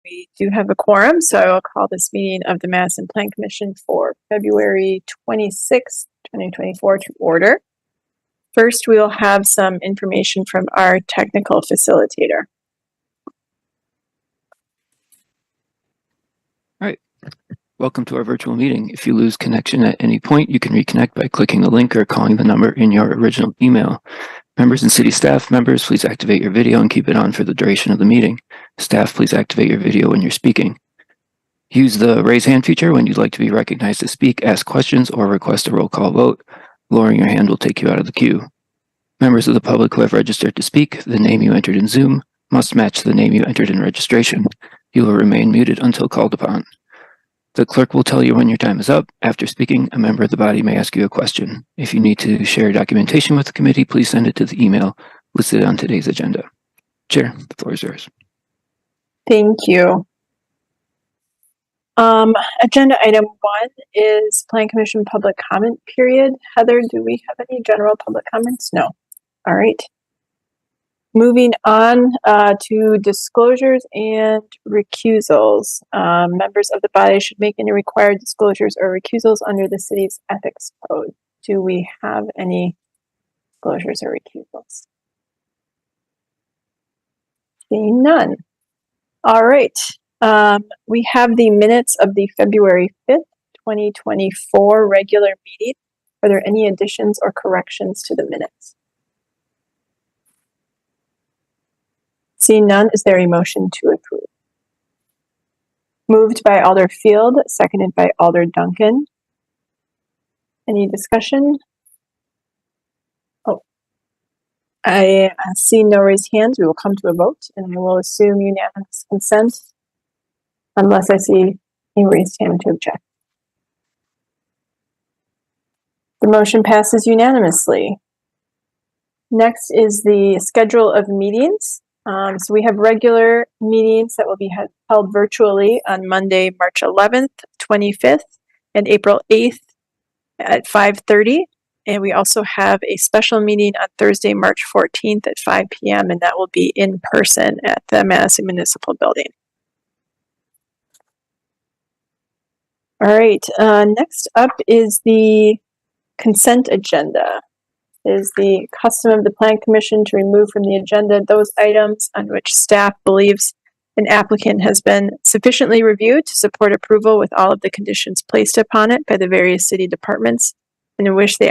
We do have a quorum, so I will call this meeting of the Madison Plan Commission for February 26th, 2024 to order. First, we will have some information from our technical facilitator. All right. Welcome to our virtual meeting. If you lose connection at any point, you can reconnect by clicking the link or calling the number in your original email. Members and city staff members, please activate your video and keep it on for the duration of the meeting. Staff, please activate your video when you're speaking. Use the raise hand feature when you'd like to be recognized to speak, ask questions, or request a roll call vote. Lowering your hand will take you out of the queue. Members of the public who have registered to speak, the name you entered in Zoom must match the name you entered in registration. You will remain muted until called upon. The clerk will tell you when your time is up. After speaking, a member of the body may ask you a question. If you need to share documentation with the committee, please send it to the email listed on today's agenda. Chair, the floor is yours. Thank you. Agenda item 1 is Plan Commission public comment period. Heather, do we have any general public comments? No. All right. Moving on to disclosures and recusals. Members of the body should make any required disclosures or recusals under the city's ethics code. Do we have any disclosures or recusals? Seeing none. All right. We have the minutes of the February 5th, 2024 regular meeting. Are there any additions or corrections to the minutes? Seeing none, is there a motion to approve? Moved by Alder Field, seconded by Alder Duncan. Any discussion? Oh, I see no raised hands. We will come to a vote, and I will assume unanimous consent unless I see a raised hand to object. The motion passes unanimously. Next is the schedule of meetings. So we have regular meetings that will be held virtually on Monday, March 11th, 25th, and April 8th at 5:30. And we also have a special meeting on Thursday, March 14th at 5 p.m. and that will be in person at the Madison Municipal Building. All right, next up is the consent agenda. It is the custom of the Plan Commission to remove from the agenda those items on which staff believes an applicant has been sufficiently reviewed to support approval with all of the conditions placed upon it by the various city departments, and in which the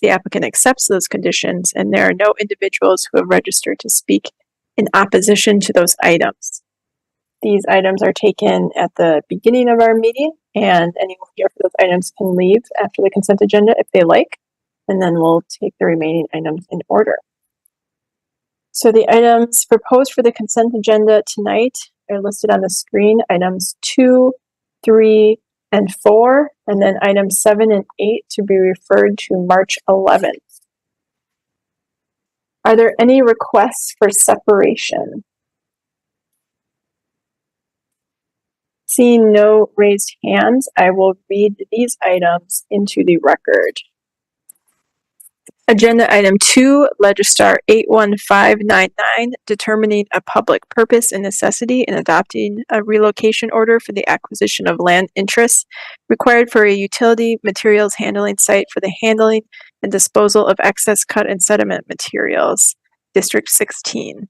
applicant accepts those conditions, and there are no individuals who have registered to speak in opposition to those items. These items are taken at the beginning of our meeting, and anyone here for those items can leave after the consent agenda if they like. And then we'll take the remaining items in order. So the items proposed for the consent agenda tonight are listed on the screen, items 2, 3, and 4, and then items 7 and 8 to be referred to March 11th. Are there any requests for separation? Seeing no raised hands, I will read these items into the record. Agenda item 2, Legistar 81599, determining a public purpose and necessity in adopting a relocation order for the acquisition of land interests required for a utility materials handling site for the handling and disposal of excess cut and sediment materials, District 16.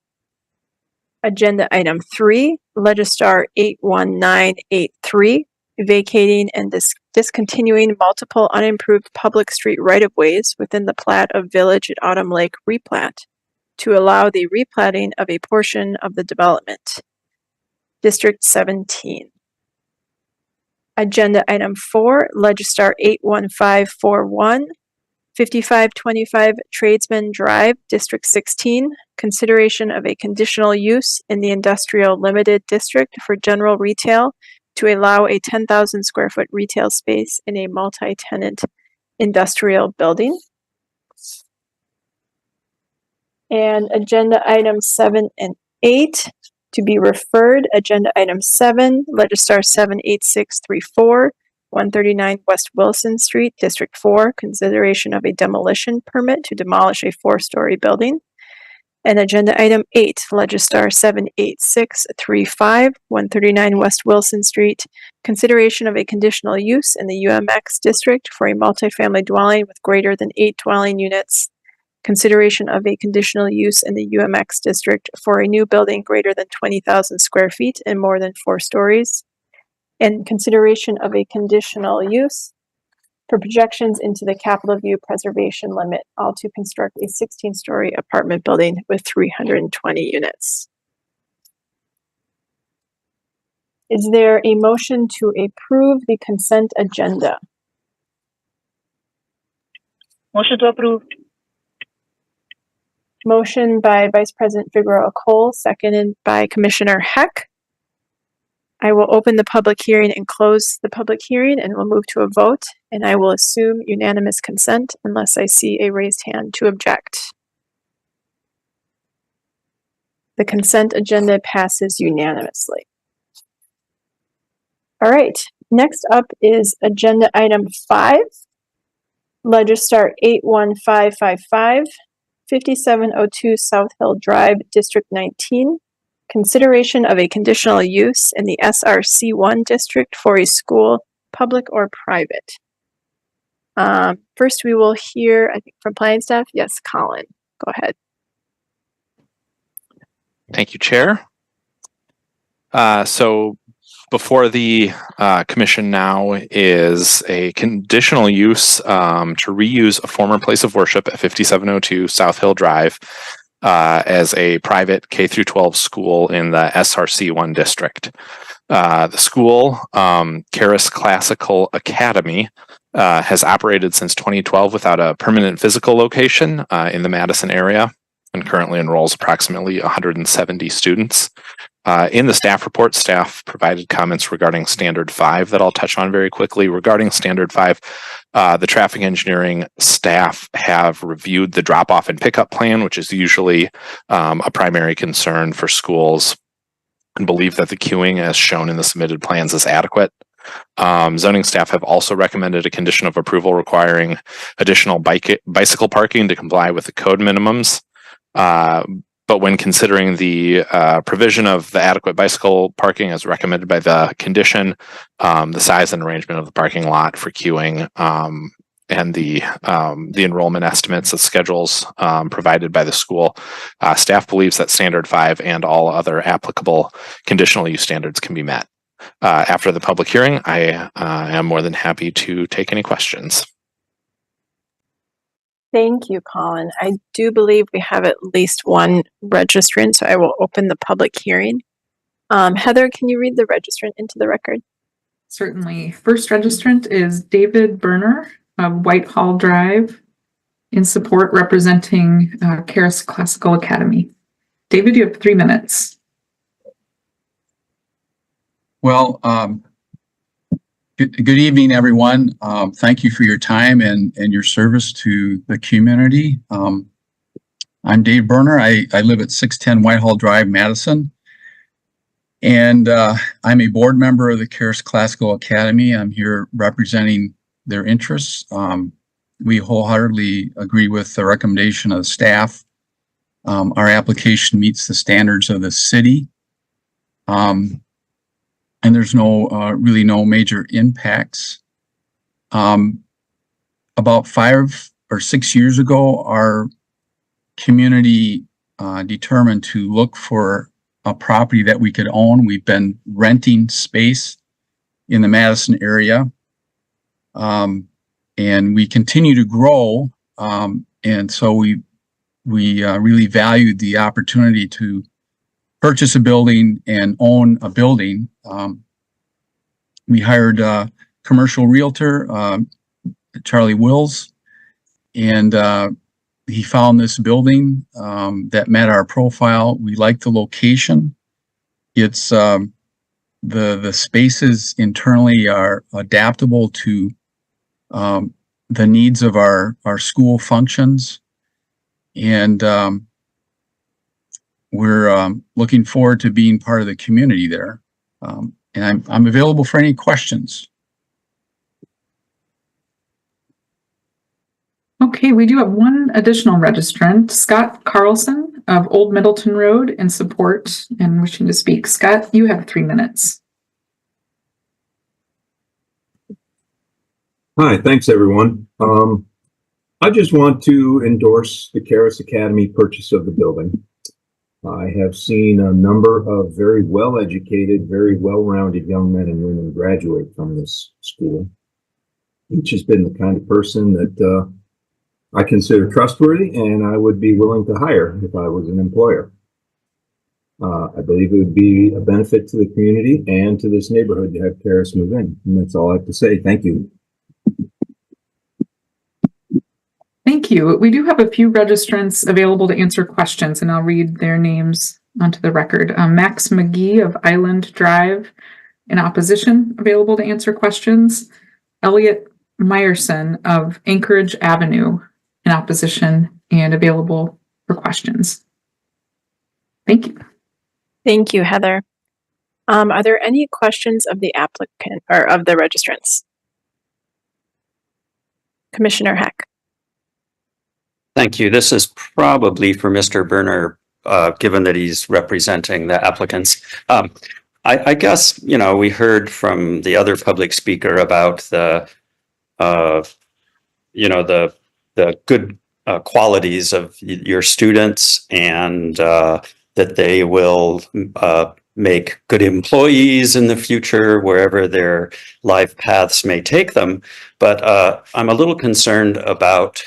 Agenda item 3, Legistar 81983, vacating and discontinuing multiple unimproved public street right-of-ways within the plat of Village at Autumn Lake replat to allow the replatting of a portion of the development. District 17. Agenda item 4, Legistar 81541, 5525 Tradesman Drive, District 16, consideration of a conditional use in the Industrial Limited District for general retail to allow a 10,000 square foot retail space in a multi-tenant industrial building. And agenda items 7 and 8 to be referred. Agenda item 7, Legistar 78634, 139 West Wilson Street, District 4, consideration of a demolition permit to demolish a 4-story building. And agenda item 8, Legistar 78635, 139 West Wilson Street. Consideration of a conditional use in the UMX district for a multifamily dwelling with greater than 8 dwelling units. Consideration of a conditional use in the UMX district for a new building greater than 20,000 square feet and more than 4 stories. And consideration of a conditional use for projections into the Capital View preservation limit, all to construct a 16-story apartment building with 320 units. Is there a motion to approve the consent agenda? Motion to approve. Motion by Vice President Figueroa Cole, seconded by Commissioner Heck. I will open the public hearing and close the public hearing, and we'll move to a vote, and I will assume unanimous consent unless I see a raised hand to object. The consent agenda passes unanimously. All right, next up is agenda item 5, Legistar 81555, 5702 South Hill Drive, District 19. Consideration of a conditional use in the SRC1 district for a school, public or private. First, we will hear, I think, from planning staff. Yes, Colin, go ahead. Thank you, Chair. So before the commission now is a conditional use to reuse a former place of worship at 5702 South Hill Drive as a private K through 12 school in the SRC1 district. The school, Charis Classical Academy, has operated since 2012 without a permanent physical location in the Madison area and currently enrolls approximately 170 students. In the staff report, staff provided comments regarding Standard 5 that I'll touch on very quickly. Regarding Standard 5, the traffic engineering staff have reviewed the drop-off and pickup plan, which is usually a primary concern for schools, and believe that the queuing as shown in the submitted plans is adequate. Zoning staff have also recommended a condition of approval requiring additional bicycle parking to comply with the code minimums. But when considering the provision of the adequate bicycle parking as recommended by the condition, the size and arrangement of the parking lot for queuing, and the enrollment estimates and schedules provided by the school, staff believes that Standard 5 and all other applicable conditional use standards can be met. After the public hearing, I am more than happy to take any questions. Thank you, Colin. I do believe we have at least one registrant, so I will open the public hearing. Heather, can you read the registrant into the record? Certainly. First registrant is David Berner of Whitehall Drive, in support representing Charis Classical Academy. David, you have 3 minutes. Well, good evening, everyone. Thank you for your time and your service to the community. I'm Dave Berner. I live at 610 Whitehall Drive, Madison. And I'm a board member of the Charis Classical Academy. I'm here representing their interests. We wholeheartedly agree with the recommendation of the staff. Our application meets the standards of the city. And there's really no major impacts. About 5 or 6 years ago, our community determined to look for a property that we could own. We've been renting space in the Madison area, and we continue to grow. And so we really valued the opportunity to purchase a building and own a building. We hired a commercial realtor, Charlie Wills, and he found this building that met our profile. We liked the location. It's the spaces internally are adaptable to the needs of our school functions, and we're looking forward to being part of the community there. And I'm available for any questions. Okay, we do have one additional registrant, Scott Carlson of Old Middleton Road in support and wishing to speak. Scott, you have 3 minutes. Hi, thanks everyone. I just want to endorse the Karis Academy purchase of the building. I have seen a number of very well-educated, very well-rounded young men and women graduate from this school. Each has been the kind of person that I consider trustworthy and I would be willing to hire if I was an employer. I believe it would be a benefit to the community and to this neighborhood to have Karis move in. And that's all I have to say. Thank you. Thank you. We do have a few registrants available to answer questions, and I'll read their names onto the record. Max McGee of Island Drive in opposition, available to answer questions. Elliot Meyerson of Anchorage Avenue in opposition and available for questions. Thank you. Thank you, Heather. Are there any questions of the applicant or of the registrants? Commissioner Heck. Thank you. This is probably for Mr. Berner, given that he's representing the applicants. I guess, you know, we heard from the other public speaker about the, you know, the good qualities of your students and that they will make good employees in the future, wherever their life paths may take them. But I'm a little concerned about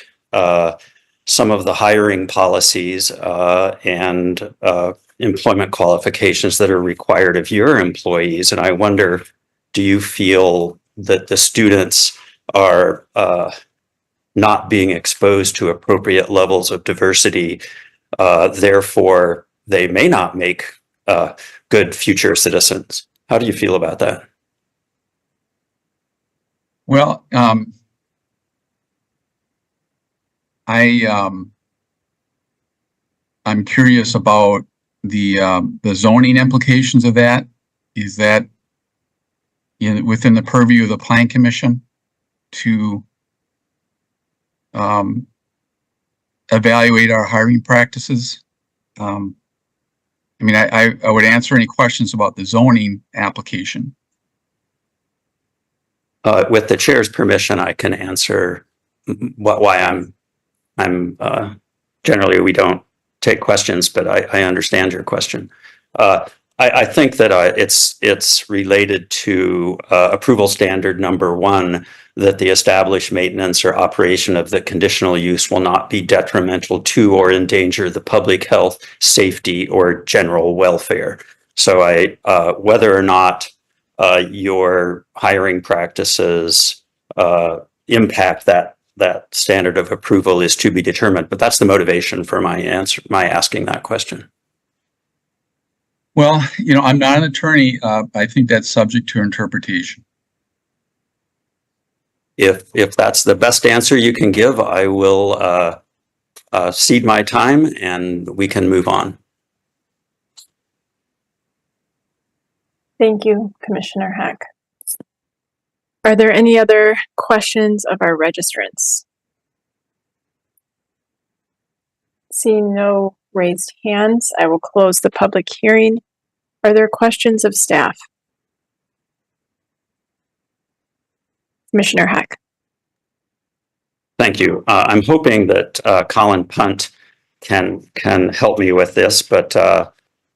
some of the hiring policies and employment qualifications that are required of your employees. And I wonder, do you feel that the students are not being exposed to appropriate levels of diversity, therefore they may not make good future citizens? How do you feel about that? Well, I'm curious about the zoning implications of that. Is that within the purview of the Plan Commission to evaluate our hiring practices? I mean, I would answer any questions about the zoning application. With the chair's permission, I can answer why I'm generally, we don't take questions, but I understand your question. I think that it's related to approval standard number 1, that the established maintenance or operation of the conditional use will not be detrimental to or endanger the public health, safety, or general welfare. So whether or not your hiring practices impact that standard of approval is to be determined, but that's the motivation for my asking that question. Well, you know, I'm not an attorney. I think that's subject to interpretation. If that's the best answer you can give, I will cede my time and we can move on. Thank you, Commissioner Heck. Are there any other questions of our registrants? Seeing no raised hands, I will close the public hearing. Are there questions of staff? Commissioner Heck. Thank you. I'm hoping that Colin Punt can help me with this, but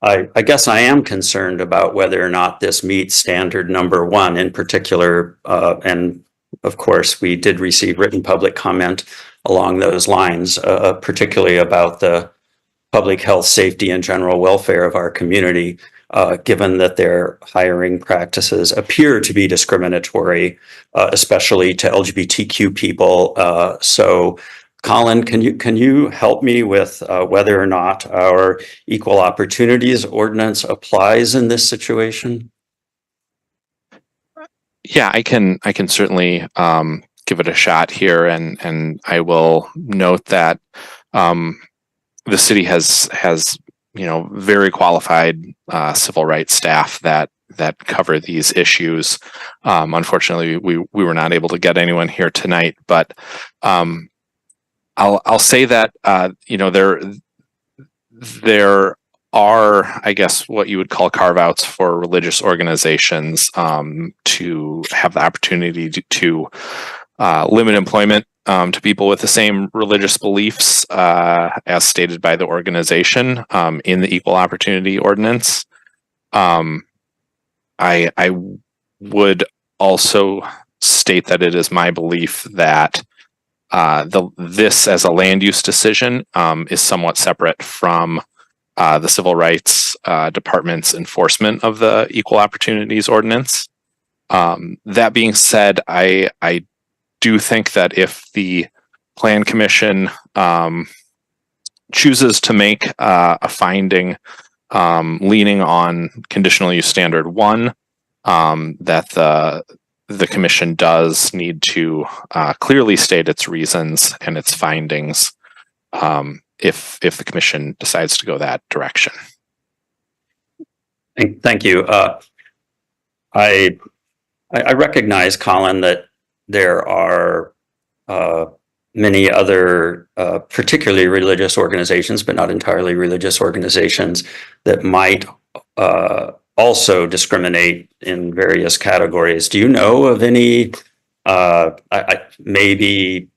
I guess I am concerned about whether or not this meets standard number 1 in particular. And of course, we did receive written public comment along those lines, particularly about the public health, safety, and general welfare of our community, given that their hiring practices appear to be discriminatory, especially to LGBTQ people. So Colin, can you help me with whether or not our equal opportunities ordinance applies in this situation? Yeah, I can certainly give it a shot here, and I will note that the city has very qualified civil rights staff that cover these issues. Unfortunately, we were not able to get anyone here tonight, but I'll say that there are, I guess, what you would call carve outs for religious organizations to have the opportunity to limit employment to people with the same religious beliefs as stated by the organization in the Equal Opportunity Ordinance. I would also state that it is my belief that this as a land use decision is somewhat separate from the Civil Rights Department's enforcement of the Equal Opportunities Ordinance. That being said, I do think that if the Plan Commission chooses to make a finding leaning on conditional use standard 1, that the commission does need to clearly state its reasons and its findings if the commission decides to go that direction. Thank you. I recognize, Colin, that there are many other, particularly religious organizations, but not entirely religious organizations, that might also discriminate in various categories. Do you know of any? Maybe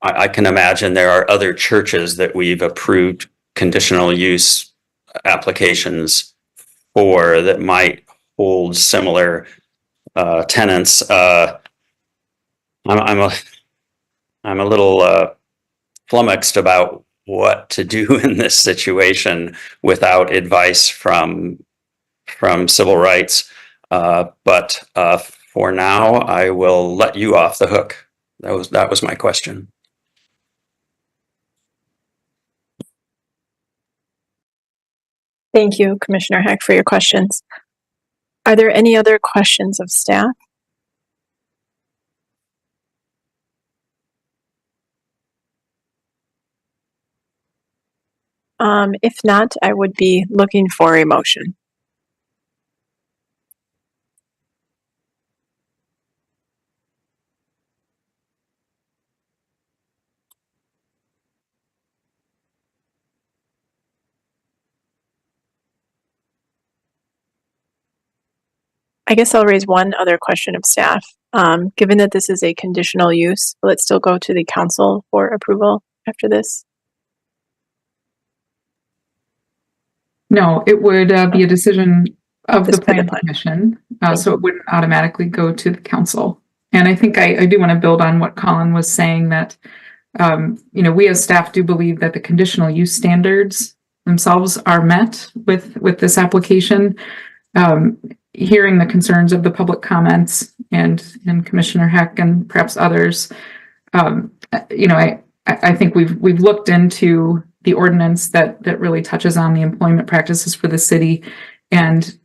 I can imagine there are other churches that we've approved conditional use applications for that might hold similar tenants. I'm a little flummoxed about what to do in this situation without advice from civil rights. But for now, I will let you off the hook. That was my question. Thank you, Commissioner Heck, for your questions. Are there any other questions of staff? If not, I would be looking for a motion. I guess I'll raise one other question of staff. Given that this is a conditional use, will it still go to the council for approval after this? No, it would be a decision of Just the by the Plan plan. Commission, so it wouldn't automatically go to the council. And I think I do want to build on what Colin was saying, that we as staff do believe that the conditional use standards themselves are met with this application. Hearing the concerns of the public comments and Commissioner Heck and perhaps others, I think we've looked into the ordinance that really touches on the employment practices for the city, and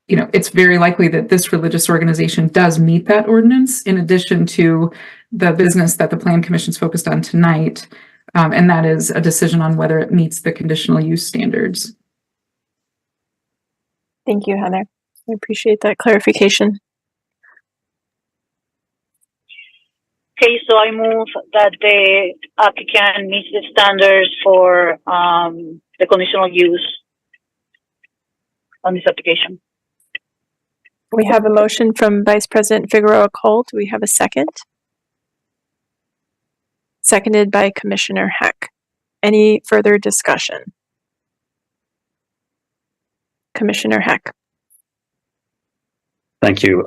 it's very likely that this religious organization does meet that ordinance, in addition to the business that the Plan Commission is focused on tonight, and that is a decision on whether it meets the conditional use standards. Thank you, Heather. I appreciate that clarification. Okay, so I move that the applicant meets the standards for the conditional use on this application. We have a motion from Vice President Figueroa Cole. Do we have a second? Seconded by Commissioner Heck. Any further discussion? Commissioner Heck. Thank you.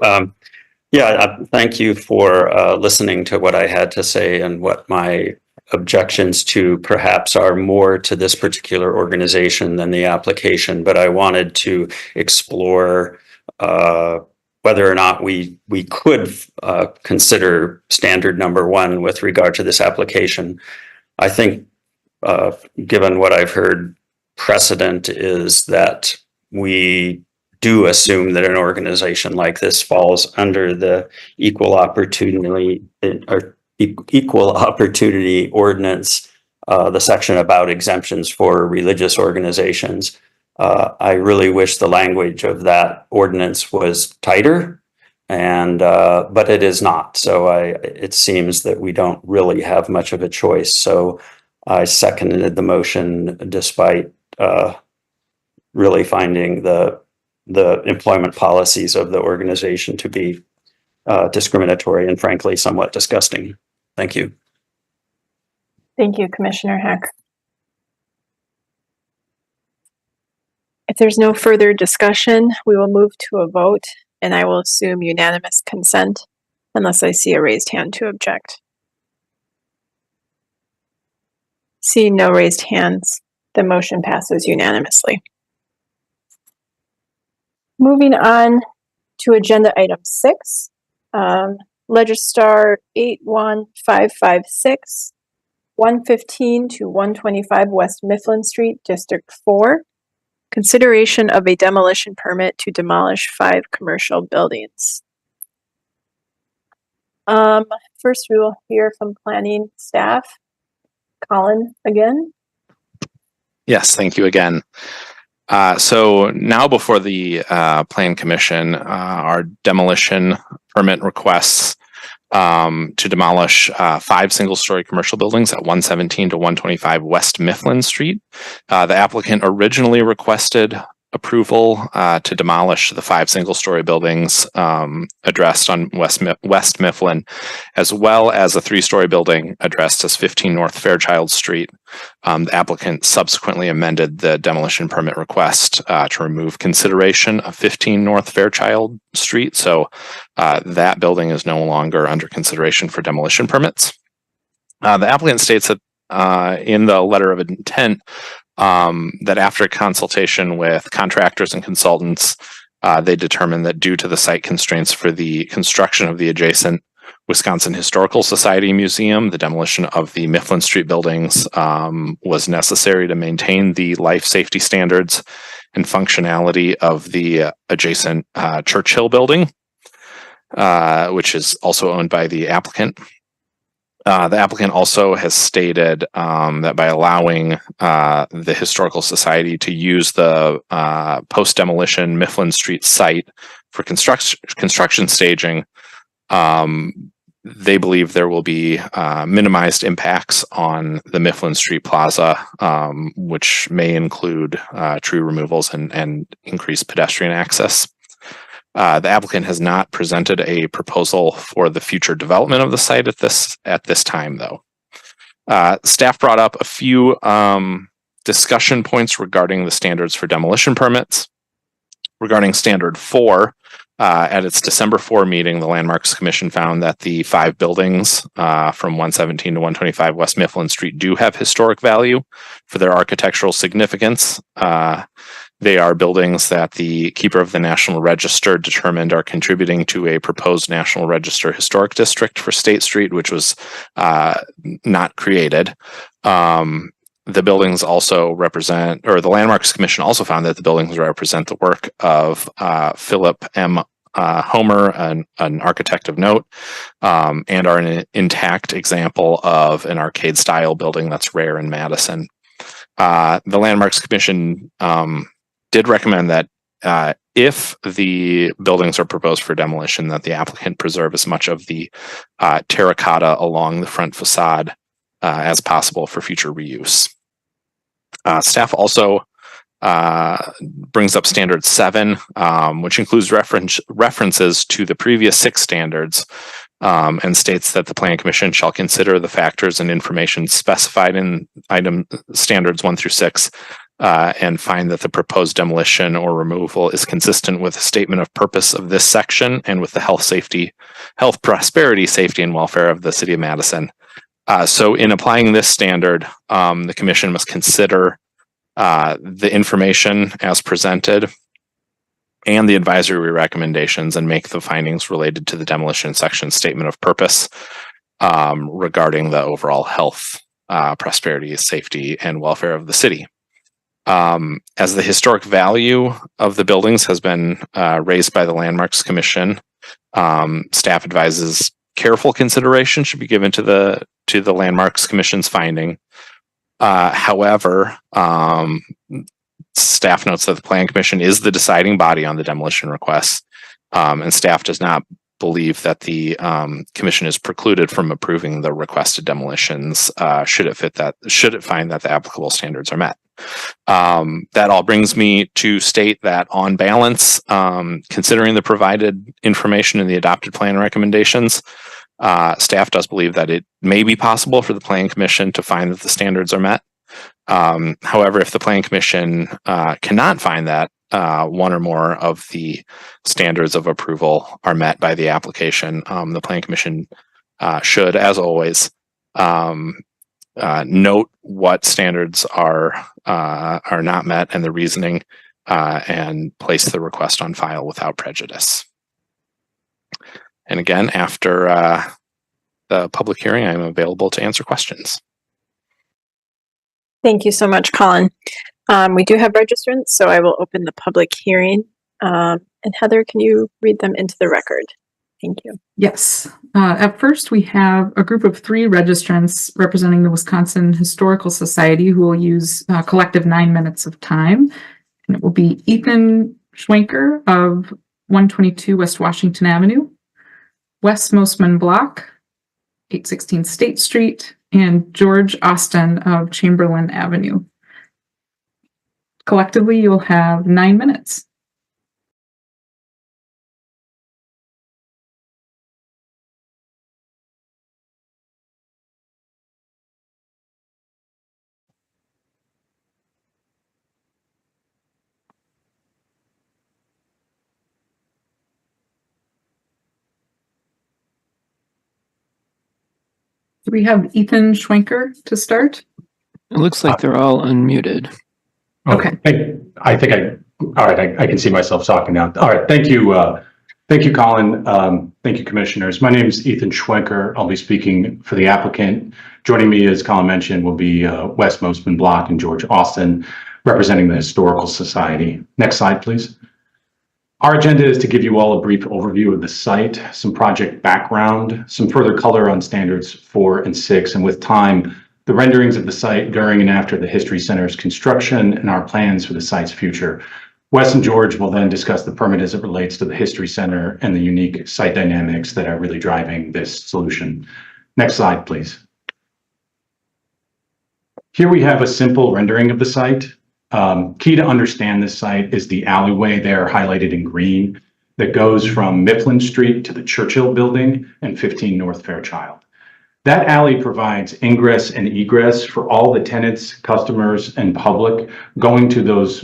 Thank you for listening to what I had to say and what my objections to perhaps are more to this particular organization than the application, but I wanted to explore whether or not we could consider standard number 1 with regard to this application. I think, given what I've heard, precedent is that we do assume that an organization like this falls under the Equal Opportunity Ordinance, the section about exemptions for religious organizations. I really wish the language of that ordinance was tighter, but it is not. So it seems that we don't really have much of a choice. So I seconded the motion despite really finding the employment policies of the organization to be discriminatory and frankly somewhat disgusting. Thank you. Thank you, Commissioner Heck. If there's no further discussion, we will move to a vote, and I will assume unanimous consent unless I see a raised hand to object. Seeing no raised hands, the motion passes unanimously. Moving on to agenda item 6, Legistar 81556, 115 to 125 West Mifflin Street, District 4. Consideration of a demolition permit to demolish 5 commercial buildings. First we will hear from planning staff. Colin again. Yes, thank you again. So now before the Plan Commission, our demolition permit requests to demolish 5 single-story commercial buildings at 117 to 125 West Mifflin Street. The applicant originally requested approval to demolish the 5 single-story buildings addressed on West Mifflin, as well as a 3-story building addressed as 15 North Fairchild Street. The applicant subsequently amended the demolition permit request to remove consideration of 15 North Fairchild Street, so that building is no longer under consideration for demolition permits. The applicant states that in the letter of intent that after consultation with contractors and consultants, they determined that due to the site constraints for the construction of the adjacent Wisconsin Historical Society Museum, the demolition of the Mifflin Street buildings was necessary to maintain the life safety standards and functionality of the adjacent Churchill building, which is also owned by the applicant. The applicant also has stated that by allowing the Historical Society to use the post-demolition Mifflin Street site for construction staging, they believe there will be minimized impacts on the Mifflin Street Plaza, which may include tree removals and increased pedestrian access. The applicant has not presented a proposal for the future development of the site at this time, though. Staff brought up a few discussion points regarding the standards for demolition permits. Regarding standard 4, at its December 4 meeting, the Landmarks Commission found that the 5 buildings from 117 to 125 West Mifflin Street do have historic value for their architectural significance. They are buildings that the Keeper of the National Register determined are contributing to a proposed National Register Historic District for State Street, which was not created. The buildings also represent, or the Landmarks Commission also found that the buildings represent the work of Philip M. Homer, an architect of note, and are an intact example of an arcade-style building that's rare in Madison. The Landmarks Commission did recommend that if the buildings are proposed for demolition, that the applicant preserve as much of the terracotta along the front facade as possible for future reuse. Staff also brings up standard 7, which includes references to the previous 6 standards, and states that the Plan Commission shall consider the factors and information specified in item standards 1 through 6 and find that the proposed demolition or removal is consistent with the statement of purpose of this section and with the health, prosperity, safety, and welfare of the City of Madison. So in applying this standard, the Commission must consider the information as presented and the advisory recommendations and make the findings related to the demolition section statement of purpose regarding the overall health, prosperity, safety, and welfare of the city. As the historic value of the buildings has been raised by the Landmarks Commission, staff advises careful consideration should be given to the Landmarks Commission's finding. However, staff notes that the Plan Commission is the deciding body on the demolition requests, and staff does not believe that the Commission is precluded from approving the requested demolitions should it find that the applicable standards are met. That all brings me to state that on balance, considering the provided information in the adopted plan recommendations, staff does believe that it may be possible for the Plan Commission to find that the standards are met. However, if the Plan Commission cannot find that one or more of the standards of approval are met by the application, the Plan Commission should, as always, note what standards are not met and the reasoning, and place the request on file without prejudice. And again, after the public hearing, I'm available to answer questions. Thank you so much, Colin. We do have registrants, so I will open the public hearing. And Heather, can you read them into the record? Thank you. Yes. At first, we have a group of 3 registrants representing the Wisconsin Historical Society who will use a collective 9 minutes of time. And it will be Ethan Schwenker of 122 West Washington Avenue, Wes Mosman Block, 816 State Street, and George Austin of Chamberlain Avenue. Collectively, you'll have 9 minutes. Do we have Ethan Schwenker to start? It looks like they're all unmuted. Okay. I can see myself talking now. All right. Thank you. Thank you, Colin. Thank you, commissioners. My name is Ethan Schwenker. I'll be speaking for the applicant. Joining me, as Colin mentioned, will be Wes Mosman Block and George Austin, representing the Historical Society. Next slide, please. Our agenda is to give you all a brief overview of the site, some project background, some further color on standards 4 and 6, and with time, the renderings of the site during and after the History Center's construction and our plans for the site's future. Wes and George will then discuss the permit as it relates to the History Center and the unique site dynamics that are really driving this solution. Next slide, please. Here we have a simple rendering of the site. Key to understand this site is the alleyway there highlighted in green that goes from Mifflin Street to the Churchill Building and 15 North Fairchild. That alley provides ingress and egress for all the tenants, customers, and public going to those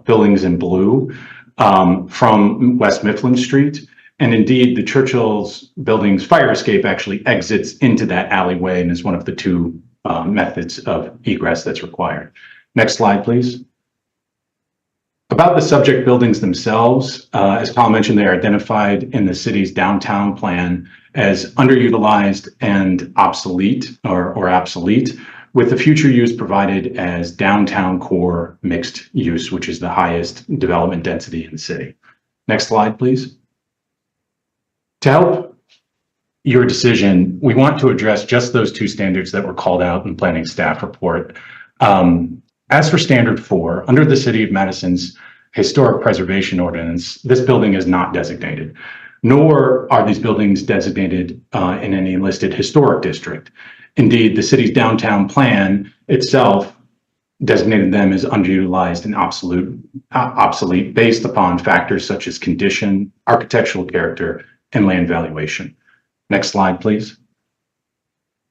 buildings in blue from West Mifflin Street. And indeed, the Churchill's building's fire escape actually exits into that alleyway and is one of the 2 methods of egress that's required. Next slide, please. About the subject buildings themselves, as Colin mentioned, they are identified in the city's downtown plan as underutilized and obsolete or obsolete, with the future use provided as downtown core mixed use, which is the highest development density in the city. Next slide, please. To help your decision, we want to address just those 2 standards that were called out in planning staff report. As for standard 4, under the City of Madison's Historic Preservation Ordinance, this building is not designated, nor are these buildings designated in any listed historic district. Indeed, the city's downtown plan itself designated them as underutilized and obsolete based upon factors such as condition, architectural character, and land valuation. Next slide, please.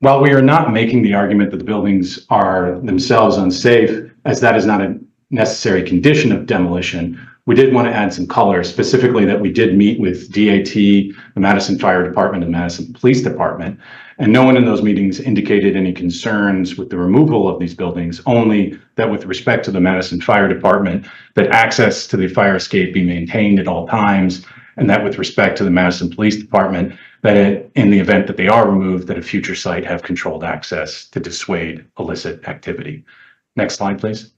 While we are not making the argument that the buildings are themselves unsafe, as that is not a necessary condition of demolition, we did want to add some color, specifically that we did meet with DAT, the Madison Fire Department, and Madison Police Department, and no one in those meetings indicated any concerns with the removal of these buildings, only that with respect to the Madison Fire Department, that access to the fire escape be maintained at all times, and that with respect to the Madison Police Department, that in the event that they are removed, that a future site have controlled access to dissuade illicit activity. Next slide, please.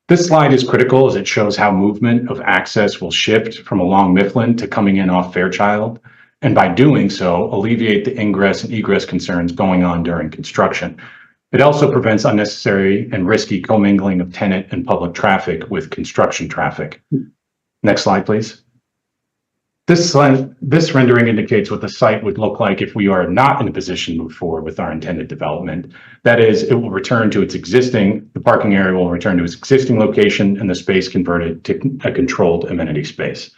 This slide is critical as it shows how movement of access will shift from along Mifflin to coming in off Fairchild, and by doing so, alleviate the ingress and egress concerns going on during construction. It also prevents unnecessary and risky commingling of tenant and public traffic with construction traffic. Next slide, please. This rendering indicates what the site would look like if we are not in a position to move forward with our intended development. That is, it will return to the parking area will return to its existing location and the space converted to a controlled amenity space.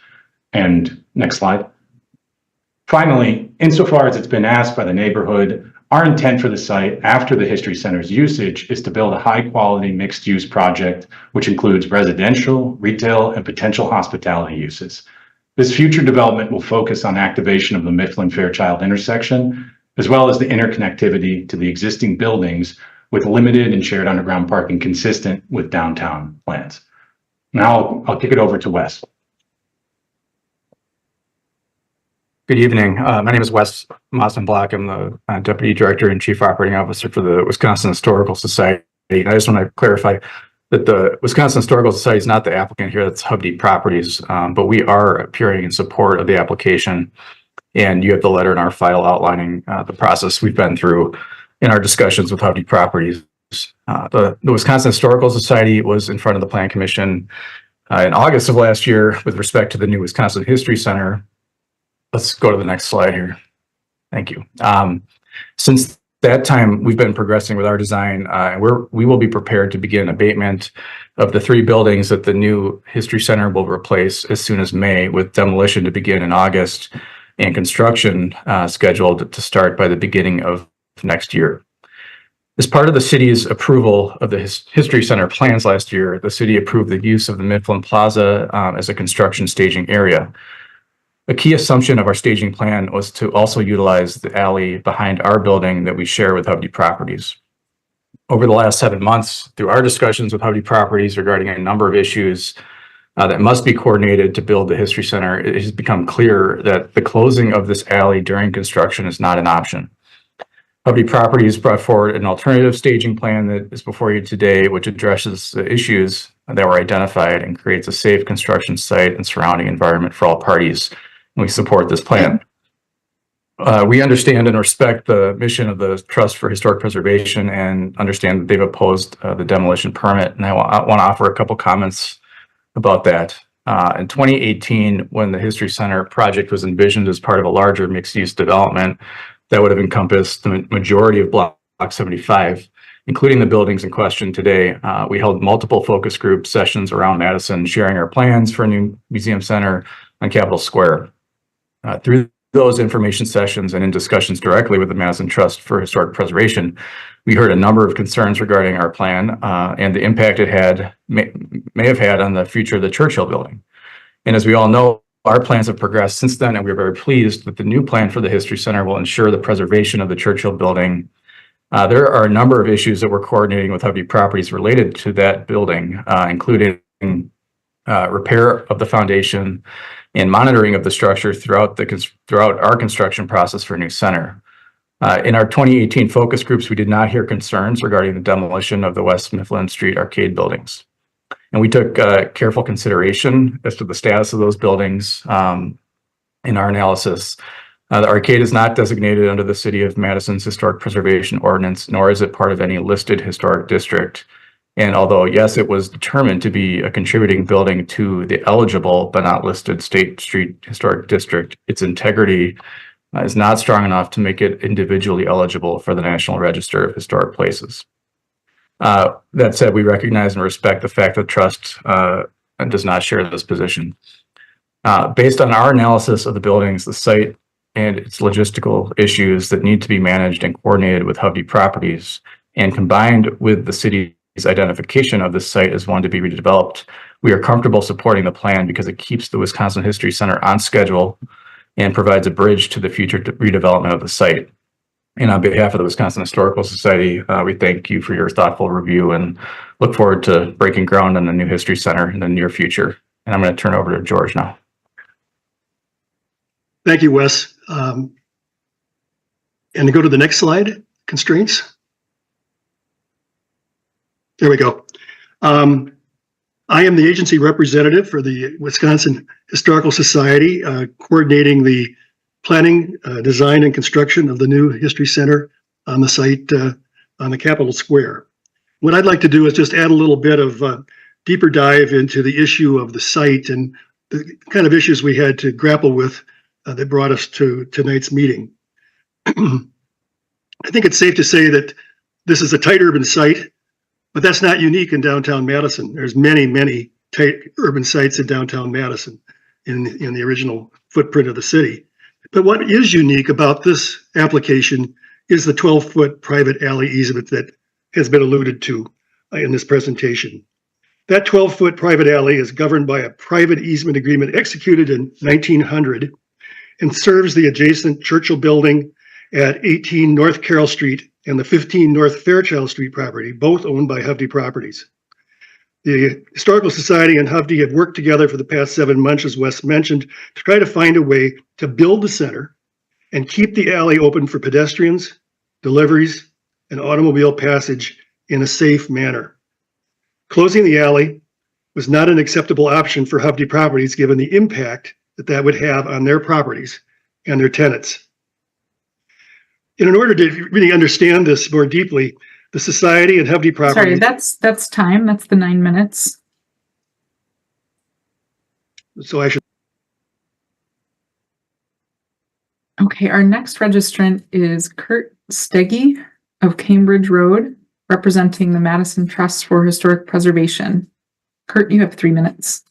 And next slide. Finally, insofar as it's been asked by the neighborhood, our intent for the site after the History Center's usage is to build a high-quality mixed-use project, which includes residential, retail, and potential hospitality uses. This future development will focus on activation of the Mifflin-Fairchild intersection, as well as the interconnectivity to the existing buildings with limited and shared underground parking consistent with downtown plans. Now I'll kick it over to Wes. Good evening. My name is Wes Mossenblock. I'm the Deputy Director and Chief Operating Officer for the Wisconsin Historical Society. And I just want to clarify that the Wisconsin Historical Society is not the applicant here. That's Hovde Properties, but we are appearing in support of the application. And you have the letter in our file outlining the process we've been through in our discussions with Hovde Properties. The Wisconsin Historical Society was in front of the Plan Commission in August of last year with respect to the new Wisconsin History Center. Let's go to the next slide here. Thank you. Since that time, we've been progressing with our design, and we will be prepared to begin abatement of the 3 buildings that the new History Center will replace as soon as May, with demolition to begin in August and construction scheduled to start by the beginning of next year. As part of the city's approval of the History Center plans last year, the city approved the use of the Mifflin Plaza as a construction staging area. A key assumption of our staging plan was to also utilize the alley behind our building that we share with Hovde Properties. Over the last 7 months, through our discussions with Hovde Properties regarding a number of issues that must be coordinated to build the History Center, it has become clear that the closing of this alley during construction is not an option. Hovde Properties brought forward an alternative staging plan that is before you today, which addresses the issues that were identified and creates a safe construction site and surrounding environment for all parties. We support this plan. We understand and respect the mission of the Trust for Historic Preservation and understand that they've opposed the demolition permit. And I want to offer a couple comments about that. In 2018, when the History Center project was envisioned as part of a larger mixed-use development that would have encompassed the majority of Block 75, including the buildings in question today, we held multiple focus group sessions around Madison, sharing our plans for a new museum center on Capitol Square. Through those information sessions and in discussions directly with the Madison Trust for Historic Preservation, we heard a number of concerns regarding our plan and the impact it may have had on the future of the Churchill building. And as we all know, our plans have progressed since then, and we're very pleased that the new plan for the History Center will ensure the preservation of the Churchill building. There are a number of issues that we're coordinating with Hovde Properties related to that building, including repair of the foundation and monitoring of the structure throughout our construction process for a new center. In our 2018 focus groups, we did not hear concerns regarding the demolition of the West Mifflin Street arcade buildings. And we took careful consideration as to the status of those buildings in our analysis. The arcade is not designated under the City of Madison's Historic Preservation Ordinance, nor is it part of any listed historic district. And although, yes, it was determined to be a contributing building to the eligible but not listed State Street Historic District, its integrity is not strong enough to make it individually eligible for the National Register of Historic Places. That said, we recognize and respect the fact that Trust does not share this position. Based on our analysis of the buildings, the site, and its logistical issues that need to be managed and coordinated with Hovde Properties, and combined with the city's identification of this site as one to be redeveloped, we are comfortable supporting the plan because it keeps the Wisconsin History Center on schedule and provides a bridge to the future redevelopment of the site. And on behalf of the Wisconsin Historical Society, we thank you for your thoughtful review and look forward to breaking ground on the new History Center in the near future. And I'm going to turn over to George now. Thank you, Wes. And to go to the next slide, constraints. There we go. I am the agency representative for the Wisconsin Historical Society, coordinating the planning, design, and construction of the new History Center on the site on the Capitol Square. What I'd like to do is just add a little bit of deeper dive into the issue of the site and the kind of issues we had to grapple with that brought us to tonight's meeting. I think it's safe to say that this is a tight urban site, but that's not unique in downtown Madison. There's many, many tight urban sites in downtown Madison in the original footprint of the city. But what is unique about this application is the 12-foot private alley easement that has been alluded to in this presentation. That 12-foot private alley is governed by a private easement agreement executed in 1900 and serves the adjacent Churchill building at 18 North Carroll Street and the 15 North Fairchild Street property, both owned by Hovde Properties. The Historical Society and Hovde have worked together for the past 7 months, as Wes mentioned, to try to find a way to build the center and keep the alley open for pedestrians, deliveries, and automobile passage in a safe manner. Closing the alley was not an acceptable option for Hovde Properties given the impact that would have on their properties and their tenants. In order to really understand this more deeply, the Society and Hovde Properties. Sorry, that's time. That's the 9 minutes. So I should. Okay, our next registrant is Kurt Steggy of Cambridge Road, representing the Madison Trust for Historic Preservation. Kurt, you have 3 minutes.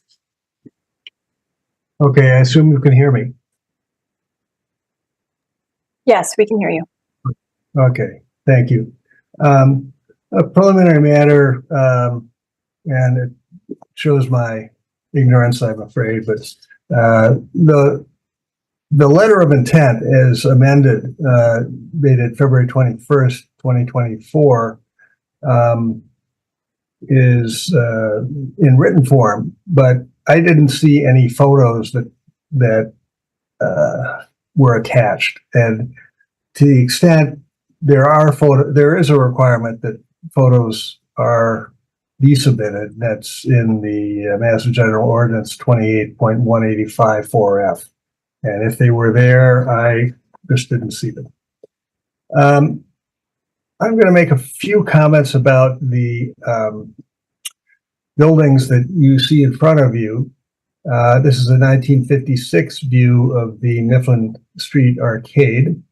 Okay, I assume you can hear me. Yes, we can hear you. Okay, thank you. A preliminary matter, and it shows my ignorance, I'm afraid, but the letter of intent is amended, dated February 21st, 2024, is in written form, but I didn't see any photos that were attached. And to the extent there is a requirement that photos be submitted. That's in the Madison General Ordinance 28.185 4F. And if they were there, I just didn't see them. I'm going to make a few comments about the buildings that you see in front of you. This is a 1956 view of the Mifflin Street Arcade.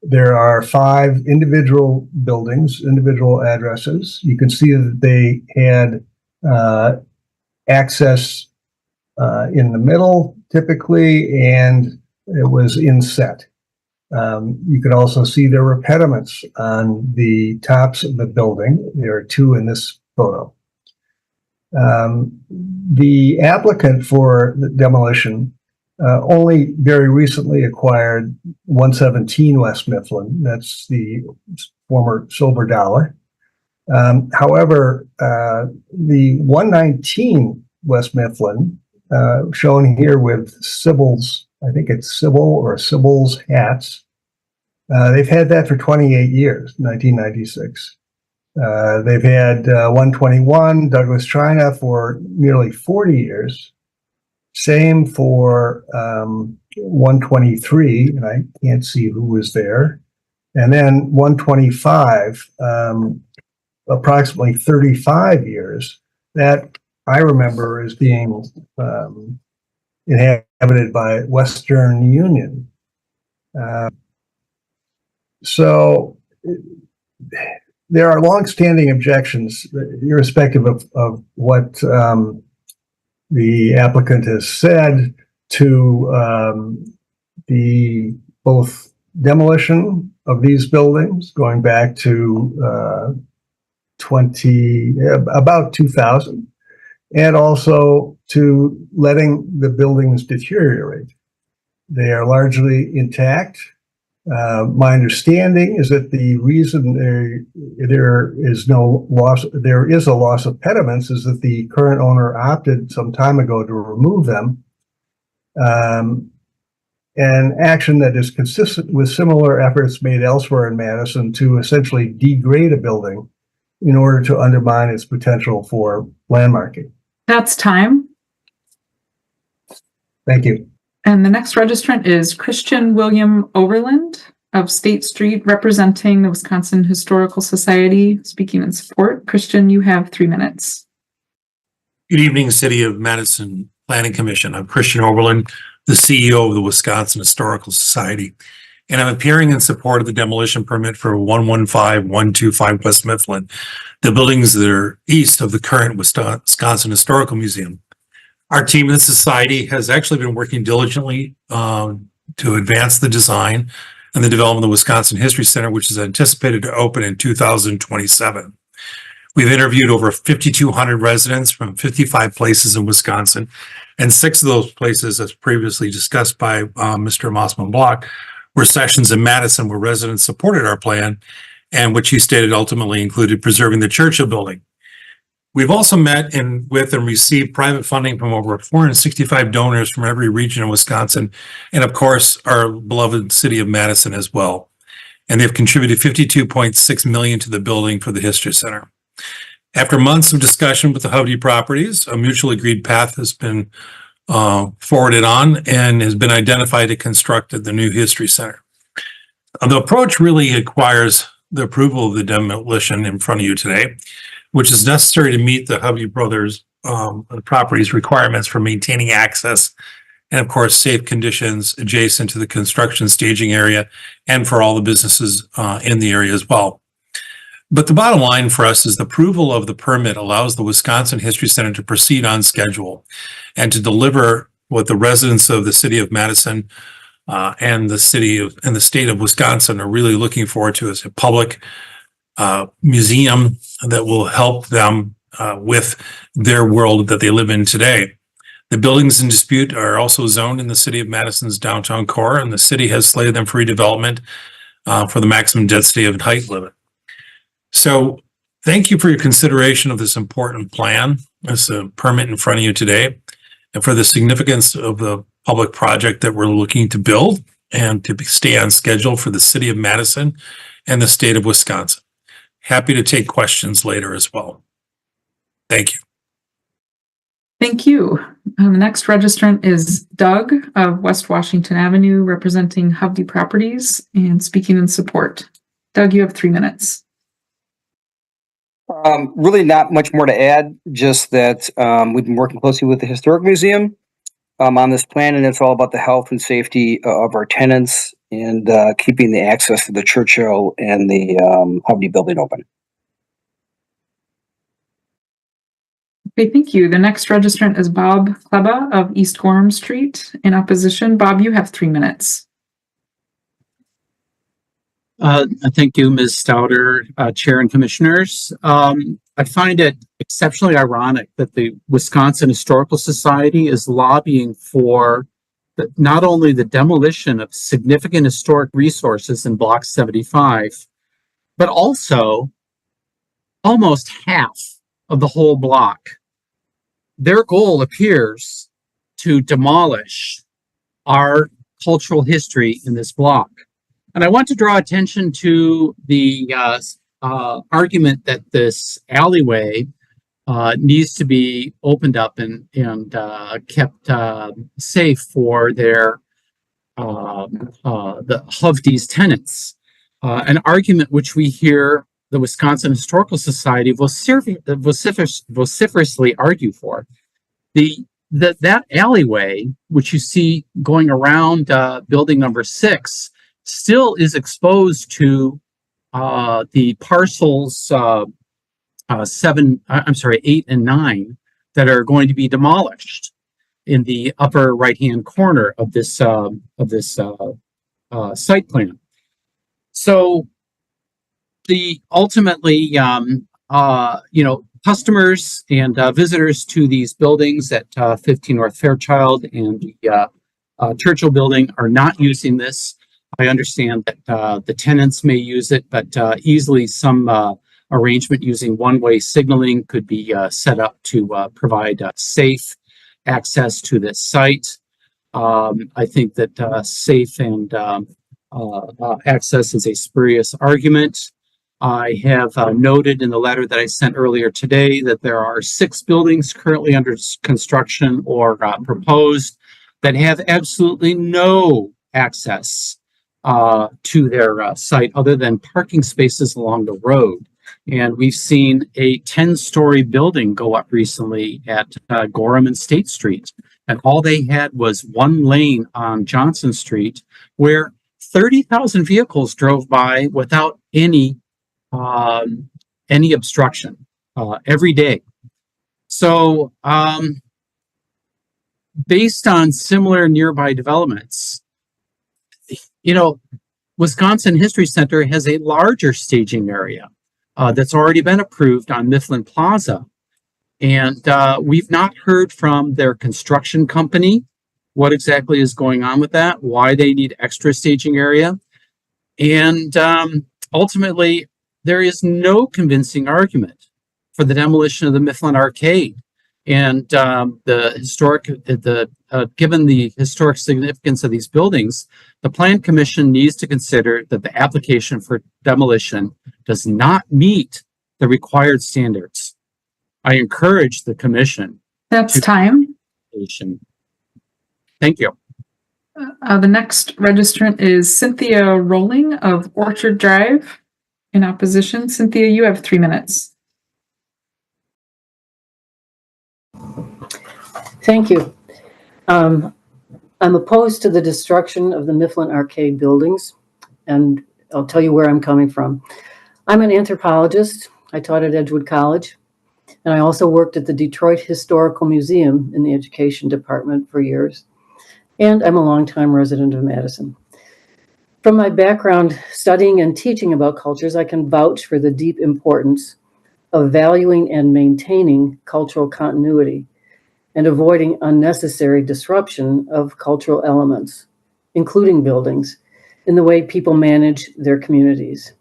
There are 5 individual buildings, individual addresses. You can see that they had access in the middle, typically, and it was inset. You can also see there were pediments on the tops of the building. There are 2 in this photo. The applicant for the demolition only very recently acquired 117 West Mifflin. That's the former Silver Dollar. However, the 119 West Mifflin, shown here with Sybil's, I think it's Sybil or Sybil's hats, they've had that for 28 years, 1996. They've had 121 Douglas China for nearly 40 years. Same for 123, and I can't see who was there. And then 125, approximately 35 years. That I remember as being inhabited by Western Union. So there are longstanding objections, irrespective of what the applicant has said, to the both demolition of these buildings going back to about 2000, and also to letting the buildings deteriorate. They are largely intact. My understanding is that the reason there is a loss of pediments is that the current owner opted some time ago to remove them. An action that is consistent with similar efforts made elsewhere in Madison to essentially degrade a building in order to undermine its potential for landmarking. That's time. Thank you. And the next registrant is Christian William Overland of State Street, representing the Wisconsin Historical Society, speaking in support. Christian, you have 3 minutes. Good evening, City of Madison Planning Commission. I'm Christian Oberlin, the CEO of the Wisconsin Historical Society, and I'm appearing in support of the demolition permit for 115125 West Mifflin, the buildings that are east of the current Wisconsin Historical Museum. Our team in the society has actually been working diligently to advance the design and the development of the Wisconsin History Center, which is anticipated to open in 2027. We've interviewed over 5,200 residents from 55 places in Wisconsin, and 6 of those places, as previously discussed by Mr. Mossman Block, were sections in Madison where residents supported our plan, and which he stated ultimately included preserving the Churchill Building. We've also met with and received private funding from over 465 donors from every region in Wisconsin, and of course, our beloved city of Madison as well. And they've contributed $52.6 million to the building for the History Center. After months of discussion with the Hovde Properties, a mutually agreed path has been forwarded on and has been identified to construct the new History Center. The approach really requires the approval of the demolition in front of you today, which is necessary to meet the Hovde Brothers Properties requirements for maintaining access and, of course, safe conditions adjacent to the construction staging area and for all the businesses in the area as well. But the bottom line for us is the approval of the permit allows the Wisconsin History Center to proceed on schedule and to deliver what the residents of the city of Madison and the state of Wisconsin are really looking forward to as a public museum that will help them with their world that they live in today. The buildings in dispute are also zoned in the city of Madison's downtown core, and the city has slated them for redevelopment for the maximum density and height limit. So thank you for your consideration of this important plan, this permit in front of you today, and for the significance of the public project that we're looking to build and to stay on schedule for the city of Madison and the state of Wisconsin. Happy to take questions later as well. Thank you. Thank you. The next registrant is Doug of West Washington Avenue, representing Hovde Properties and speaking in support. Doug, you have 3 minutes. Really not much more to add, just that we've been working closely with the Historic Museum on this plan, and it's all about the health and safety of our tenants and keeping the access to the Churchill and the Hovde building open. Okay, thank you. The next registrant is Bob Kleba of East Gorham Street. In opposition, Bob, you have 3 minutes. Thank you, Ms. Stouter, Chair and Commissioners. I find it exceptionally ironic that the Wisconsin Historical Society is lobbying for not only the demolition of significant historic resources in Block 75, but also almost half of the whole block. Their goal appears to demolish our cultural history in this block. And I want to draw attention to the argument that this alleyway needs to be opened up and kept safe for their the Hovde's tenants. An argument which we hear the Wisconsin Historical Society vociferously argue for. That alleyway, which you see going around building number 6, still is exposed to the parcels 8 and 9 that are going to be demolished in the upper right-hand corner of this site plan. So ultimately, customers and visitors to these buildings at 15 North Fairchild and the Churchill building are not using this. I understand that the tenants may use it, but easily some arrangement using one-way signaling could be set up to provide safe access to this site. I think that safe and access is a spurious argument. I have noted in the letter that I sent earlier today that there are 6 buildings currently under construction or proposed that have absolutely no access to their site other than parking spaces along the road. And we've seen a 10-story building go up recently at Gorham and State Street. And all they had was one lane on Johnson Street where 30,000 vehicles drove by without any obstruction every day. So based on similar nearby developments, Wisconsin History Center has a larger staging area that's already been approved on Mifflin Plaza. And we've not heard from their construction company what exactly is going on with that, why they need extra staging area. And ultimately, there is no convincing argument for the demolition of the Mifflin Arcade. And given the historic significance of these buildings, the Plan Commission needs to consider that the application for demolition does not meet the required standards. I encourage the commission. That's time. Thank you. The next registrant is Cynthia Rowling of Orchard Drive. In opposition, Cynthia, you have 3 minutes. Thank you. I'm opposed to the destruction of the Mifflin Arcade buildings, and I'll tell you where I'm coming from. I'm an anthropologist. I taught at Edgewood College, and I also worked at the Detroit Historical Museum in the education department for years. And I'm a longtime resident of Madison. From my background studying and teaching about cultures, I can vouch for the deep importance of valuing and maintaining cultural continuity and avoiding unnecessary disruption of cultural elements, including buildings, in the way people manage their communities.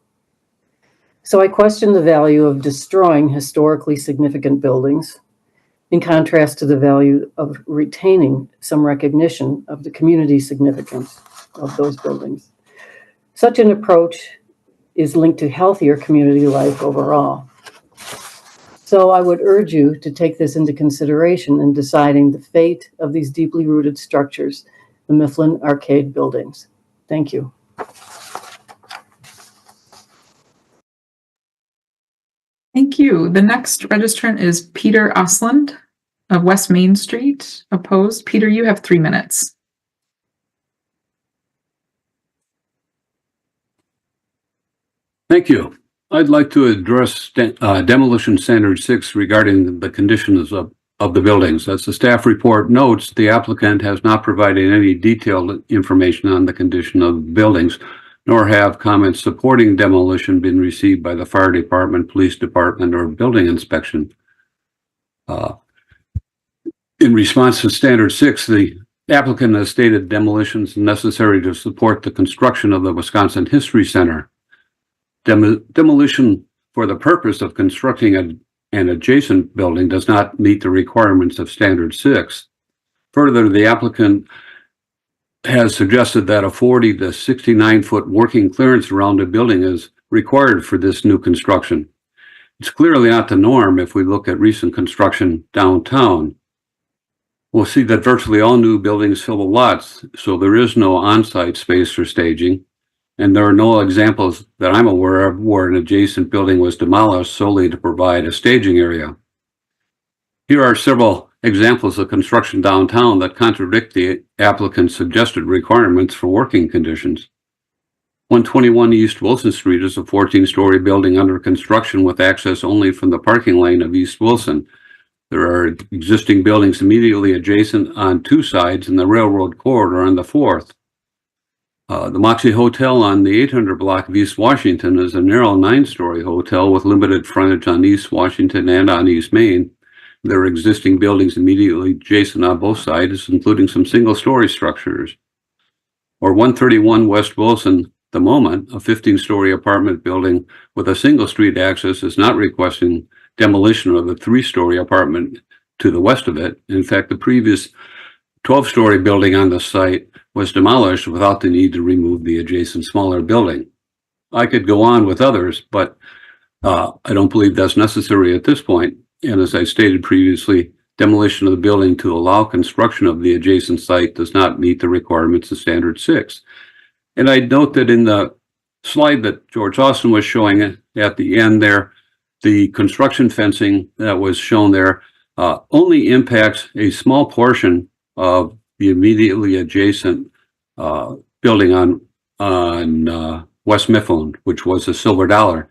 So I question the value of destroying historically significant buildings, in contrast to the value of retaining some recognition of the community significance of those buildings. Such an approach is linked to healthier community life overall. So I would urge you to take this into consideration in deciding the fate of these deeply rooted structures, the Mifflin Arcade buildings. Thank you. Thank you. The next registrant is Peter Osland of West Main Street. Opposed. Peter, you have 3 minutes. Thank you. I'd like to address Demolition Standard 6 regarding the conditions of the buildings. As the staff report notes, the applicant has not provided any detailed information on the condition of buildings, nor have comments supporting demolition been received by the fire department, police department, or building inspection. In response to Standard 6, the applicant has stated demolitions necessary to support the construction of the Wisconsin History Center. Demolition for the purpose of constructing an adjacent building does not meet the requirements of Standard 6. Further, the applicant has suggested that a 40 to 69-foot working clearance around the building is required for this new construction. It's clearly not the norm if we look at recent construction downtown. We'll see that virtually all new buildings fill the lots, so there is no on-site space for staging. And there are no examples that I'm aware of where an adjacent building was demolished solely to provide a staging area. Here are several examples of construction downtown that contradict the applicant's suggested requirements for working conditions. 121 East Wilson Street is a 14-story building under construction with access only from the parking lane of East Wilson. There are existing buildings immediately adjacent on 2 sides and the railroad corridor on the 4th. The Moxie Hotel on the 800 block of East Washington is a narrow 9-story hotel with limited frontage on East Washington and on East Main. There are existing buildings immediately adjacent on both sides, including some single-story structures. Or 131 West Wilson, The Moment, a 15-story apartment building with a single street access, is not requesting demolition of the 3-story apartment to the west of it. In fact, the previous 12-story building on the site was demolished without the need to remove the adjacent smaller building. I could go on with others, but I don't believe that's necessary at this point. And as I stated previously, demolition of the building to allow construction of the adjacent site does not meet the requirements of Standard 6. And I'd note that in the slide that George Austin was showing, at the end there. The construction fencing that was shown there only impacts a small portion of the immediately adjacent building on West Mifflin, which was a Silver Dollar.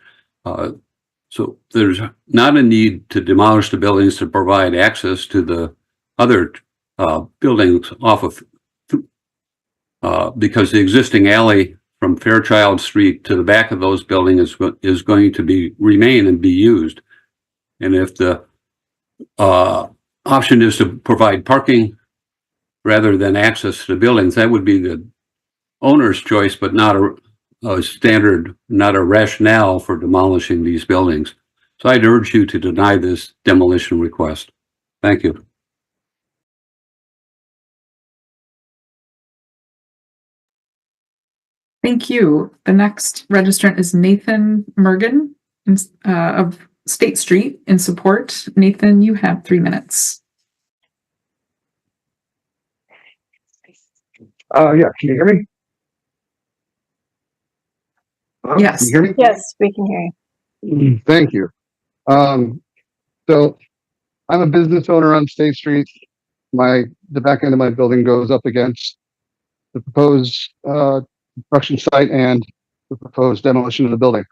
So there's not a need to demolish the buildings to provide access to the other buildings off of, because the existing alley from Fairchild Street to the back of those buildings is going to remain and be used. And if the option is to provide parking rather than access to the buildings, that would be the owner's choice, but not a standard, not a rationale for demolishing these buildings. So I'd urge you to deny this demolition request. Thank you. Thank you. The next registrant is Nathan Mergen of State Street in support. Nathan, you have 3 minutes. Yeah, can you hear me? Yes. Can you hear me? Yes, we can hear you. Thank you. So I'm a business owner on State Street. The back end of my building goes up against the proposed construction site and the proposed demolition of the building.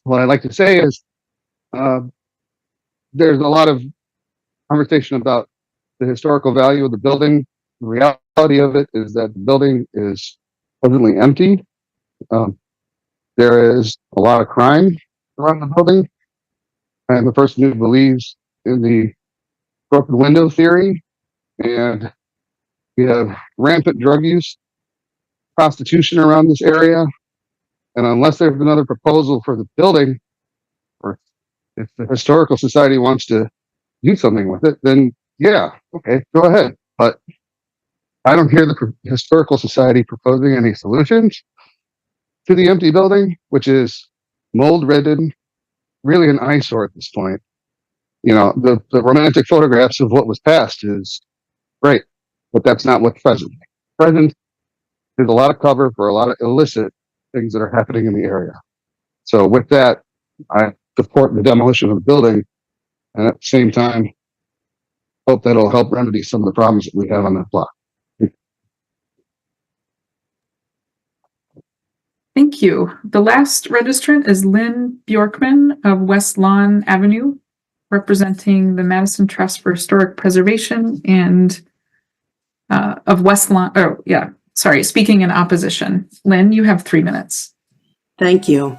What I'd like to say is there's a lot of conversation about the historical value of the building. The reality of it is that the building is presently empty. There is a lot of crime around the building. I'm the person who believes in the broken window theory, and we have rampant drug use, prostitution around this area, and unless there's another proposal for the building, or if the Historical Society wants to do something with it, then yeah, okay, go ahead. But I don't hear the Historical Society proposing any solutions to the empty building, which is mold-ridden, really an eyesore at this point. You know, the romantic photographs of what was past is great, but that's not what's present. Present is a lot of cover for a lot of illicit things that are happening in the area. So with that, I support the demolition of the building, and at the same time, hope that'll help remedy some of the problems that we have on that block. Thank you. The last registrant is Lynn Bjorkman of West Lawn Avenue, representing the Madison Trust for Historic Preservation and of West Lawn. Oh, yeah. Sorry, speaking in opposition. Lynn, you have 3 minutes. Thank you.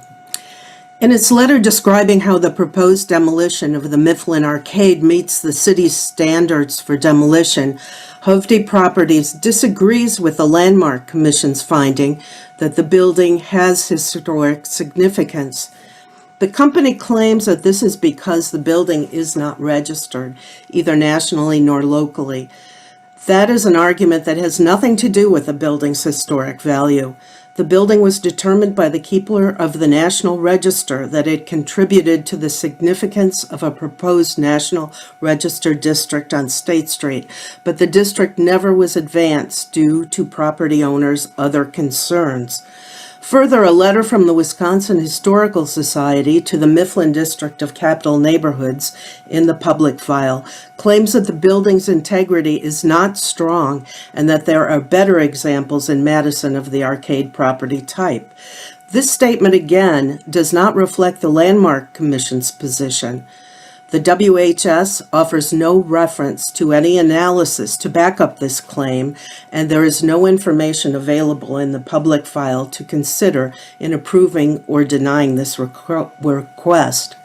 In its letter describing how the proposed demolition of the Mifflin Arcade meets the city's standards for demolition, Hovde Properties disagrees with the Landmark Commission's finding that the building has historic significance. The company claims that this is because the building is not registered, either nationally nor locally. That is an argument that has nothing to do with the building's historic value. The building was determined by the keeper of the National Register that it contributed to the significance of a proposed National Register district on State Street, but the district never was advanced due to property owners' other concerns. Further, a letter from the Wisconsin Historical Society to the Mifflin District of Capital Neighborhoods in the public file claims that the building's integrity is not strong and that there are better examples in Madison of the arcade property type. This statement, again, does not reflect the Landmark Commission's position. The WHS offers no reference to any analysis to back up this claim, and there is no information available in the public file to consider in approving or denying this request.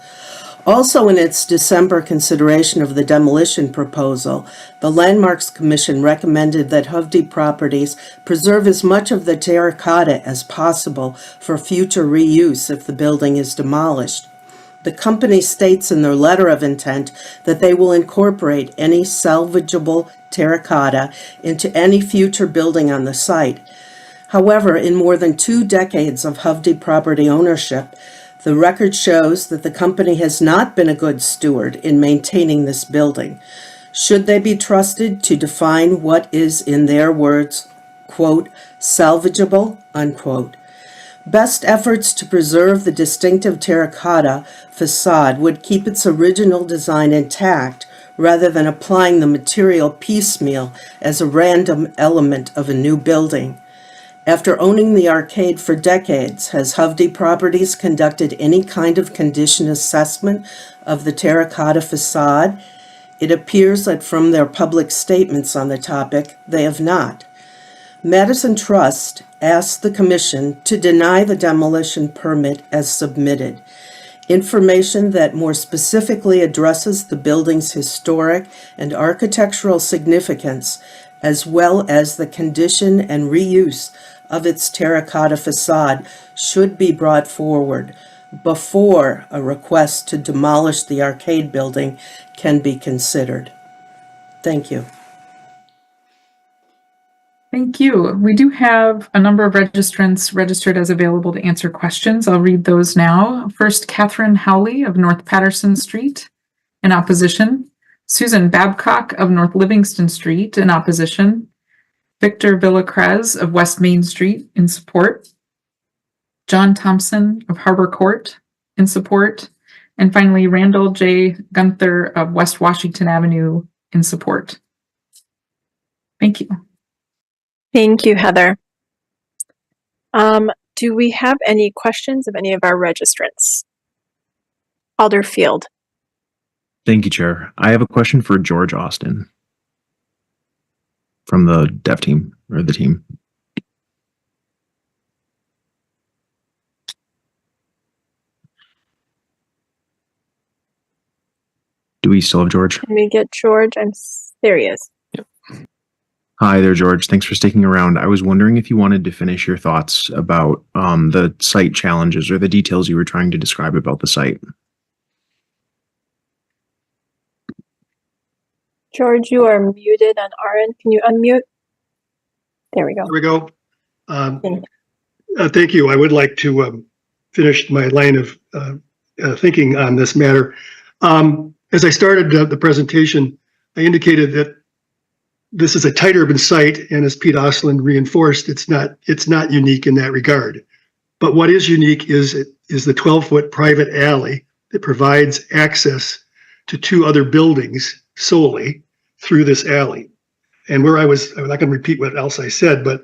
Also, in its December consideration of the demolition proposal, the Landmarks Commission recommended that Hovde Properties preserve as much of the terracotta as possible for future reuse if the building is demolished. The company states in their letter of intent that they will incorporate any salvageable terracotta into any future building on the site. However, in more than 2 decades of Hovde property ownership, the record shows that the company has not been a good steward in maintaining this building. Should they be trusted to define what is, in their words, quote, salvageable, unquote? Best efforts to preserve the distinctive terracotta facade would keep its original design intact rather than applying the material piecemeal as a random element of a new building. After owning the arcade for decades, has Hovde Properties conducted any kind of condition assessment of the terracotta facade? It appears that from their public statements on the topic, they have not. Madison Trust asked the Commission to deny the demolition permit as submitted. Information that more specifically addresses the building's historic and architectural significance, as well as the condition and reuse of its terracotta facade, should be brought forward before a request to demolish the arcade building can be considered. Thank you. Thank you. We do have a number of registrants registered as available to answer questions. I'll read those now. First, Catherine Howley of North Patterson Street in opposition. Susan Babcock of North Livingston Street in opposition. Victor Villacrez of West Main Street in support. John Thompson of Harbor Court in support. And finally, Randall J. Gunther of West Washington Avenue in support. Thank you. Thank you, Heather. Do we have any questions of any of our registrants? Alder Field. Thank you, Chair. I have a question for George Austin from the dev team or the team. Do we still have George? Can we get George? There he is. Hi there, George. Thanks for sticking around. I was wondering if you wanted to finish your thoughts about the site challenges or the details you were trying to describe about the site. George, you are muted on our end. Can you unmute? There we go. There we go. Thank you. I would like to finish my line of thinking on this matter. As I started the presentation, I indicated that this is a tight urban site, and as Pete Osland reinforced, it's not unique in that regard. But what is unique is the 12-foot private alley that provides access to two other buildings solely through this alley. And I'm not going to repeat what else I said, but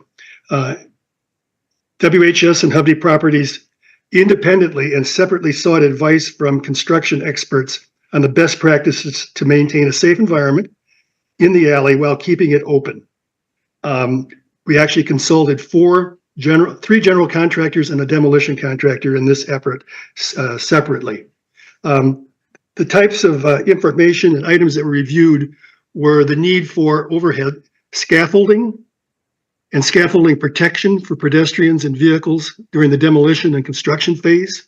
WHS and Hovde Properties independently and separately sought advice from construction experts on the best practices to maintain a safe environment in the alley while keeping it open. We actually consulted three general contractors and a demolition contractor in this effort separately. The types of information and items that were reviewed were the need for overhead scaffolding and scaffolding protection for pedestrians and vehicles during the demolition and construction phase,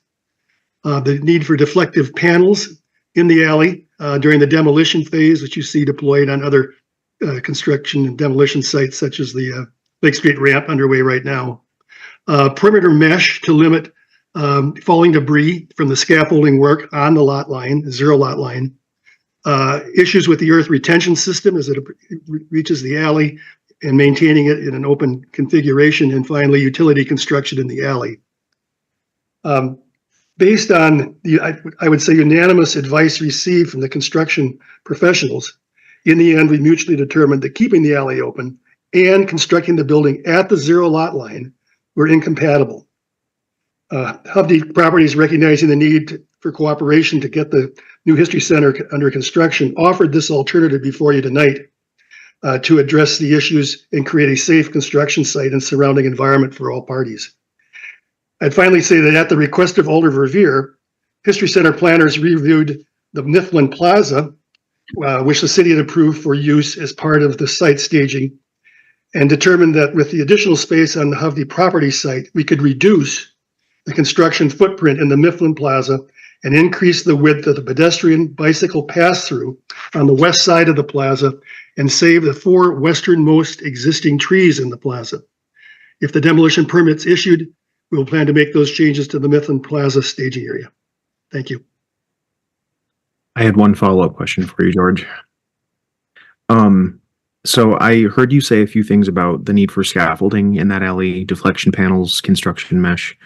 the need for deflective panels in the alley during the demolition phase, which you see deployed on other construction and demolition sites, such as the Lake Street ramp underway right now. Perimeter mesh to limit falling debris from the scaffolding work on the lot line, zero lot line. Issues with the earth retention system as it reaches the alley and maintaining it in an open configuration. And finally, utility construction in the alley. Based on I would say unanimous advice received from the construction professionals, in the end, we mutually determined that keeping the alley open and constructing the building at the zero lot line were incompatible. Hovde Properties, recognizing the need for cooperation to get the new History Center under construction, offered this alternative before you tonight to address the issues and create a safe construction site and surrounding environment for all parties. I'd finally say that at the request of Alder Verveer, History Center planners reviewed the Mifflin Plaza, which the city had approved for use as part of the site staging, and determined that with the additional space on the Hovde property site, we could reduce the construction footprint in the Mifflin Plaza and increase the width of the pedestrian bicycle pass-through on the west side of the plaza and save the four westernmost existing trees in the plaza. If the demolition permit's issued, we will plan to make those changes to the Mifflin Plaza staging area. Thank you. I had one follow-up question for you, George. So I heard you say a few things about the need for scaffolding in that alley, deflection panels, construction mesh.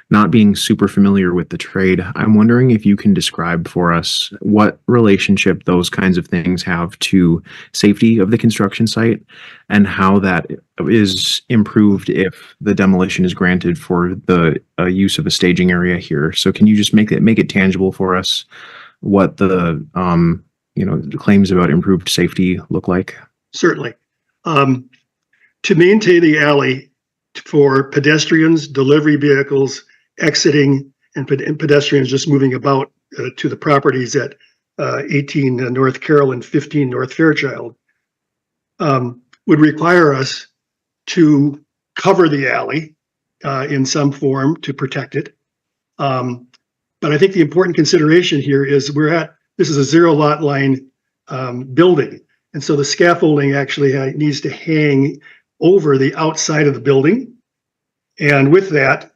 Not being super familiar with the trade, I'm wondering if you can describe for us what relationship those kinds of things have to safety of the construction site and how that is improved if the demolition is granted for the use of a staging area here. So can you just make it tangible for us what the the claims about improved safety look like? Certainly. To maintain the alley for pedestrians, delivery vehicles exiting, and pedestrians just moving about to the properties at 18 North Carroll and 15 North Fairchild, would require us to cover the alley in some form to protect it. But I think the important consideration here is this is a zero lot line building. And so the scaffolding actually needs to hang over the outside of the building. And with that,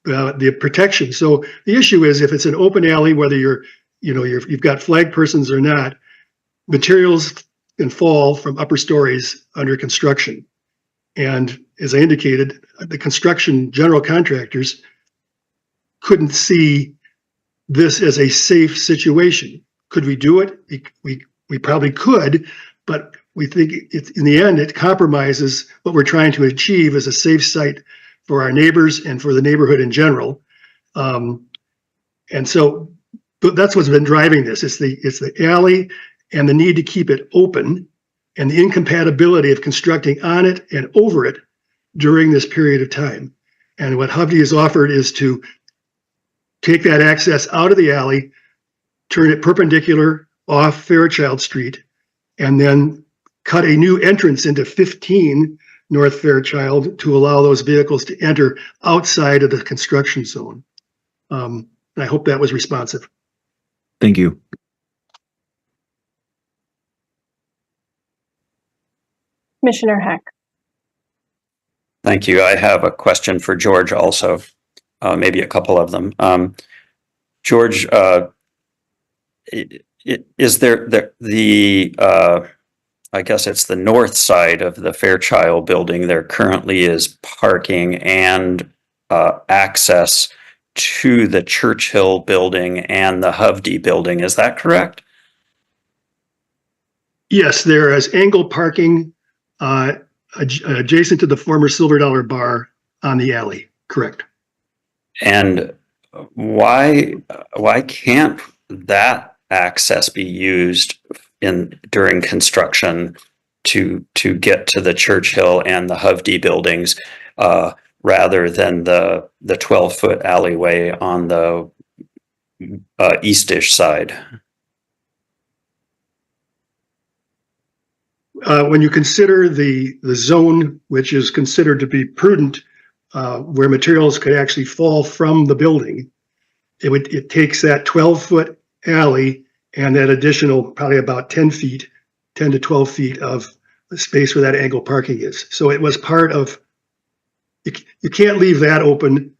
the protection. So the issue is if it's an open alley, whether you've got flag persons or not, materials can fall from upper stories under construction. And as I indicated, the construction general contractors couldn't see this as a safe situation. Could we do it? We probably could, but we think in the end, it compromises what we're trying to achieve as a safe site for our neighbors and for the neighborhood in general. And so that's what's been driving this. It's the alley and the need to keep it open and the incompatibility of constructing on it and over it during this period of time. And what Hovde has offered is to take that access out of the alley, turn it perpendicular off Fairchild Street, and then cut a new entrance into 15 North Fairchild to allow those vehicles to enter outside of the construction zone. And I hope that was responsive. Thank you. Commissioner Heck. Thank you. I have a question for George also, maybe a couple of them. George, is there I guess it's the north side of the Fairchild building, there currently is parking and access to the Churchill building and the Hovde building. Is that correct? Yes, there is angled parking adjacent to the former Silver Dollar Bar on the alley. Correct. And why can't that access be used during construction to get to the Churchill and the Hovde buildings rather than the 12-foot alleyway on the eastish side? When you consider the zone, which is considered to be prudent, where materials could actually fall from the building, it takes that 12-foot alley and that additional probably about 10 to 12 feet of the space where that angle parking is. So it was part of, you can't leave that open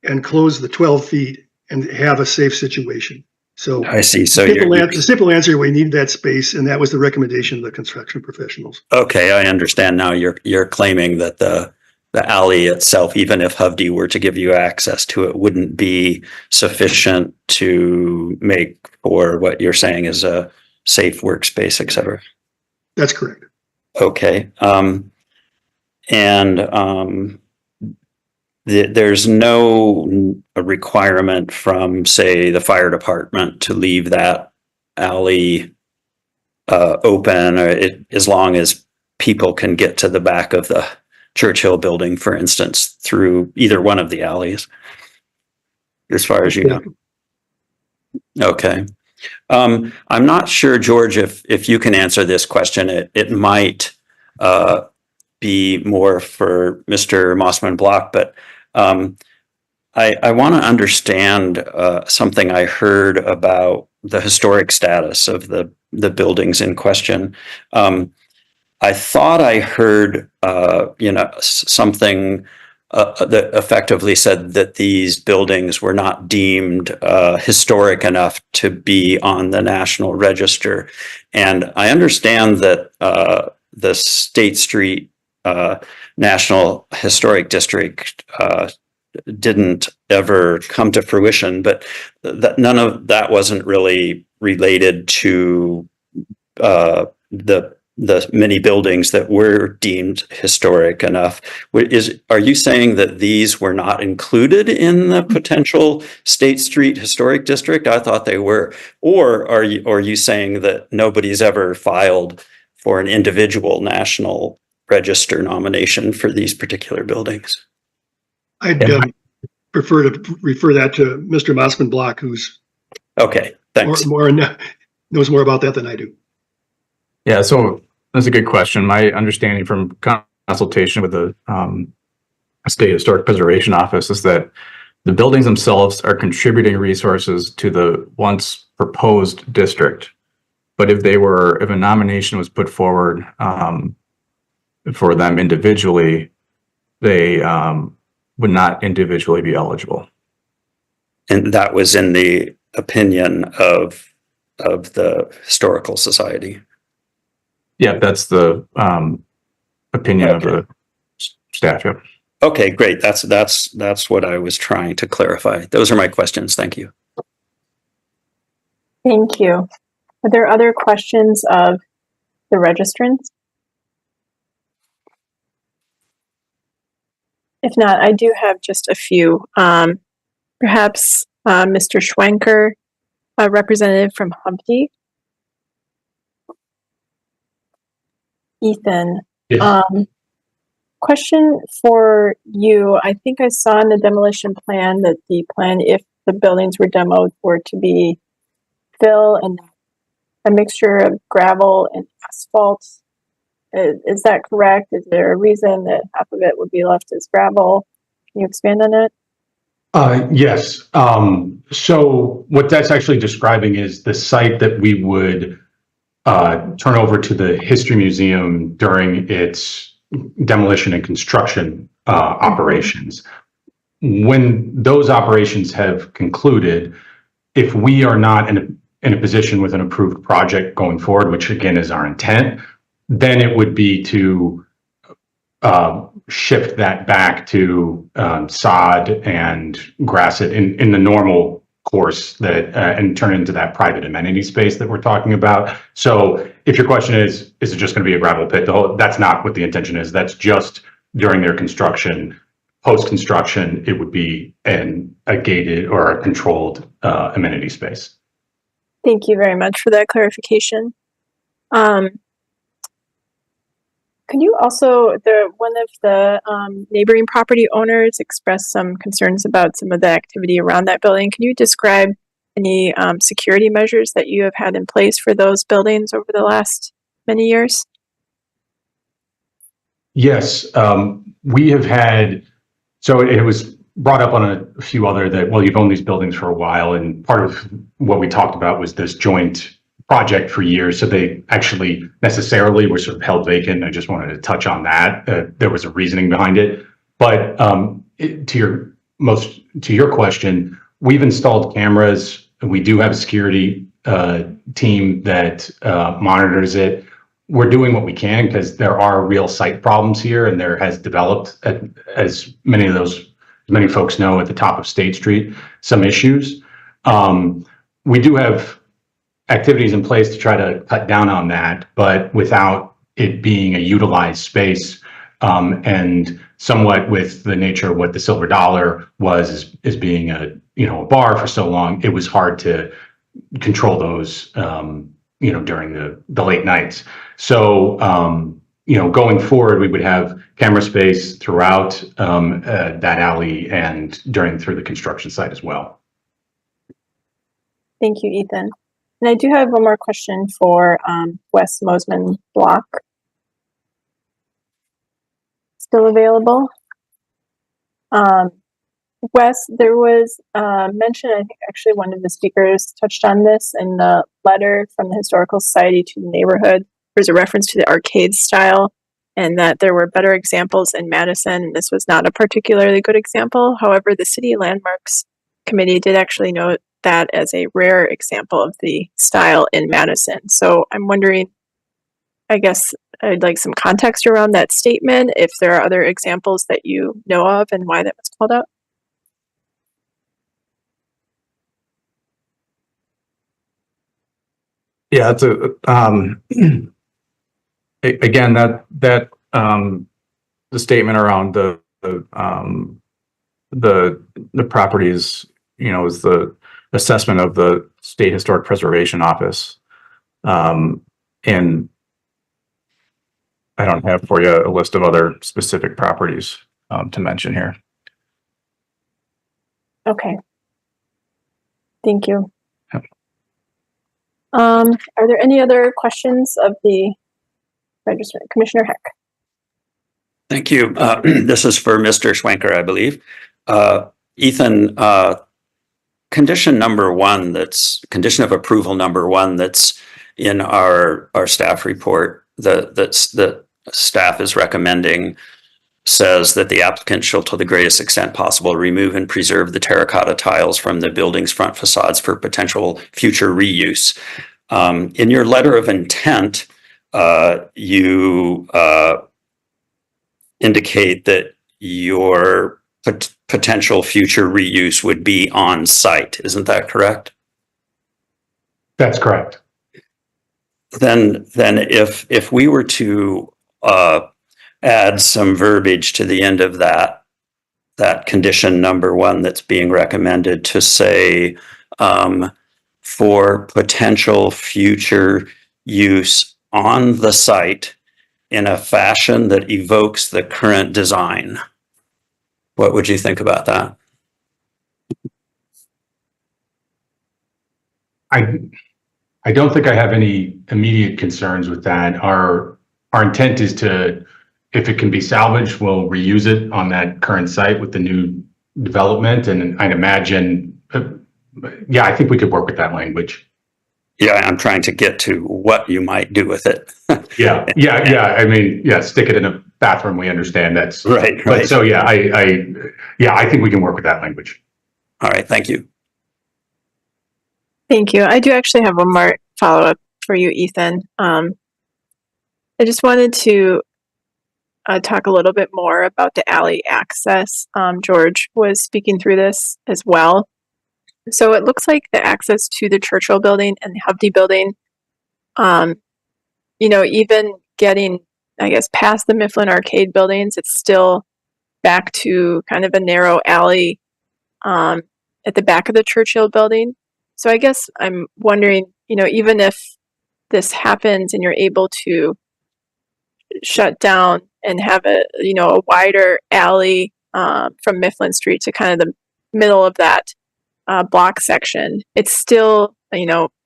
and close the 12 feet and have a safe situation. So I see. So the simple answer, we need that space, and that was the recommendation of the construction professionals. Okay, I understand now. You're claiming that the alley itself, even if Hovde were to give you access to it, wouldn't be sufficient to make for what you're saying is a safe workspace, et cetera. That's correct. Okay. There's no requirement from, say, the fire department to leave that alley open, or as long as people can get to the back of the Churchill building, for instance, through either one of the alleys, as far as you know. Okay. I'm not sure, George, if you can answer this question. It might be more for Mr. Mossman Block, but I want to understand something I heard about the historic status of the buildings in question. I thought I heard, something that effectively said that these buildings were not deemed historic enough to be on the National Register. And I understand that the State Street National Historic District didn't ever come to fruition, but none of that wasn't really related to the many buildings that were deemed historic enough. Are you saying that these were not included in the potential State Street Historic District? I thought they were. Or are you saying that nobody's ever filed for an individual National Register nomination for these particular buildings? I'd prefer to refer that to Mr. Mossman Block, who's okay. Thanks. Knows more about that than I do. Yeah, so that's a good question. My understanding from consultation with the State Historic Preservation Office is that the buildings themselves are contributing resources to the once proposed district. But if a nomination was put forward for them individually, they would not individually be eligible. And that was in the opinion of the Historical Society. Yeah, that's the opinion of the staff. Yep. Okay, great. That's what I was trying to clarify. Those are my questions. Thank you. Thank you. Are there other questions of the registrants? If not, I do have just a few. Perhaps Mr. Schwenker, a representative from Humpty. Ethan, Yes. Question for you. I think I saw in the demolition plan that the plan, if the buildings were demoed, were to be fill and a mixture of gravel and asphalt. Is that correct? Is there a reason that half of it would be left as gravel? Can you expand on it? Yes. So what that's actually describing is the site that we would turn over to the History Museum during its demolition and construction operations. When those operations have concluded, if we are not in a position with an approved project going forward, which again is our intent, then it would be to shift that back to sod and grass it in the normal course that and turn it into that private amenity space that we're talking about. So if your question is it just going to be a gravel pit? That's not what the intention is. That's just during their construction. Post-construction, it would be a gated or a controlled amenity space. Thank you very much for that clarification. Can you also, one of the neighboring property owners expressed some concerns about some of the activity around that building. Can you describe any security measures that you have had in place for those buildings over the last many years? Yes, we have had, so it was brought up on a few other that, well, you've owned these buildings for a while, and part of what we talked about was this joint project for years. So they actually necessarily were sort of held vacant. I just wanted to touch on that. There was a reasoning behind it. But to your question, we've installed cameras. We do have a security team that monitors it. We're doing what we can because there are real site problems here, and there has developed, as many folks know, at the top of State Street, some issues. We do have activities in place to try to cut down on that, but without it being a utilized space, and somewhat with the nature of what the Silver Dollar was as being a bar for so long, it was hard to control those during the late nights. So going forward, we would have camera space throughout that alley and through the construction site as well. Thank you, Ethan. And I do have one more question for Wes Mosman Block. Still available? Wes, there was mention, I think actually one of the speakers touched on this in the letter from the Historical Society to the neighborhood. There's a reference to the arcade style and that there were better examples in Madison, and this was not a particularly good example. However, the City Landmarks Committee did actually note that as a rare example of the style in Madison. So I'm wondering, I guess, I'd like some context around that statement, if there are other examples that you know of and why that was called out. Yeah, it's again, the statement around the properties, is the assessment of the State Historic Preservation Office. And I don't have for you a list of other specific properties to mention here. Okay. Thank you. Are there any other questions of the registrant? Commissioner Heck. Thank you. This is for Mr. Schwenker, I believe. Ethan, condition of approval number one that's in our staff report that staff is recommending says that the applicant shall, to the greatest extent possible, remove and preserve the terracotta tiles from the building's front facades for potential future reuse. In your letter of intent, you indicate that your potential future reuse would be on site. Isn't that correct? That's correct. Then if we were to add some verbiage to the end of that condition number one that's being recommended to say for potential future use on the site in a fashion that evokes the current design, what would you think about that? I don't think I have any immediate concerns with that. Our intent is to, if it can be salvaged, we'll reuse it on that current site with the new development. And I'd imagine, I think we could work with that language. Yeah, I'm trying to get to what you might do with it. Yeah. I mean, stick it in a bathroom. We understand that's right. But so I think we can work with that language. All right. Thank you. Thank you. I do actually have one more follow-up for you, Ethan. I just wanted to talk a little bit more about the alley access. George was speaking through this as well. So it looks like the access to the Churchill building and the Hovde building, even getting, I guess, past the Mifflin Arcade buildings, it's still back to kind of a narrow alley at the back of the Churchill building. So I guess I'm wondering, even if this happens and you're able to shut down and have a wider alley from Mifflin Street to kind of the middle of that block section, it's still,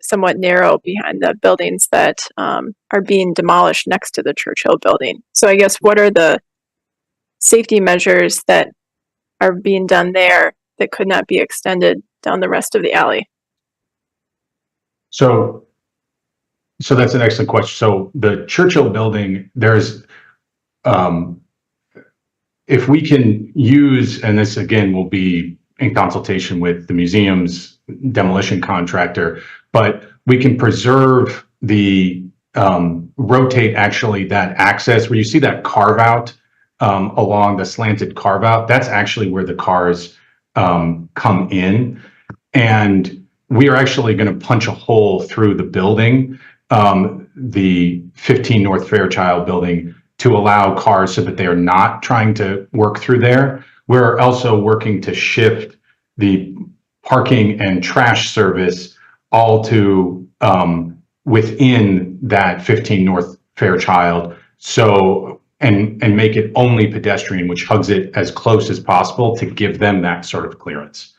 somewhat narrow behind the buildings that are being demolished next to the Churchill building. So I guess what are the safety measures that are being done there that could not be extended down the rest of the alley? So that's an excellent question. So the Churchill building, there's, if we can use, and this again will be in consultation with the museum's demolition contractor, but we can preserve the, rotate actually that access where you see that carve out along the slanted carve out. That's actually where the cars come in. And we are actually going to punch a hole through the building, the 15 North Fairchild building, to allow cars so that they are not trying to work through there. We're also working to shift the parking and trash service all to within that 15 North Fairchild. So, and make it only pedestrian, which hugs it as close as possible to give them that sort of clearance.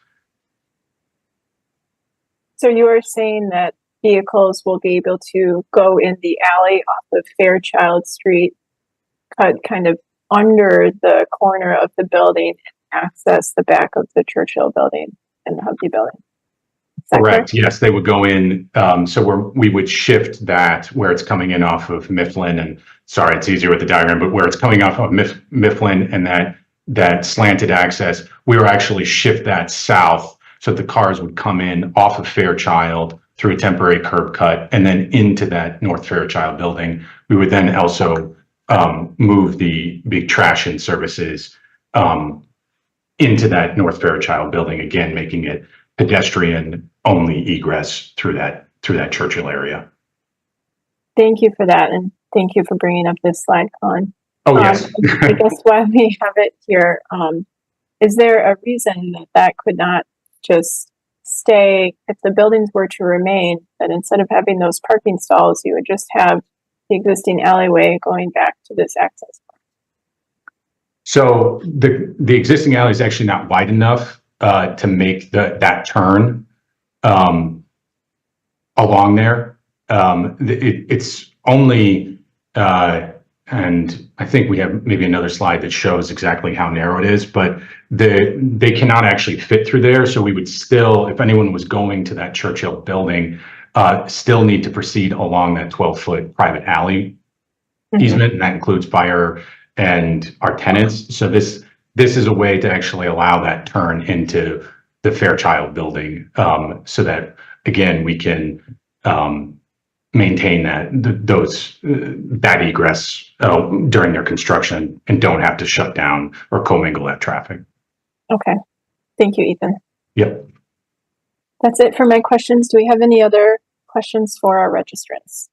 So you are saying that vehicles will be able to go in the alley off of Fairchild Street, cut kind of under the corner of the building, and access the back of the Churchill building and the Hovde building? Correct. Yes, they would go in. So we would shift that where it's coming in off of Mifflin, and sorry, it's easier with the diagram, but where it's coming off of Mifflin and that slanted access, we will actually shift that south so the cars would come in off of Fairchild through a temporary curb cut and then into that North Fairchild building. We would then also move the big trash in services into that North Fairchild building, again, making it pedestrian only egress through that Churchill area. Thank you for that, and thank you for bringing up this slide, Colin. Oh, yes. I guess while we have it here, is there a reason that could not just stay, if the buildings were to remain, that instead of having those parking stalls, you would just have the existing alleyway going back to this access point? So the existing alley is actually not wide enough to make that turn along there. It's only, and I think we have maybe another slide that shows exactly how narrow it is, but they cannot actually fit through there. So we would still, if anyone was going to that Churchill building, still need to proceed along that 12-foot private alley easement, and that includes fire and our tenants. So this is a way to actually allow that turn into the Fairchild building, so that again we can maintain that egress during their construction and don't have to shut down or commingle that traffic. Okay, thank you, Ethan. Yep. That's it for my questions. Do we have any other questions for our registrants?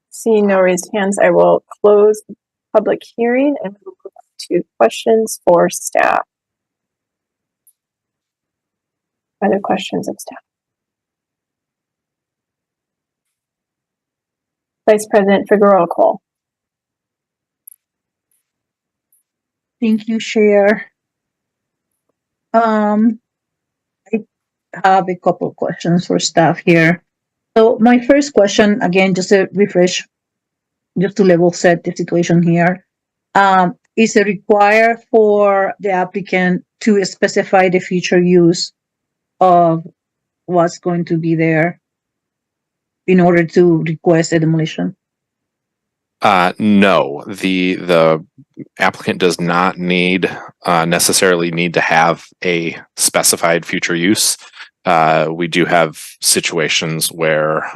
Seeing no raised hands, I will close the public hearing and we'll move on to questions for staff. Other questions of staff? Vice President Figueroa Cole. Thank you, Chair. I have a couple of questions for staff here. So my first question, again, just to refresh, just to level set the situation here. Is it required for the applicant to specify the future use of what's going to be there in order to request a demolition? No, the applicant does not necessarily need to have a specified future use. We do have situations where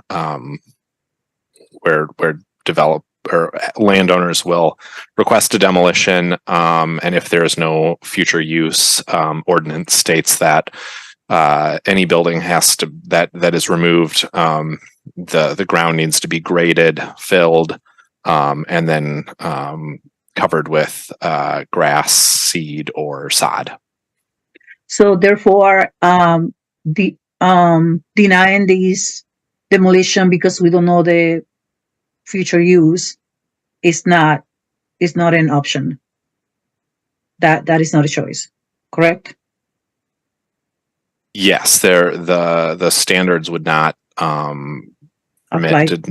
landowners will request a demolition, and if there is no future use, ordinance states that any building that is removed, the ground needs to be graded, filled, and then covered with grass, seed, or sod. So therefore, denying this demolition because we don't know the future use is not an option. That is not a choice, correct? Yes, the standards would not permit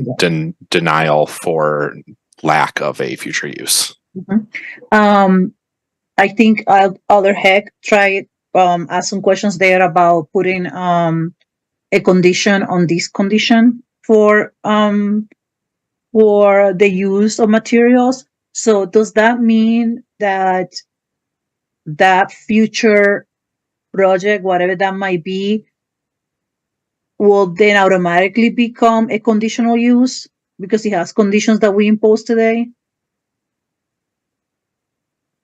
denial for lack of a future use. I think Alder Heck tried ask some questions there about putting a condition on this condition for the use of materials. So does that mean that that future project, whatever that might be, will then automatically become a conditional use because it has conditions that we impose today?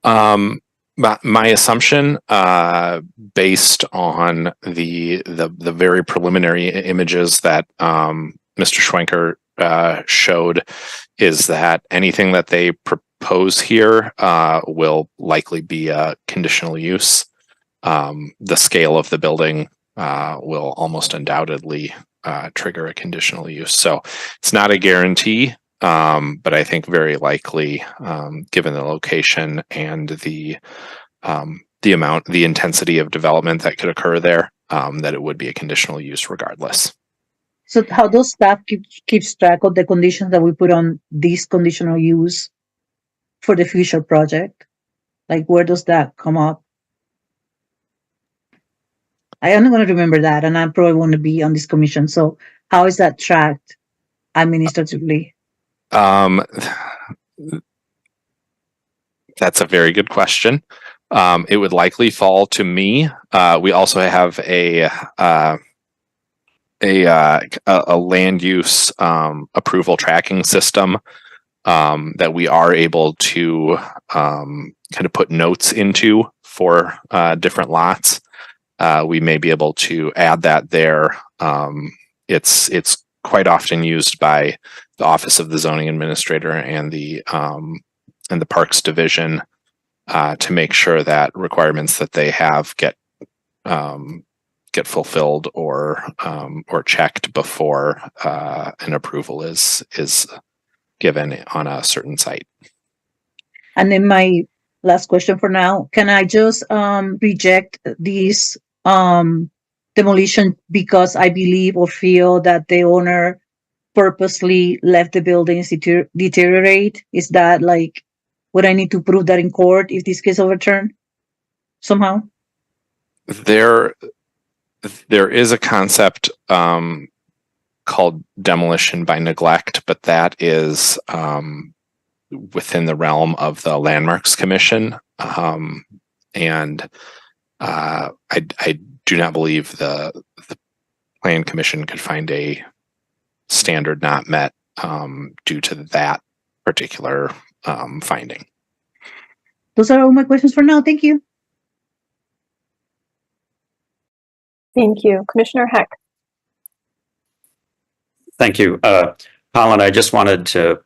My assumption, based on the very preliminary images that Mr. Schwenker showed, is that anything that they propose here will likely be a conditional use. The scale of the building will almost undoubtedly trigger a conditional use. So it's not a guarantee, but I think very likely, given the location and the intensity of development that could occur there, that it would be a conditional use regardless. So how does staff keeps track of the conditions that we put on this conditional use for the future project? Like, where does that come up? I only want to remember that, and I probably want to be on this commission. So how is that tracked administratively? That's a very good question. It would likely fall to me. We also have a land use approval tracking system that we are able to kind of put notes into for different lots. We may be able to add that there. It's quite often used by the Office of the Zoning Administrator and the Parks Division to make sure that requirements that they have get fulfilled or checked before an approval is given on a certain site. And then my last question for now, can I just reject these demolition because I believe or feel that the owner purposely left the buildings deteriorate? Is that like, would I need to prove that in court if this gets overturned somehow? There is a concept called demolition by neglect, but that is within the realm of the Landmarks Commission. And I do not believe the Plan Commission could find a standard not met due to that particular finding. Those are all my questions for now. Thank you. Thank you. Commissioner Heck. Thank you. Colin, I just wanted to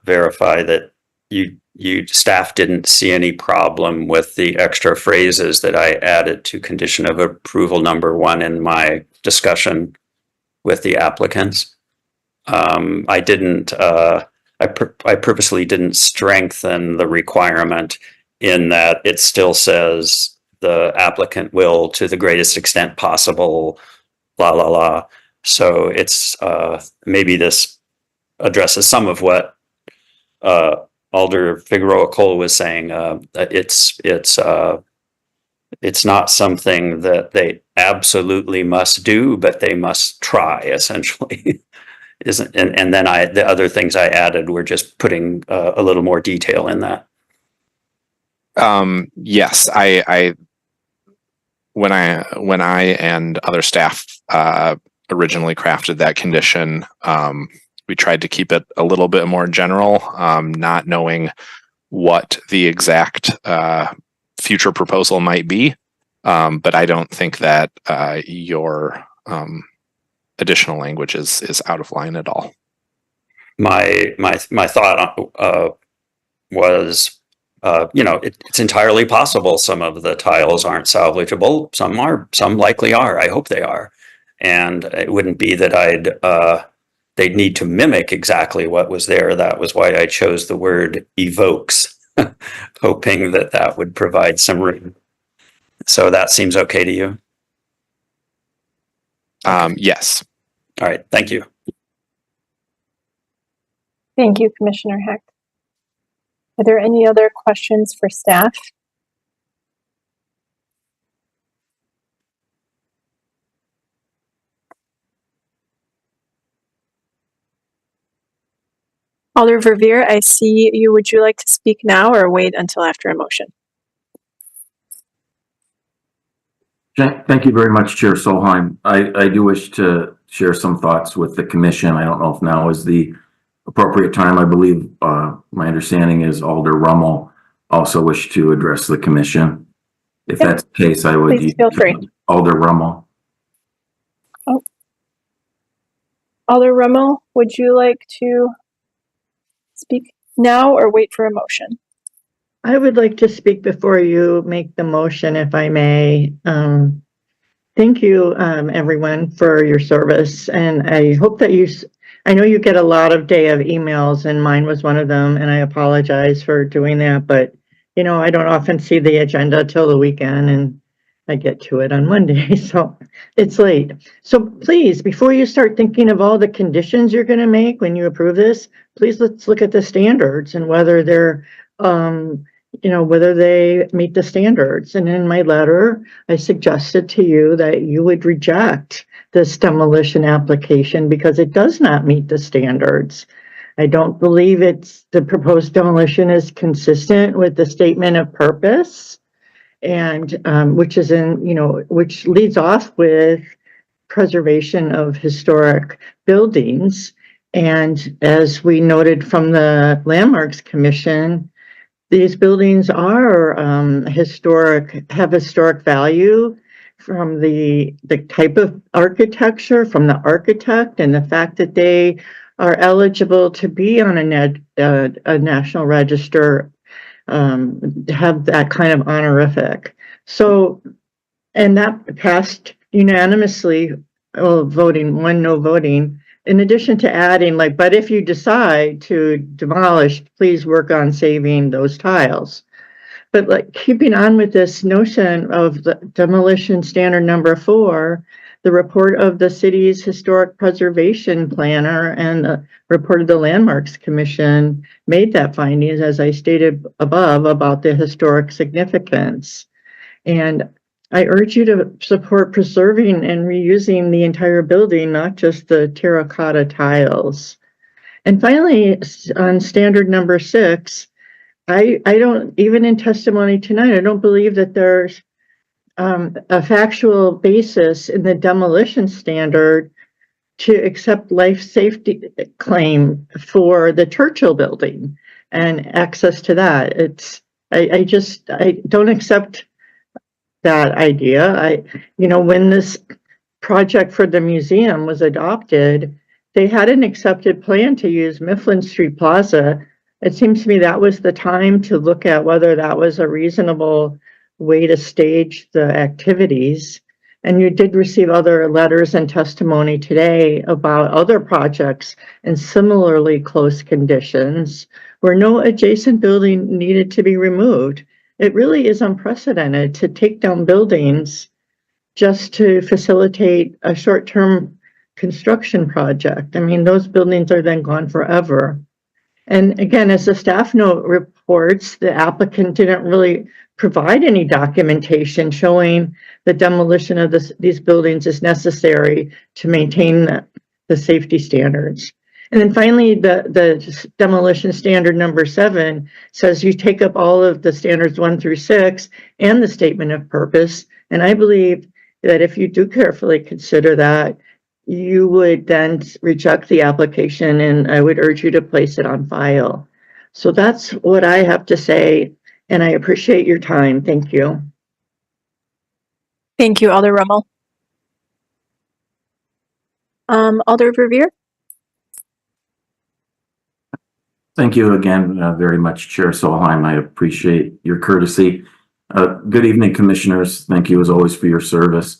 verify that you staff didn't see any problem with the extra phrases that I added to condition of approval number 1 in my discussion with the applicants. I didn't, I purposely didn't strengthen the requirement in that it still says the applicant will, to the greatest extent possible, la, la, la. So it's, maybe this addresses some of what Alder Figueroa Cole was saying. It's not something that they absolutely must do, but they must try, essentially. And then the other things I added were just putting a little more detail in that. Yes, when I and other staff originally crafted that condition, we tried to keep it a little bit more general, not knowing what the exact future proposal might be. But I don't think that your additional language is out of line at all. My thought was, it's entirely possible some of the tiles aren't salvageable. Some are, some likely are. I hope they are. And it wouldn't be that they'd need to mimic exactly what was there. That was why I chose the word evokes, hoping that that would provide some room. So that seems okay to you? Yes. All right. Thank you. Thank you, Commissioner Heck. Are there any other questions for staff? Alder Verveer, I see you. Would you like to speak now or wait until after a motion? Thank you very much, Chair Solheim. I do wish to share some thoughts with the commission. I don't know if now is the appropriate time. I believe my understanding is Alder Rummel also wished to address the commission. If that's the case, I would. Please feel free. Alder Rummel. Oh. Alder Rummel, would you like to speak now or wait for a motion? I would like to speak before you make the motion, if I may. Thank you, everyone, for your service. And I hope that I know you get a lot of day of emails, and mine was one of them, and I apologize for doing that. But, I don't often see the agenda till the weekend, and I get to it on Monday, so it's late. So please, before you start thinking of all the conditions you're going to make when you approve this, please let's look at the standards and whether they're whether they meet the standards. And in my letter, I suggested to you that you would reject this demolition application because it does not meet the standards. I don't believe the proposed demolition is consistent with the statement of purpose and which is which leads off with preservation of historic buildings. And as we noted from the Landmarks Commission, these buildings are have historic value from the type of architecture, from the architect, and the fact that they are eligible to be on a national register, have that kind of honorific. So, and that passed unanimously, voting, one no voting, in addition to adding but if you decide to demolish, please work on saving those tiles. But keeping on with this notion of the demolition standard number 4, the report of the city's historic preservation planner and the report of the Landmarks Commission made that findings, as I stated above, about the historic significance. And I urge you to support preserving and reusing the entire building, not just the terracotta tiles. And finally, on standard number 6, I don't, even in testimony tonight, I don't believe that there's a factual basis in the demolition standard to accept life safety claim for the Churchill building and access to that. I don't accept that idea. When this project for the museum was adopted, they had an accepted plan to use Mifflin Street Plaza. It seems to me that was the time to look at whether that was a reasonable way to stage the activities. And you did receive other letters and testimony today about other projects in similarly close conditions where no adjacent building needed to be removed. It really is unprecedented to take down buildings just to facilitate a short-term construction project. I mean, those buildings are then gone forever. And again, as the staff note reports, the applicant didn't really provide any documentation showing the demolition of these buildings is necessary to maintain the safety standards. And then finally, the demolition standard number 7 says you take up all of the standards 1 through 6 and the statement of purpose. And I believe that if you do carefully consider that, you would then reject the application, and I would urge you to place it on file. So that's what I have to say, and I appreciate your time. Thank you. Thank you, Alder Rummel. Alder Verveer. Thank you again very much, Chair Solheim. I appreciate your courtesy. Good evening, commissioners. Thank you as always for your service.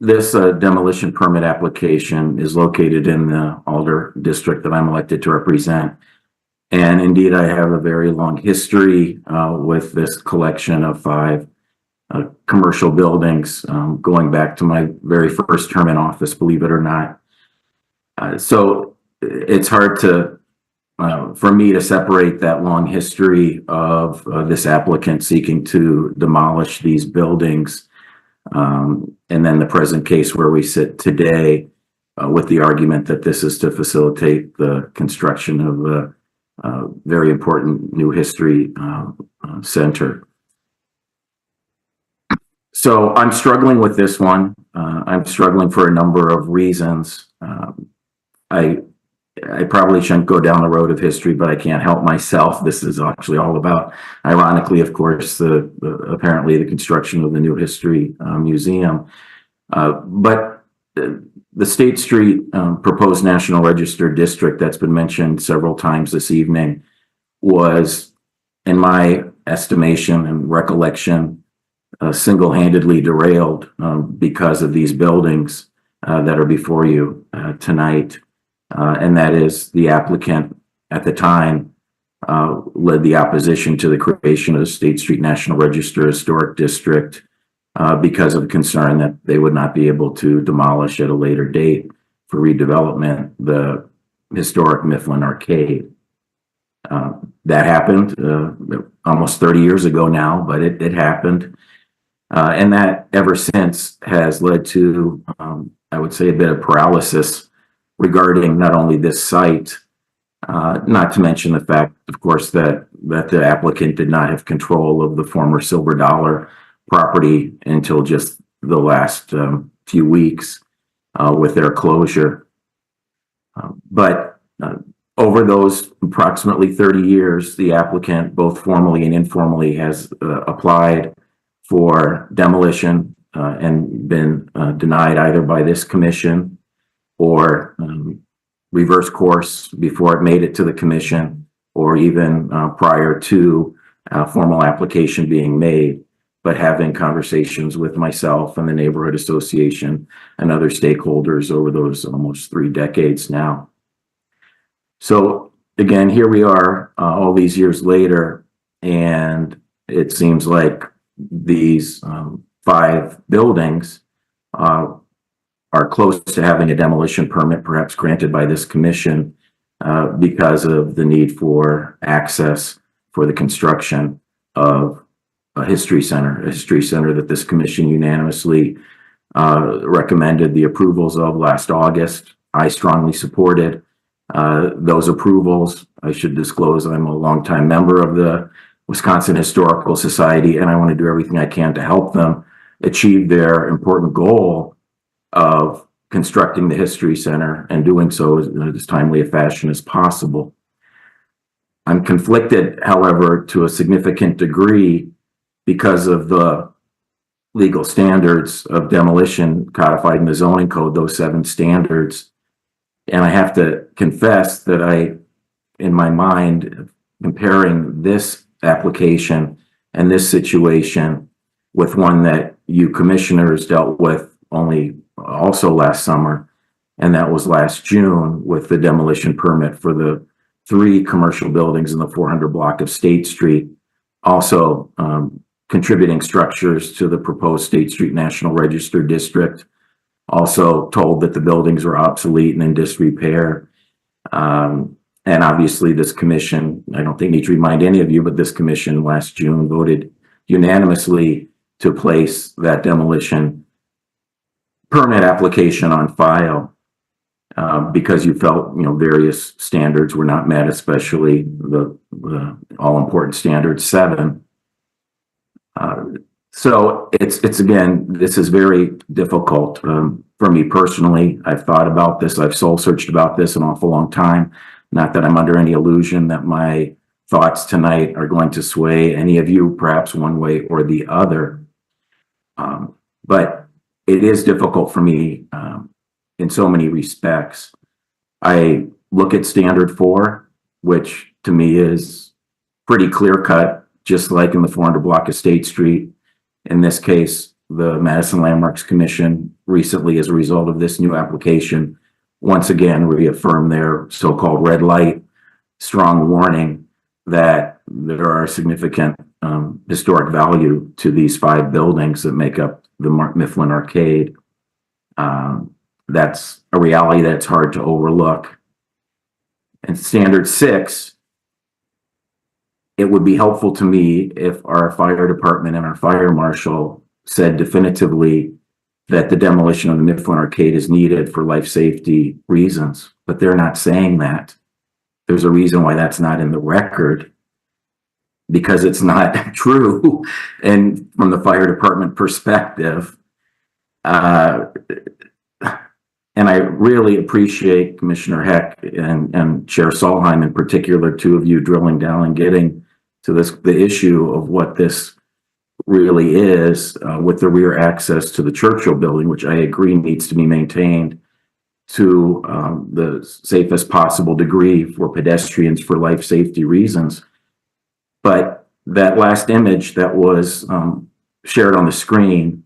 This demolition permit application is located in the Alder district that I'm elected to represent. And indeed, I have a very long history with this collection of 5 commercial buildings going back to my very first term in office, believe it or not. So it's hard for me to separate that long history of this applicant seeking to demolish these buildings and then the present case where we sit today with the argument that this is to facilitate the construction of a very important new history center. So I'm struggling with this one. I'm struggling for a number of reasons. I probably shouldn't go down the road of history, but I can't help myself. This is actually all about, ironically, of course, apparently the construction of the new history museum. But the State Street proposed National Register district that's been mentioned several times this evening was, in my estimation and recollection, single-handedly derailed because of these buildings that are before you tonight. And that is the applicant at the time led the opposition to the creation of the State Street National Register Historic District because of concern that they would not be able to demolish at a later date for redevelopment the historic Mifflin Arcade. That happened almost 30 years ago now, but it happened. And that ever since has led to, I would say, a bit of paralysis regarding not only this site, Not to mention the fact, of course, that the applicant did not have control of the former Silver Dollar property until just the last few weeks with their closure. But over those approximately 30 years, the applicant, both formally and informally, has applied for demolition and been denied either by this commission or reverse course before it made it to the commission, or even prior to formal application being made, but having conversations with myself and the neighborhood association and other stakeholders over those almost 3 decades now. So again, here we are all these years later, and it seems like these 5 buildings are close to having a demolition permit, perhaps granted by this commission, because of the need for access for the construction of a history center that this commission unanimously recommended the approvals of last August. I strongly supported those approvals. I should disclose I'm a longtime member of the Wisconsin Historical Society, and I want to do everything I can to help them achieve their important goal of constructing the History Center and doing so in as timely a fashion as possible. I'm conflicted, however, to a significant degree because of the legal standards of demolition codified in the zoning code, those 7 standards. And I have to confess that in my mind, comparing this application and this situation with one that you commissioners dealt with also last summer, and that was last June with the demolition permit for the 3 commercial buildings in the 400 block of State Street, also contributing structures to the proposed State Street National Register district, also told that the buildings were obsolete and in disrepair. And obviously this commission, I don't think I need to remind any of you, but this commission last June voted unanimously to place that demolition permit application on file because you felt, various standards were not met, especially the all-important standard 7. So it's again, this is very difficult for me personally. I've thought about this. I've soul searched about this an awful long time. Not that I'm under any illusion that my thoughts tonight are going to sway any of you, perhaps one way or the other. But it is difficult for me in so many respects. I look at standard 4, which to me is pretty clear cut, just like in the 400 block of State Street. In this case, the Madison Landmarks Commission recently, as a result of this new application, once again reaffirmed their so-called red light, strong warning that there are significant historic value to these 5 buildings that make up the Mifflin Arcade. That's a reality that's hard to overlook. And standard 6, it would be helpful to me if our fire department and our fire marshal said definitively that the demolition of the Mifflin Arcade is needed for life safety reasons, but they're not saying that. There's a reason why that's not in the record, because it's not true. And from the fire department perspective, and I really appreciate Commissioner Heck and Chair Solheim in particular, 2 of you drilling down and getting to the issue of what this really is with the rear access to the Churchill building, which I agree needs to be maintained to the safest possible degree for pedestrians for life safety reasons. But that last image that was shared on the screen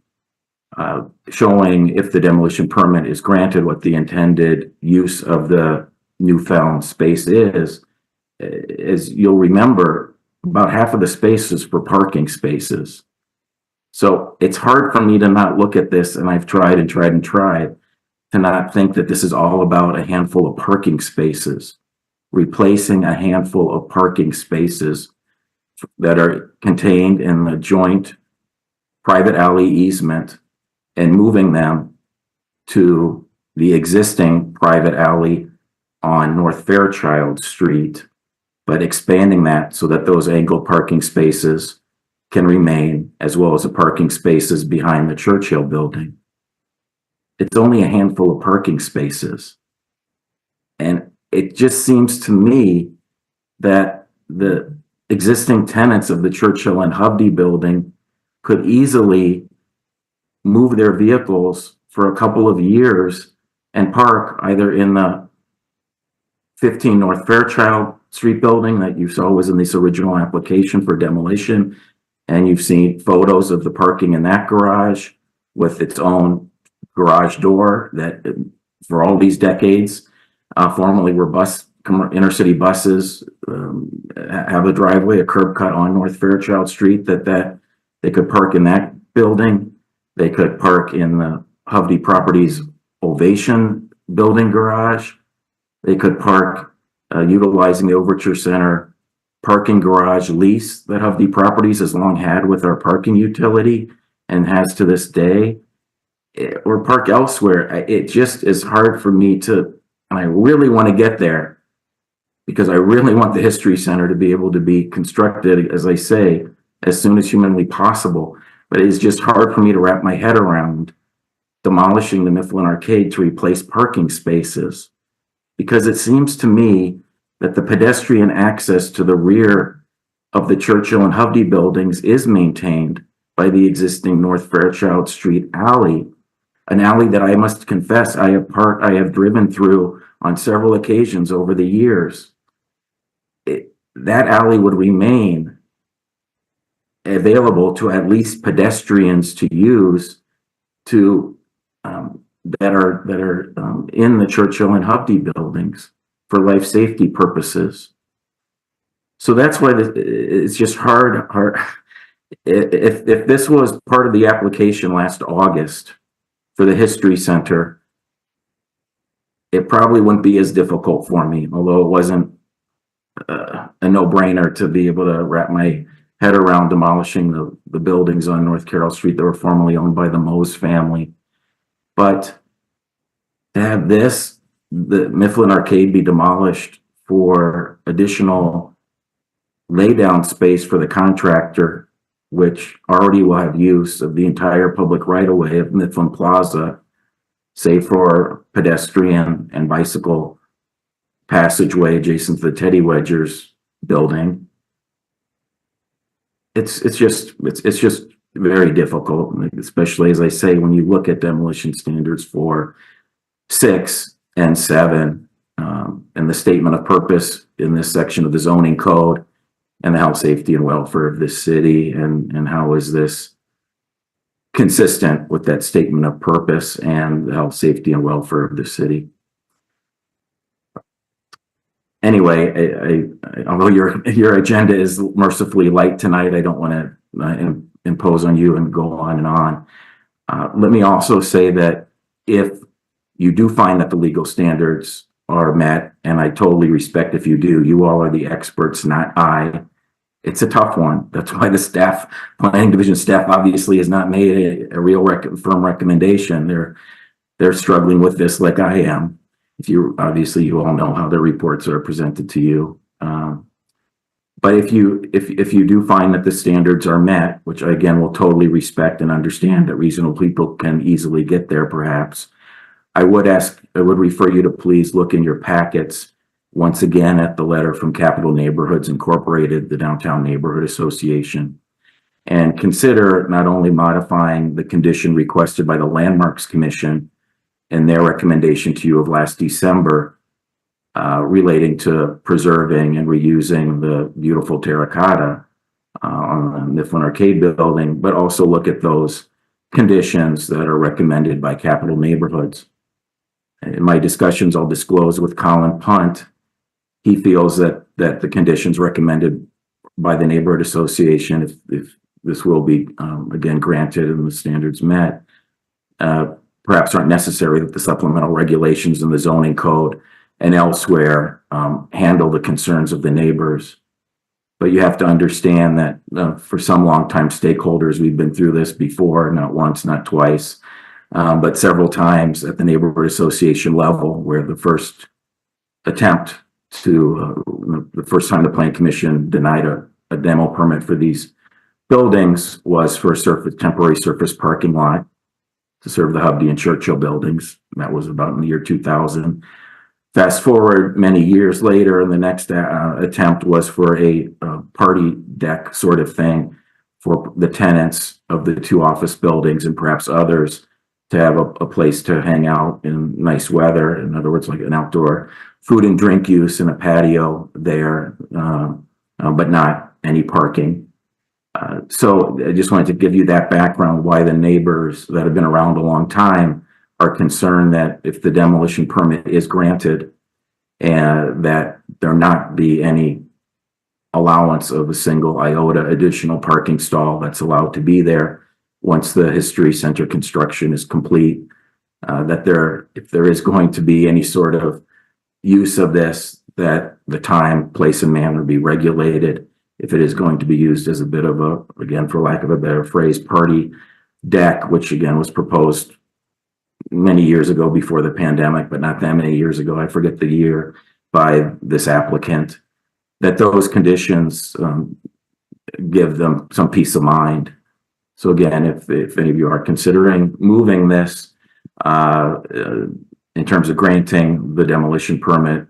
showing if the demolition permit is granted what the intended use of the newfound space is, as you'll remember, about half of the space is for parking spaces. So it's hard for me to not look at this, and I've tried and tried and tried to not think that this is all about a handful of parking spaces, replacing a handful of parking spaces that are contained in the joint private alley easement and moving them to the existing private alley on North Fairchild Street, but expanding that so that those angled parking spaces can remain, as well as the parking spaces behind the Churchill building. It's only a handful of parking spaces. And it just seems to me that the existing tenants of the Churchill and Hovde building could easily move their vehicles for a couple of years and park either in the 15 North Fairchild Street building that you saw was in this original application for demolition. And you've seen photos of the parking in that garage with its own garage door that for all these decades, formerly were intercity buses, have a driveway, a curb cut on North Fairchild Street that they could park in that building. They could park in the Hovde Properties Ovation building garage. They could park utilizing the Overture Center parking garage lease that Hovde Properties has long had with our parking utility and has to this day, or park elsewhere. It just is hard for me to, and I really want to get there because I really want the History Center to be able to be constructed, as I say, as soon as humanly possible. But it's just hard for me to wrap my head around demolishing the Mifflin Arcade to replace parking spaces, because it seems to me that the pedestrian access to the rear of the Churchill and Hovde buildings is maintained by the existing North Fairchild Street alley, an alley that I must confess I have driven through on several occasions over the years. That alley would remain available to at least pedestrians to use that are in the Churchill and Hovde buildings for life safety purposes. So that's why it's just hard. If this was part of the application last August for the History Center, it probably wouldn't be as difficult for me, although it wasn't a no-brainer to be able to wrap my head around demolishing the buildings on North Carroll Street that were formerly owned by the Mose family. But to have the Mifflin Arcade be demolished for additional laydown space for the contractor, which already will have use of the entire public right-of-way of Mifflin Plaza, save for pedestrian and bicycle passageway adjacent to the Teddy Wedgers building. It's just very difficult, especially, as I say, when you look at demolition standards for 6 and 7, and the statement of purpose in this section of the zoning code, and the health, safety, and welfare of this city, and how is this consistent with that statement of purpose and the health, safety, and welfare of the city. Anyway, although your agenda is mercifully light tonight, I don't want to impose on you and go on and on. Let me also say that if you do find that the legal standards are met, and I totally respect if you do, you all are the experts, not I. It's a tough one. That's why the planning division staff obviously has not made a real firm recommendation. They're struggling with this like I am. Obviously you all know how the reports are presented to you. But if you do find that the standards are met, which I again will totally respect and understand that reasonable people can easily get there perhaps, I would refer you to please look in your packets once again at the letter from Capital Neighborhoods Incorporated, the Downtown Neighborhood Association, and consider not only modifying the condition requested by the Landmarks Commission in their recommendation to you of last December, relating to preserving and reusing the beautiful terracotta on the Mifflin Arcade building, but also look at those conditions that are recommended by Capital Neighborhoods. In my discussions, I'll disclose with Colin Punt, he feels that the conditions recommended by the Neighborhood Association, if this will be again granted and the standards met, perhaps aren't necessary, that the supplemental regulations in the zoning code and elsewhere handle the concerns of the neighbors. But you have to understand that for some longtime stakeholders, we've been through this before, not once, not twice, but several times at the Neighborhood Association level, where the first attempt to, the first time the Plan Commission denied a demo permit for these buildings was for a temporary surface parking lot to serve the Hovde and Churchill buildings. That was about in the year 2000. Fast forward many years later, and the next attempt was for a party deck sort of thing for the tenants of the two office buildings and perhaps others to have a place to hang out in nice weather. In other words, like an outdoor food and drink use and a patio there, but not any parking. So I just wanted to give you that background, why the neighbors that have been around a long time are concerned that if the demolition permit is granted, and that there not be any allowance of a single iota additional parking stall that's allowed to be there once the History Center construction is complete, that if there is going to be any sort of use of this, that the time, place, and manner be regulated. If it is going to be used as a bit of a, again, for lack of a better phrase, party deck, which again was proposed many years ago before the pandemic, but not that many years ago, I forget the year, by this applicant, that those conditions give them some peace of mind. So again, if any of you are considering moving this, in terms of granting the demolition permit,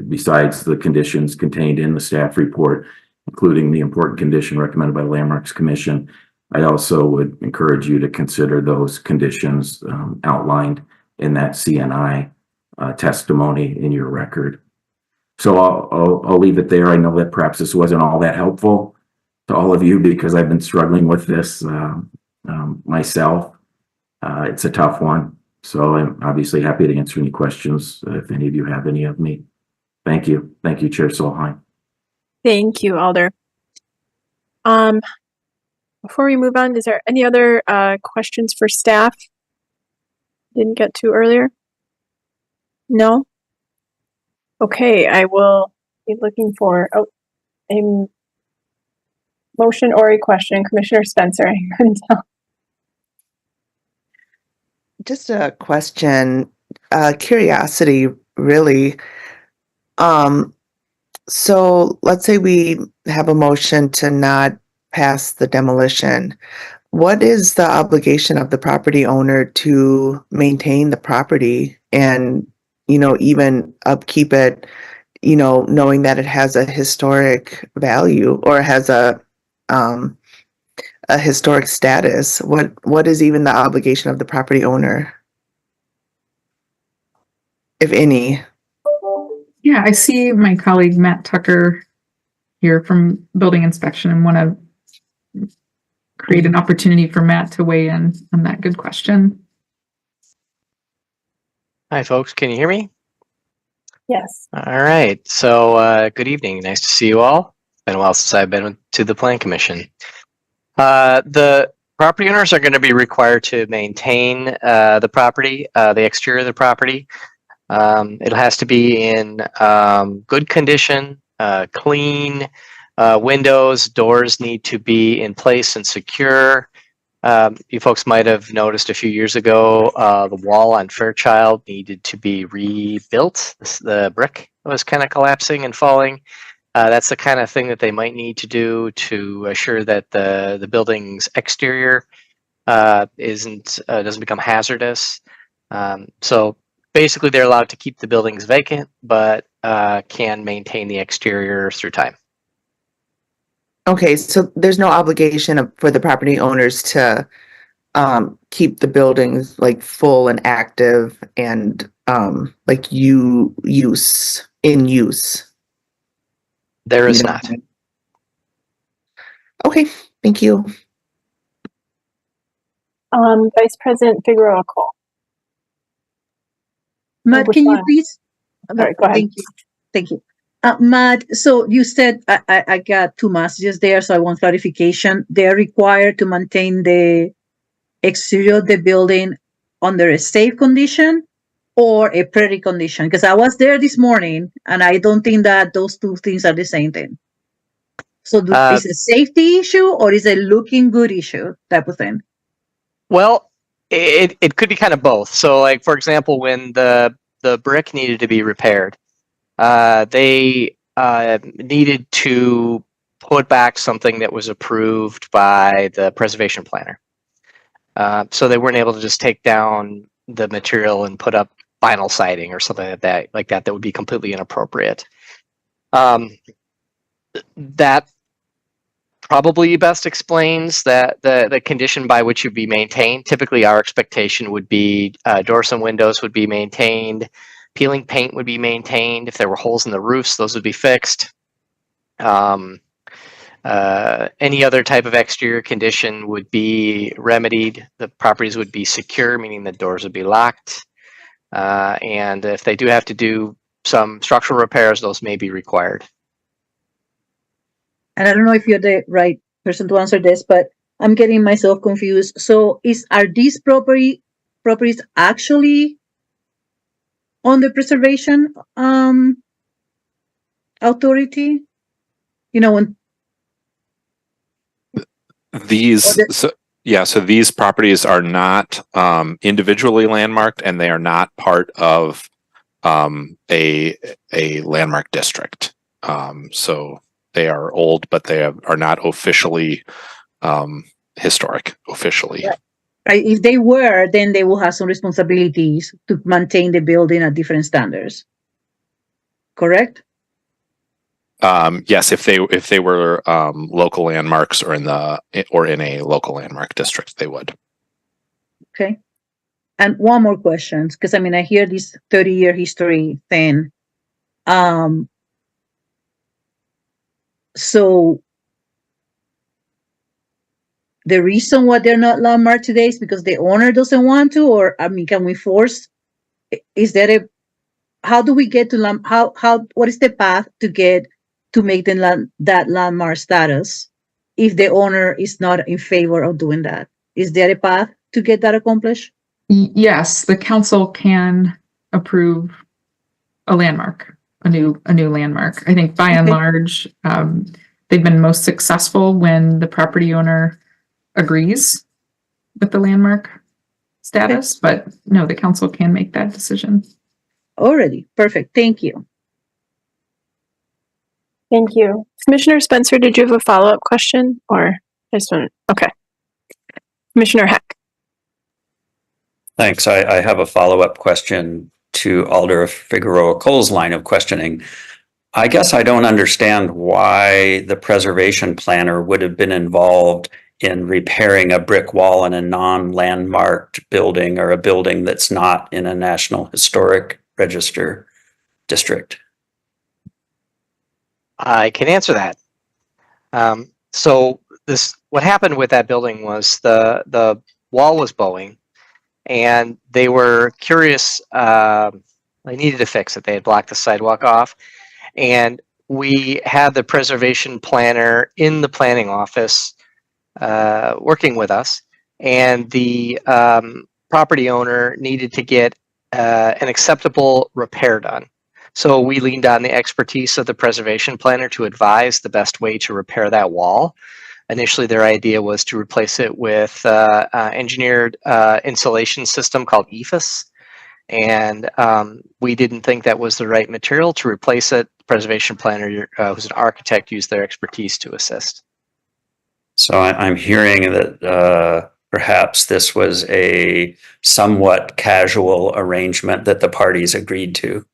besides the conditions contained in the staff report, including the important condition recommended by the Landmarks Commission, I also would encourage you to consider those conditions outlined in that CNI testimony in your record. So I'll leave it there. I know that perhaps this wasn't all that helpful to all of you because I've been struggling with this myself. It's a tough one. So I'm obviously happy to answer any questions if any of you have any of me. Thank you. Thank you, Chair Solheim. Thank you, Alder. Before we move on, is there any other questions for staff? Didn't get to earlier? No? Okay, I will be looking for a motion or a question. Commissioner Spencer, I couldn't tell. Just a question, curiosity, really. So let's say we have a motion to not pass the demolition. What is the obligation of the property owner to maintain the property and, even upkeep it, knowing that it has a historic value or has a historic status? What is even the obligation of the property owner, if any? Yeah, I see my colleague Matt Tucker here from Building Inspection and want to create an opportunity for Matt to weigh in on that. Good question. Hi, folks. Can you hear me? Yes. All right. So good evening. Nice to see you all. It's been a while since I've been to the Plan Commission. The property owners are going to be required to maintain the property, the exterior of the property. It has to be in good condition, clean. Windows, doors need to be in place and secure. You folks might have noticed a few years ago, the wall on Fairchild needed to be rebuilt. The brick was kind of collapsing and falling. That's the kind of thing that they might need to do to assure that the building's exterior doesn't become hazardous. So basically, they're allowed to keep the buildings vacant, but can maintain the exterior through time. Okay, so there's no obligation for the property owners to keep the buildings like full and active and like in use. There is not. Okay, thank you. Vice President Figueroa Cole. Matt, can you please? Sorry, go ahead. Thank you. Thank you. Matt, so you said, I got two messages there, so I want clarification. They're required to maintain the exterior of the building under a safe condition or a pretty condition? Because I was there this morning, and I don't think that those two things are the same thing. So is it a safety issue or is it a looking good issue type of thing? Well, it could be kind of both. So, like, for example, when the brick needed to be repaired, they needed to put back something that was approved by the preservation planner. So they weren't able to just take down the material and put up vinyl siding or something like that would be completely inappropriate. That probably best explains that the condition by which you'd be maintained. Typically, our expectation would be doors and windows would be maintained, peeling paint would be maintained. If there were holes in the roofs, those would be fixed. Any other type of exterior condition would be remedied. The properties would be secure, meaning the doors would be locked. And if they do have to do some structural repairs, those may be required. And I don't know if you're the right person to answer this, but I'm getting myself confused. So are these properties actually on the preservation authority? You know, when so these properties are not individually landmarked, and they are not part of a landmark district. So they are old, but they are not officially historic. Officially, right. If they were, then they will have some responsibilities to maintain the building at different standards. Correct? Yes, if they were local landmarks or in a local landmark district, they would. Okay. And one more question, because I mean I hear this 30-year history thing. So the reason why they're not landmarked today is because the owner doesn't want to, or I mean, can we force? Is there how do we get to what is the path to make that landmark status if the owner is not in favor of doing that? Is there a path to get that accomplished? Yes, the council can approve a landmark, a new landmark. I think by and large, they've been most successful when the property owner agrees with the landmark status, but no, the council can make that decision. Already. Perfect. Thank you. Thank you. Commissioner Spencer, did you have a follow-up question or just one? Okay. Commissioner Heck. Thanks. I have a follow-up question to Alder Figueroa Cole's line of questioning. I guess I don't understand why the preservation planner would have been involved in repairing a brick wall in a non-landmarked building or a building that's not in a National Historic Register district. I can answer that. So what happened with that building was the wall was bowing, and they were curious. They needed to fix it. They had blocked the sidewalk off, and we had the preservation planner in the planning office working with us, and the property owner needed to get an acceptable repair done. So we leaned on the expertise of the preservation planner to advise the best way to repair that wall. Initially, their idea was to replace it with engineered insulation system called EIFS. And we didn't think that was the right material to replace it. The preservation planner, who's an architect, used their expertise to assist. So I'm hearing that perhaps this was a somewhat casual arrangement that the parties agreed to.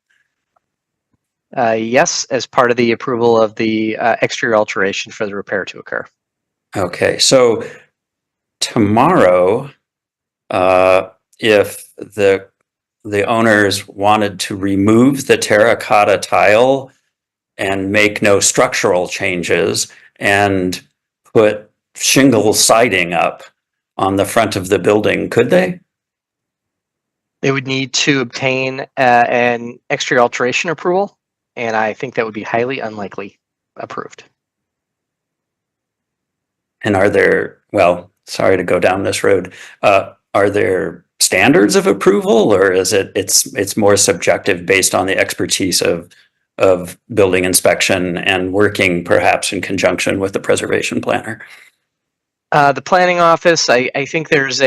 Yes, as part of the approval of the exterior alteration for the repair to occur. Okay, so tomorrow, if the owners wanted to remove the terracotta tile and make no structural changes and put shingle siding up on the front of the building, could they? They would need to obtain an exterior alteration approval, and I think that would be highly unlikely approved. And are there, well, sorry to go down this road, are there standards of approval, or is it's more subjective based on the expertise of building inspection and working perhaps in conjunction with the preservation planner? The planning office, I think there's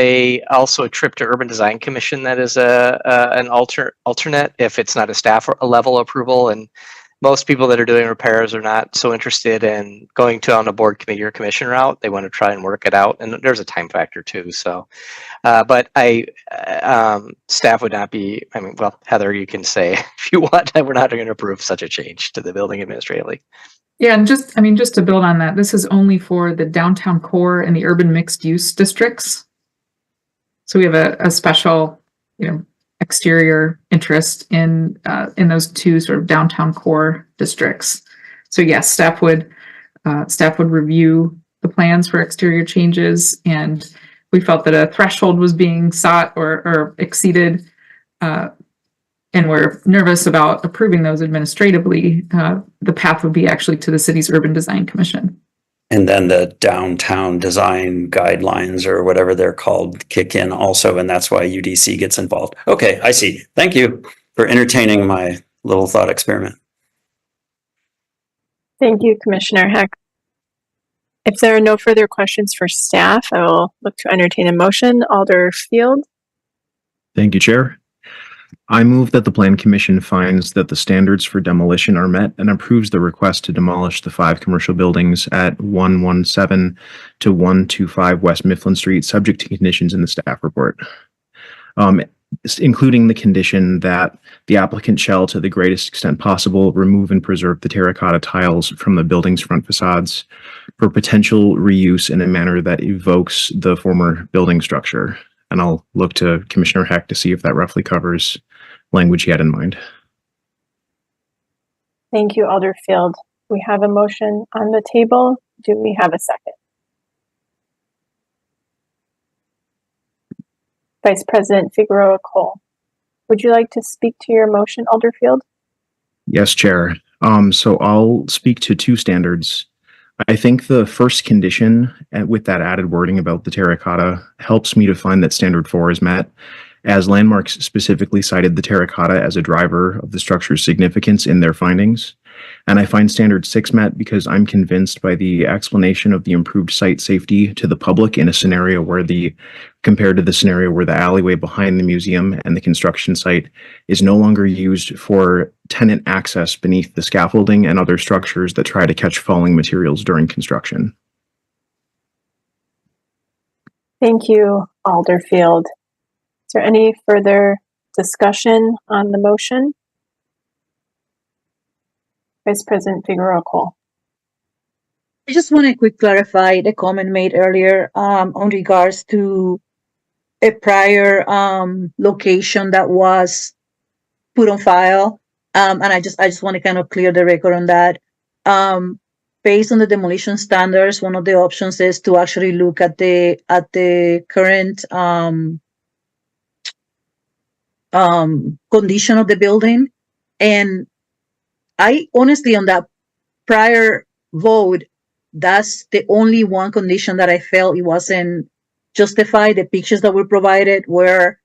also a trip to Urban Design Commission that is an alternate if it's not a staff level approval, and most people that are doing repairs are not so interested in going on a board committee or commission route. They want to try and work it out, and there's a time factor too. So, but staff would not be. I mean, well, Heather, you can say if you want, we're not going to approve such a change to the building administrative league. Yeah, and just to build on that, this is only for the downtown core and the urban mixed use districts. So we have a special, exterior interest in those two sort of downtown core districts. So yes, staff would review the plans for exterior changes, and we felt that a threshold was being sought or exceeded, and we're nervous about approving those administratively. The path would be actually to the city's Urban Design Commission. And then the downtown design guidelines or whatever they're called kick in also, and that's why UDC gets involved. Okay, I see. Thank you for entertaining my little thought experiment. Thank you, Commissioner Heck. If there are no further questions for staff, I will look to entertain a motion. Alder Field. Thank you, Chair. I move that the Plan Commission finds that the standards for demolition are met and approves the request to demolish the 5 commercial buildings at 117 to 125 West Mifflin Street, subject to conditions in the staff report, including the condition that the applicant shall, to the greatest extent possible, remove and preserve the terracotta tiles from the building's front facades for potential reuse in a manner that evokes the former building structure. And I'll look to Commissioner Heck to see if that roughly covers language he had in mind. Thank you, Alder Field. We have a motion on the table. Do we have a second? Vice President Figueroa Cole, would you like to speak to your motion, Alder Field? Yes, Chair. So I'll speak to 2 standards. I think the first condition with that added wording about the terracotta helps me to find that standard 4 is met, as Landmarks specifically cited the terracotta as a driver of the structure's significance in their findings. And I find standard 6 met because I'm convinced by the explanation of the improved site safety to the public in a scenario where compared to the scenario where the alleyway behind the museum and the construction site is no longer used for tenant access beneath the scaffolding and other structures that try to catch falling materials during construction. Thank you, Alder Field. Is there any further discussion on the motion? Vice President Figueroa Cole. I just want to quick clarify the comment made earlier on regards to a prior location that was put on file. And I just want to kind of clear the record on that. Based on the demolition standards, one of the options is to actually look at the current condition of the building. And I honestly, on that prior vote, that's the only one condition that I felt it wasn't justified. The pictures that were provided were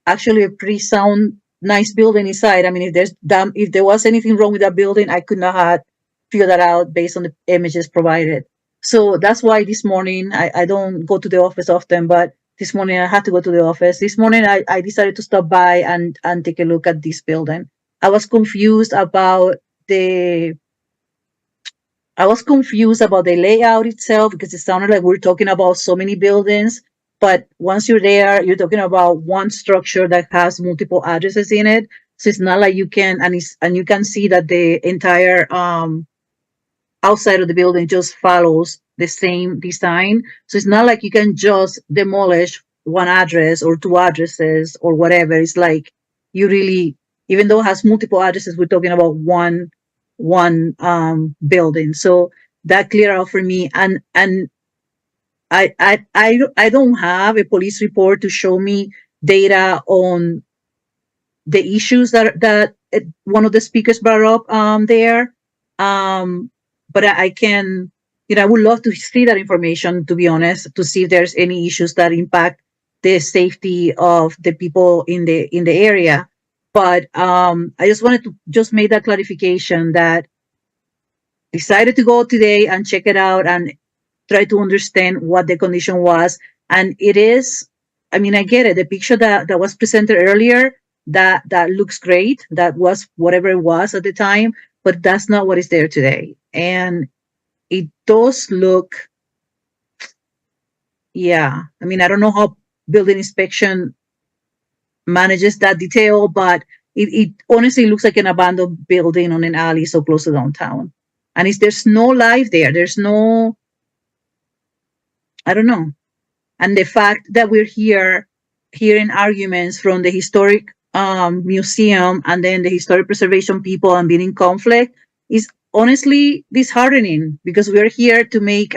actually a pretty sound, nice building inside. I mean, if there was anything wrong with that building, I could not have figured that out based on the images provided. So that's why this morning, I don't go to the office often, but this morning I had to go to the office. This morning I decided to stop by and take a look at this building. I was confused about the layout itself because it sounded like we're talking about so many buildings. But once you're there, you're talking about one structure that has multiple addresses in it. So it's not like you can, and you can see that the entire outside of the building just follows the same design. So it's not like you can just demolish one address or 2 addresses or whatever. It's like you really, even though it has multiple addresses, we're talking about one building. So that cleared out for me. And I don't have a police report to show me data on the issues that one of the speakers brought up there. But I can, I would love to see that information, to be honest, to see if there's any issues that impact the safety of the people in the area. But I just wanted to just make that clarification that decided to go today and check it out. And try to understand what the condition was. And it is, I mean, I get it. The picture that was presented earlier, that looks great. That was whatever it was at the time, but that's not what is there today. And it does look, yeah. I mean, I don't know how building inspection manages that detail, but it honestly looks like an abandoned building on an alley so close to downtown. And there's no life there. There's no, I don't know. And the fact that we're hearing arguments from the historic museum and then the historic preservation people and being in conflict is honestly disheartening, because we're here to make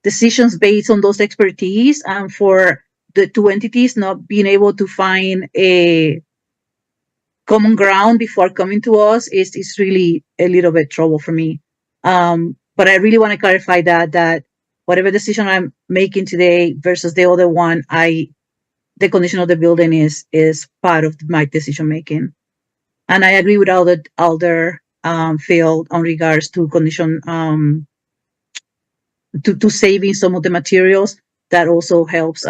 decisions based on those expertise, and for the two entities not being able to find a common ground before coming to us is really a little bit trouble for me. But I really want to clarify that whatever decision I'm making today versus the other one, the condition of the building is part of my decision making. And I agree with Alder Field on regards to condition to saving some of the materials. That also helps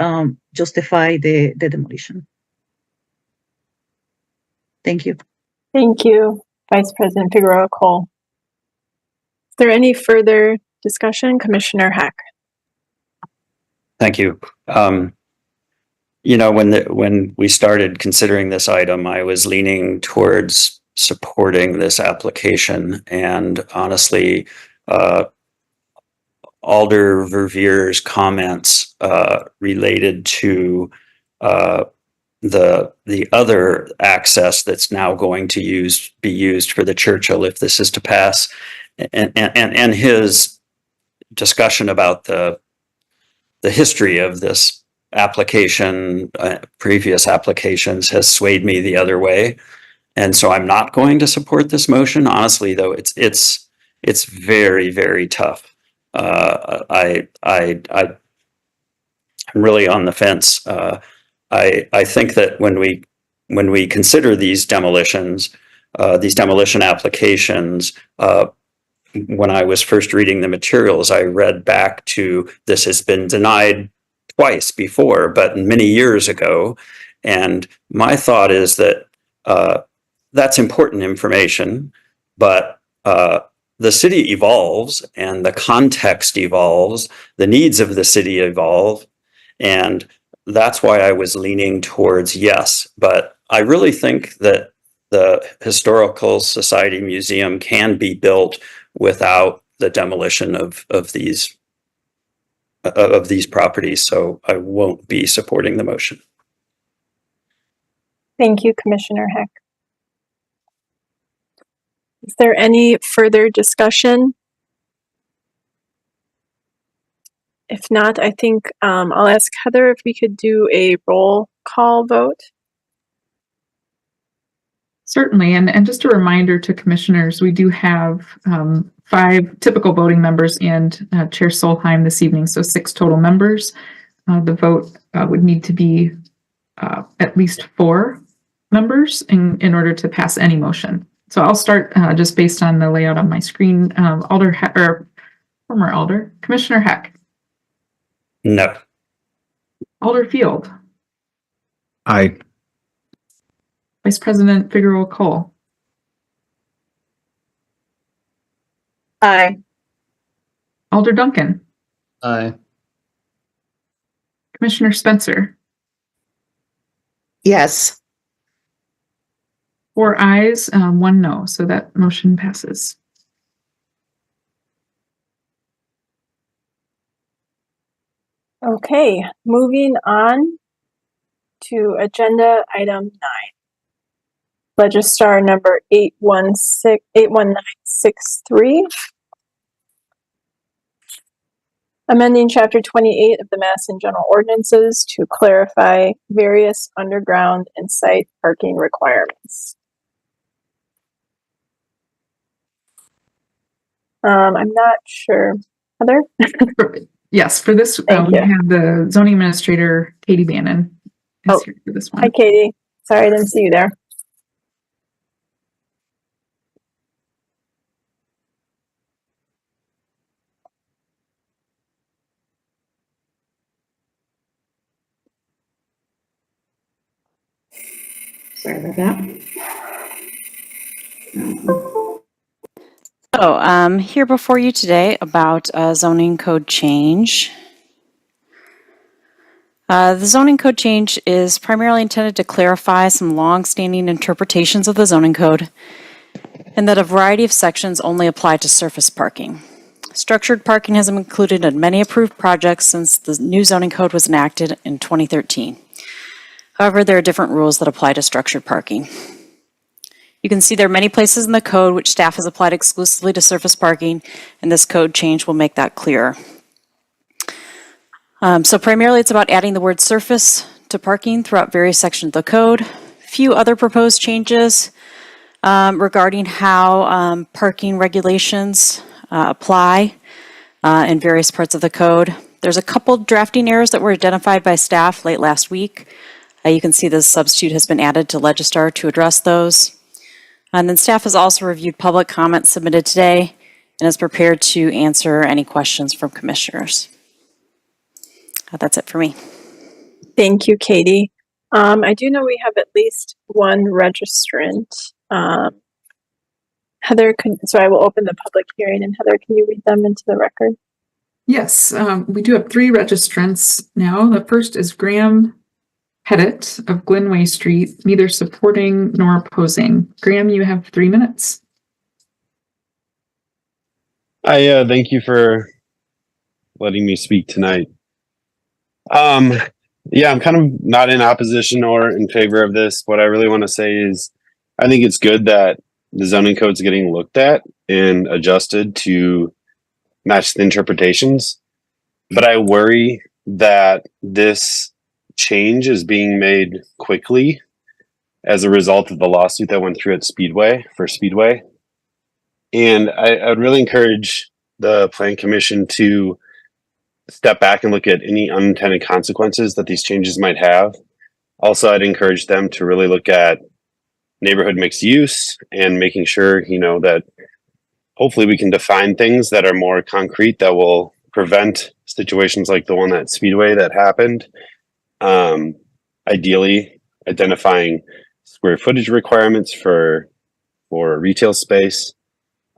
justify the demolition. Thank you. Thank you, Vice President Figueroa Cole. Is there any further discussion? Commissioner Heck. Thank you. You know, when we started considering this item, I was leaning towards supporting this application, and honestly, Alder Verveer's comments related to the other access that's now going to be used for the Churchill if this is to pass, and his discussion about the history of this application, previous applications, has swayed me the other way, and so I'm not going to support this motion. Honestly, though, it's very, very tough. I'm really on the fence. I think that when we consider these demolition applications, when I was first reading the materials, I read back to this has been denied twice before, but many years ago. And my thought is that that's important information, but the city evolves and the context evolves, the needs of the city evolve, and that's why I was leaning towards yes. But I really think that the Historical Society Museum can be built without the demolition of these properties, so I won't be supporting the motion. Thank you, Commissioner Heck. Is there any further discussion? If not, I think I'll ask Heather if we could do a roll call vote. Certainly, and just a reminder to commissioners, we do have 5 typical voting members and Chair Solheim this evening, so 6 total members. The vote would need to be at least 4 members in order to pass any motion. So I'll start just based on the layout on my screen. Former Alder, Commissioner Heck. No. Alder Field. Aye. Vice President Figueroa Cole. Aye. Alder Duncan. Aye. Commissioner Spencer. Yes. 4 ayes, 1 no, so that motion passes. Okay, moving on to agenda item 9. Registrar number 81963. Amending Chapter 28 of the Madison General Ordinances to clarify various underground and site parking requirements. I'm not sure. Heather? Yes, for this, we have the zoning administrator, Katie Bannon, is here for this one. Hi, Katie. Sorry, I didn't see you there. Sorry about that. So, here before you today about a zoning code change. The zoning code change is primarily intended to clarify some long-standing interpretations of the zoning code, and that a variety of sections only apply to surface parking. Structured parking has been included in many approved projects since the new zoning code was enacted in 2013. However, there are different rules that apply to structured parking. You can see there are many places in the code which staff has applied exclusively to surface parking, and this code change will make that clearer. So primarily it's about adding the word surface to parking throughout various sections of the code. Few other proposed changes regarding how parking regulations apply in various parts of the code. There's a couple drafting errors that were identified by staff late last week. You can see the substitute has been added to Legistar to address those. And then staff has also reviewed public comments submitted today and is prepared to answer any questions from commissioners. That's it for me. Thank you, Katie. I do know we have at least one registrant. Heather, so I will open the public hearing, and Heather, can you read them into the record? Yes, we do have 3 registrants now. The first is Graham Pettit of Glenway Street, neither supporting nor opposing. Graham, you have 3 minutes. Hi, thank you for letting me speak tonight. Yeah, I'm kind of not in opposition or in favor of this. What I really want to say is I think it's good that the zoning code's getting looked at and adjusted to match the interpretations. But I worry that this change is being made quickly as a result of the lawsuit that went through at Speedway. And I would really encourage the Plan Commission to step back and look at any unintended consequences that these changes might have. Also, I'd encourage them to really look at neighborhood mixed use and making sure, that hopefully we can define things that are more concrete that will prevent situations like the one at Speedway that happened. Ideally, identifying square footage requirements for retail space,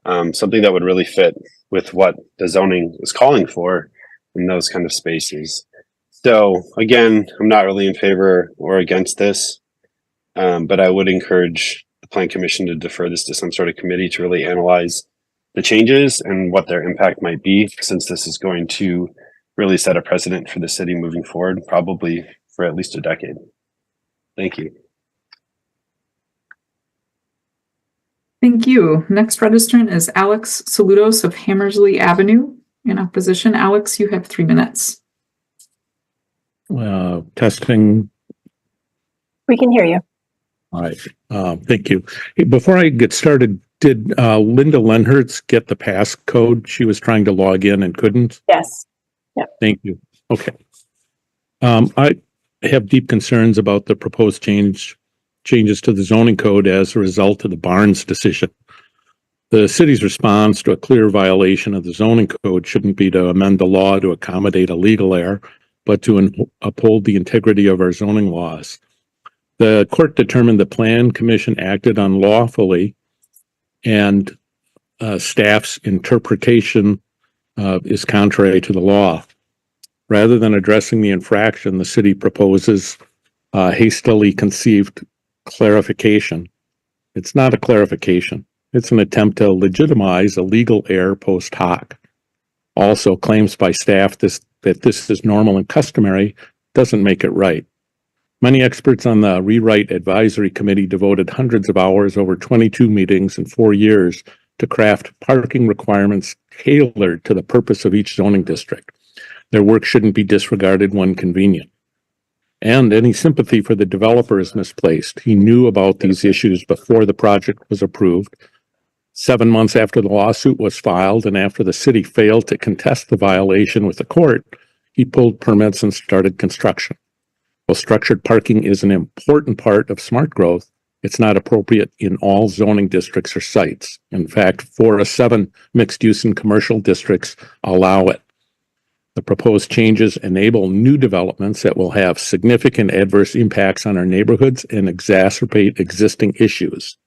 something that would really fit with what the zoning is calling for in those kind of spaces. So again, I'm not really in favor or against this, but I would encourage the Plan Commission to defer this to some sort of committee to really analyze the changes and what their impact might be, since this is going to really set a precedent for the city moving forward, probably for at least a decade. Thank you. Thank you. Next registrant is Alex Saludos of Hammersley Avenue. In opposition, Alex, you have 3 minutes. Testing. We can hear you. All right. Thank you. Hey, before I get started, did Linda Lenhertz get the passcode? She was trying to log in and couldn't? Yes. Yep. Thank you. Okay. I have deep concerns about the proposed changes to the zoning code as a result of the Barnes decision. The city's response to a clear violation of the zoning code shouldn't be to amend the law to accommodate a legal error, but to uphold the integrity of our zoning laws. The court determined the Plan Commission acted unlawfully, and staff's interpretation is contrary to the law. Rather than addressing the infraction, the city proposes hastily conceived clarification. It's not a clarification. It's an attempt to legitimize a legal error post hoc. Also, claims by staff that this is normal and customary doesn't make it right. Many experts on the Rewrite Advisory Committee devoted hundreds of hours over 22 meetings in 4 years to craft parking requirements tailored to the purpose of each zoning district. Their work shouldn't be disregarded when convenient. And any sympathy for the developer is misplaced. He knew about these issues before the project was approved. 7 months after the lawsuit was filed and after the city failed to contest the violation with the court, he pulled permits and started construction. While structured parking is an important part of smart growth, it's not appropriate in all zoning districts or sites. In fact, 4 of 7 mixed use and commercial districts allow it. The proposed changes enable new developments that will have significant adverse impacts on our neighborhoods and exacerbate existing issues.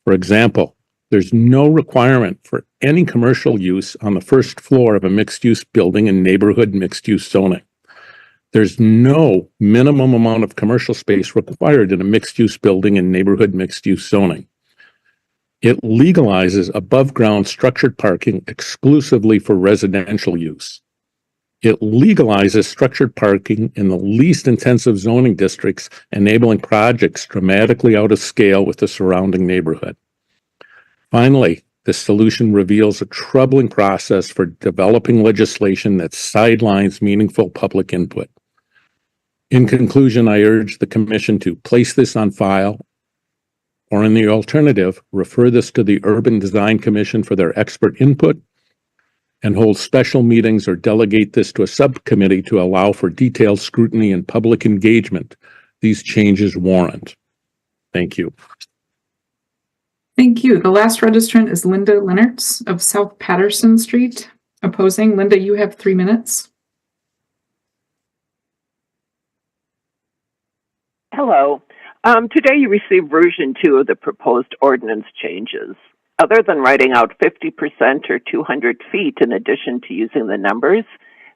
For example, there's no requirement for any commercial use on the first floor of a mixed-use building in neighborhood mixed-use zoning. There's no minimum amount of commercial space required in a mixed-use building in neighborhood mixed-use zoning. It legalizes above-ground structured parking exclusively for residential use. It legalizes structured parking in the least intensive zoning districts, enabling projects dramatically out of scale with the surrounding neighborhood. Finally, this solution reveals a troubling process for developing legislation that sidelines meaningful public input. In conclusion, I urge the Commission to place this on file, or in the alternative, refer this to the Urban Design Commission for their expert input, and hold special meetings or delegate this to a subcommittee to allow for detailed scrutiny and public engagement these changes warrant. Thank you. Thank you. The last registrant is Linda Lennertz of South Patterson Street. Opposing. Linda, you have 3 minutes. Hello. Today you received version 2 of the proposed ordinance changes. Other than writing out 50% or 200 feet in addition to using the numbers,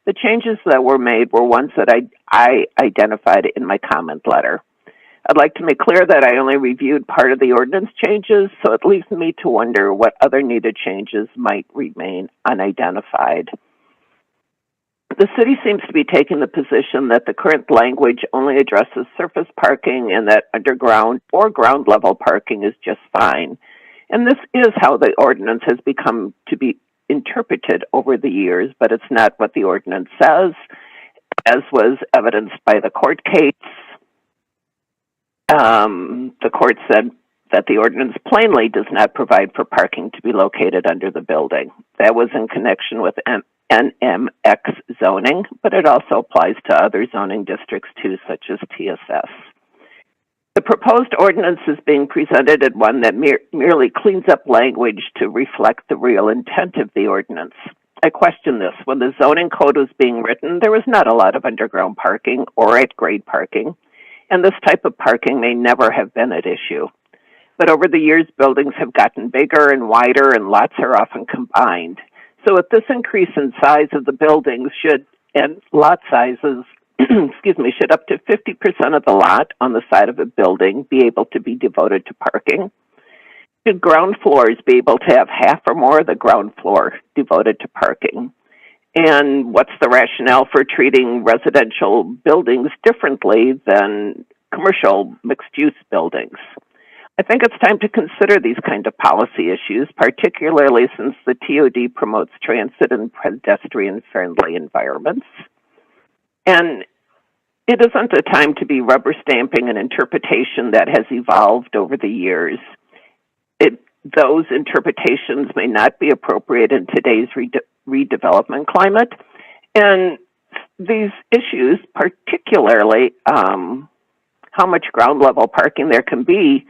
the changes that were made were ones that I identified in my comment letter. I'd like to make clear that I only reviewed part of the ordinance changes, so it leaves me to wonder what other needed changes might remain unidentified. The city seems to be taking the position that the current language only addresses surface parking and that underground or ground level parking is just fine. And this is how the ordinance has become to be interpreted over the years, but it's not what the ordinance says, as was evidenced by the court case. The court said that the ordinance plainly does not provide for parking to be located under the building. That was in connection with NMX zoning, but it also applies to other zoning districts too, such as TSS. The proposed ordinance is being presented as one that merely cleans up language to reflect the real intent of the ordinance. I question this. When the zoning code was being written, there was not a lot of underground parking or at-grade parking, and this type of parking may never have been at issue. But over the years, buildings have gotten bigger and wider, and lots are often combined. So with this increase in size of the buildings and lot sizes, should up to 50% of the lot on the side of a building be able to be devoted to parking? Should ground floors be able to have half or more of the ground floor devoted to parking? And what's the rationale for treating residential buildings differently than commercial mixed-use buildings? I think it's time to consider these kind of policy issues, particularly since the TOD promotes transit and pedestrian-friendly environments. And it isn't a time to be rubber stamping an interpretation that has evolved over the years. Those interpretations may not be appropriate in today's redevelopment climate. And these issues, particularly how much ground level parking there can be,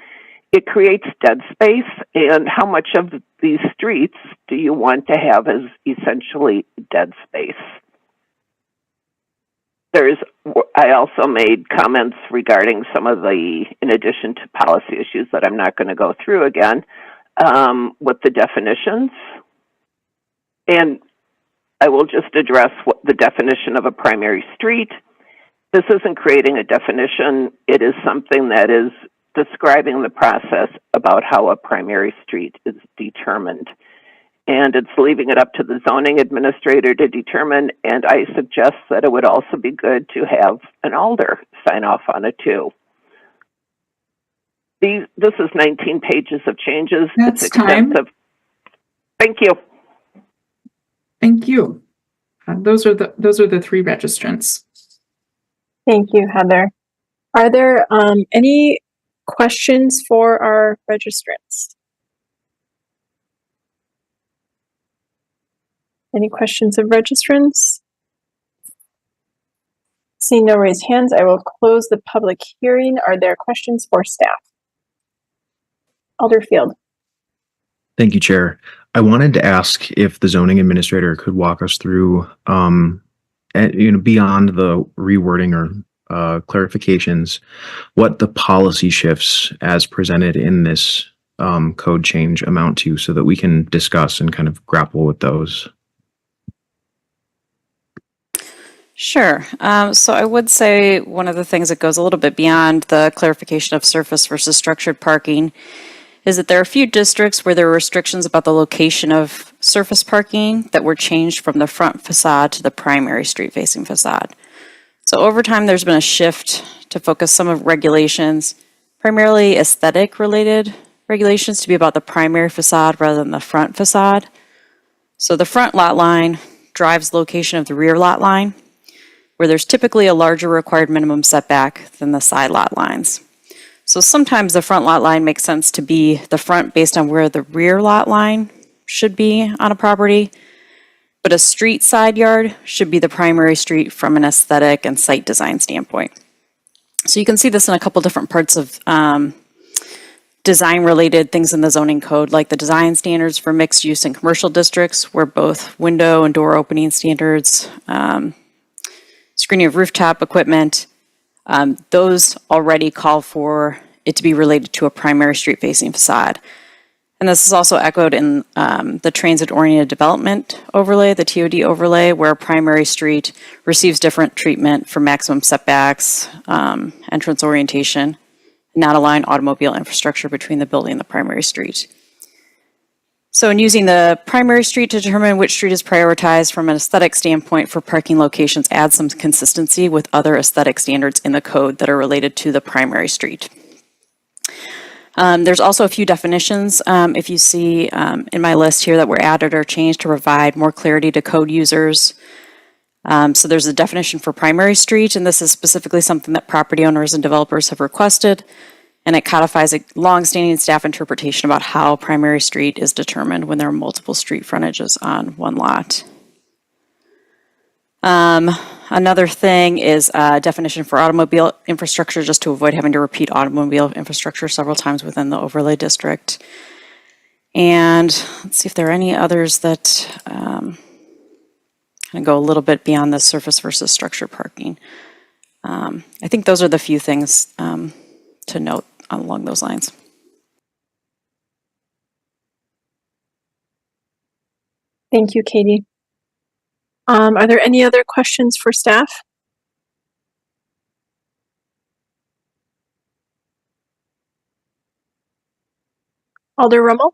it creates dead space, and how much of these streets do you want to have as essentially dead space? I also made comments regarding some of in addition to policy issues that I'm not going to go through again, with the definitions. And I will just address the definition of a primary street. This isn't creating a definition. It is something that is describing the process about how a primary street is determined. And it's leaving it up to the zoning administrator to determine, and I suggest that it would also be good to have an alder sign off on it too. This is 19 pages of changes. That's it's extensive. Thank you. Thank you. Those are the 3 registrants. Thank you, Heather. Are there any questions for our registrants? Any questions of registrants? Seeing no raised hands, I will close the public hearing. Are there questions for staff? Alderfield. Thank you, Chair. I wanted to ask if the zoning administrator could walk us through beyond the rewording or clarifications, what the policy shifts as presented in this code change amount to, so that we can discuss and kind of grapple with those. Sure. So I would say one of the things that goes a little bit beyond the clarification of surface versus structured parking is that there are a few districts where there are restrictions about the location of surface parking that were changed from the front facade to the primary street-facing facade. So over time, there's been a shift to focus some of regulations, primarily aesthetic-related regulations, to be about the primary facade rather than the front facade. So the front lot line drives location of the rear lot line, where there's typically a larger required minimum setback than the side lot lines. So sometimes the front lot line makes sense to be the front based on where the rear lot line should be on a property, but a street side yard should be the primary street from an aesthetic and site design standpoint. So you can see this in a couple different parts of design related things in the zoning code, like the design standards for mixed use and commercial districts, where both window and door opening standards, screening of rooftop equipment, those already call for it to be related to a primary street-facing facade. And this is also echoed in the transit-oriented development overlay, the TOD overlay, where a primary street receives different treatment for maximum setbacks, entrance orientation, not allowing automobile infrastructure between the building and the primary street. So in using the primary street to determine which street is prioritized from an aesthetic standpoint for parking locations adds some consistency with other aesthetic standards in the code that are related to the primary street. There's also a few definitions, if you see in my list here, that were added or changed to provide more clarity to code users. So there's a definition for primary street, and this is specifically something that property owners and developers have requested. And it codifies a long-standing staff interpretation about how primary street is determined when there are multiple street frontages on one lot. Another thing is a definition for automobile infrastructure, just to avoid having to repeat automobile infrastructure several times within the overlay district. And let's see if there are any others that kind of go a little bit beyond the surface versus structured parking. I think those are the few things to note along those lines. Thank you, Katie. Are there any other questions for staff? Alder Rummel?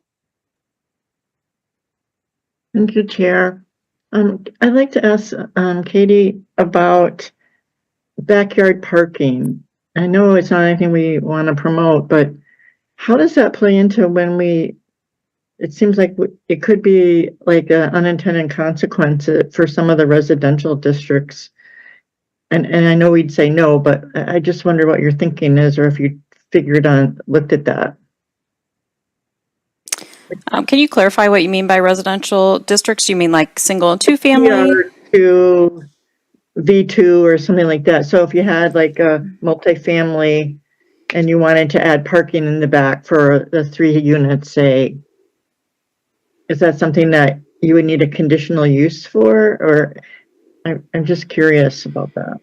Thank you, Chair. I'd like to ask Katie about backyard parking. I know it's not anything we want to promote, but how does that play into when it seems like it could be like an unintended consequence for some of the residential districts. And I know we'd say no, but I just wonder what your thinking is, or if you looked at that. Can you clarify what you mean by residential districts? Do you mean like single and two family? To V2 or something like that. So if you had like a multifamily and you wanted to add parking in the back for the 3 units, say, is that something that you would need a conditional use for? Or I'm just curious about that.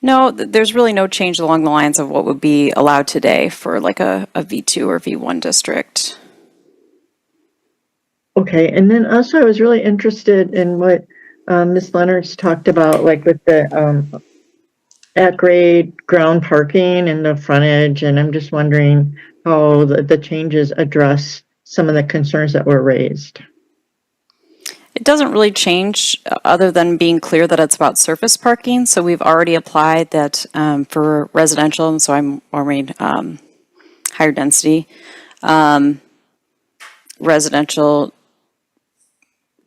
No, there's really no change along the lines of what would be allowed today for like a V2 or V1 district. Okay, and then also I was really interested in what Ms. Leonard's talked about, like with the at-grade ground parking and the frontage, and I'm just wondering how the changes address some of the concerns that were raised. It doesn't really change other than being clear that it's about surface parking. So we've already applied that for residential, and so I'm already higher density residential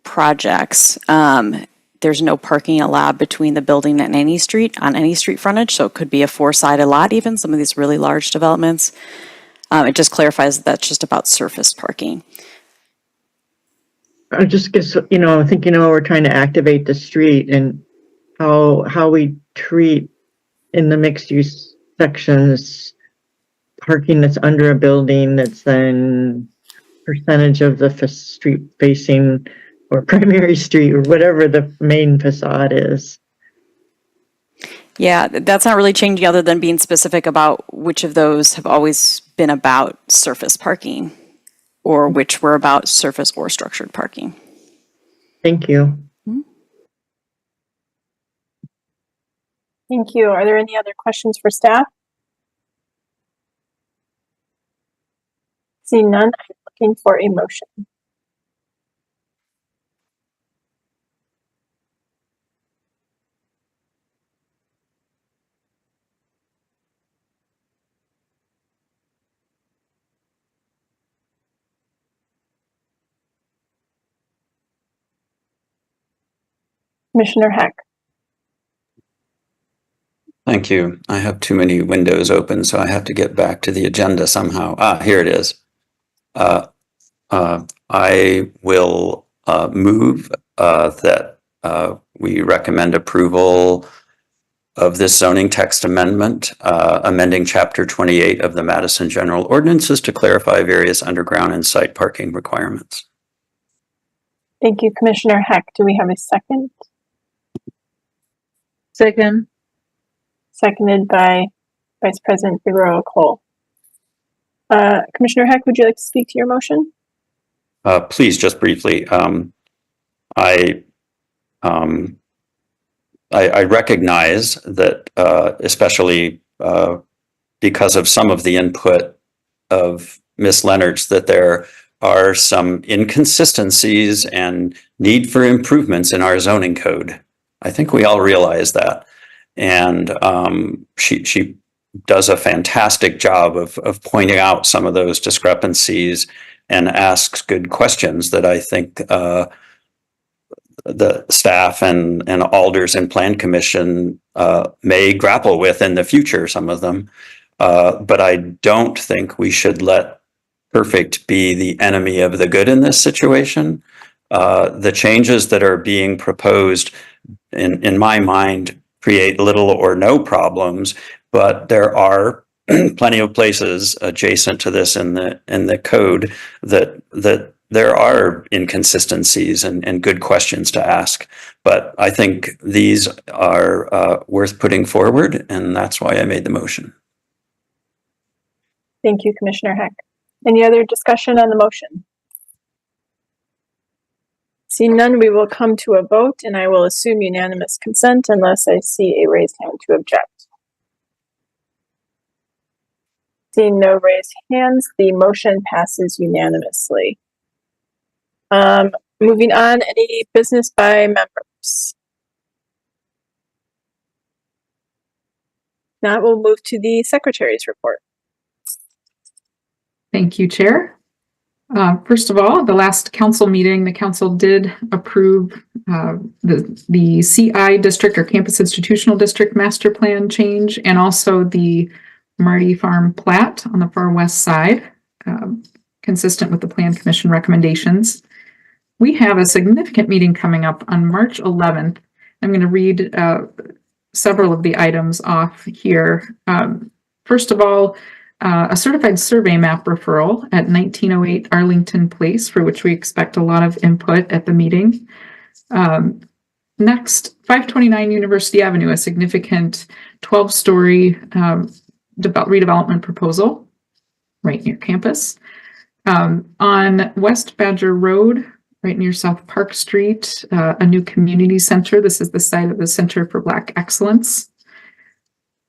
projects. There's no parking allowed between the building and any street on any street frontage. So it could be a 4-sided lot, even some of these really large developments. It just clarifies that that's just about surface parking. I just guess, thinking, we're trying to activate the street and how we treat in the mixed use sections parking that's under a building that's then percentage of the street facing or primary street or whatever the main facade is. Yeah, that's not really changing other than being specific about which of those have always been about surface parking or which were about surface or structured parking. Thank you. Thank you. Are there any other questions for staff? Seeing none, I'm looking for a motion. Commissioner Heck. Thank you. I have too many windows open, so I have to get back to the agenda somehow. Here it is. I will move that we recommend approval of this zoning text amendment, amending Chapter 28 of the Madison General Ordinances to clarify various underground and site parking requirements. Thank you, Commissioner Heck. Do we have a second? Second. Seconded by Vice President Figueroa Cole. Commissioner Heck, would you like to speak to your motion? Please, just briefly. I recognize that, especially because of some of the input of Ms. Leonard's, that there are some inconsistencies and need for improvements in our zoning code. I think we all realize that. And she does a fantastic job of pointing out some of those discrepancies and asks good questions that I think the staff and alders and plan commission may grapple with in the future, some of them. But I don't think we should let perfect be the enemy of the good in this situation. The changes that are being proposed, in my mind, create little or no problems, but there are plenty of places adjacent to this in the code that there are inconsistencies and good questions to ask. But I think these are worth putting forward, and that's why I made the motion. Thank you, Commissioner Heck. Any other discussion on the motion? Seeing none, we will come to a vote, and I will assume unanimous consent unless I see a raised hand to object. Seeing no raised hands, the motion passes unanimously. Moving on, any business by members? Now we'll move to the Secretary's report. Thank you, Chair. First of all, the last council meeting, the council did approve the CI district or campus institutional district master plan change and also the Marty Farm plat on the far west side, consistent with the Plan Commission recommendations. We have a significant meeting coming up on March 11th. I'm going to read several of the items off here. First of all, a certified survey map referral at 1908 Arlington Place, for which we expect a lot of input at the meeting. Next, 529 University Avenue, a significant 12-story redevelopment proposal right near campus. On West Badger Road, right near South Park Street, a new community center. This is the site of the Center for Black Excellence.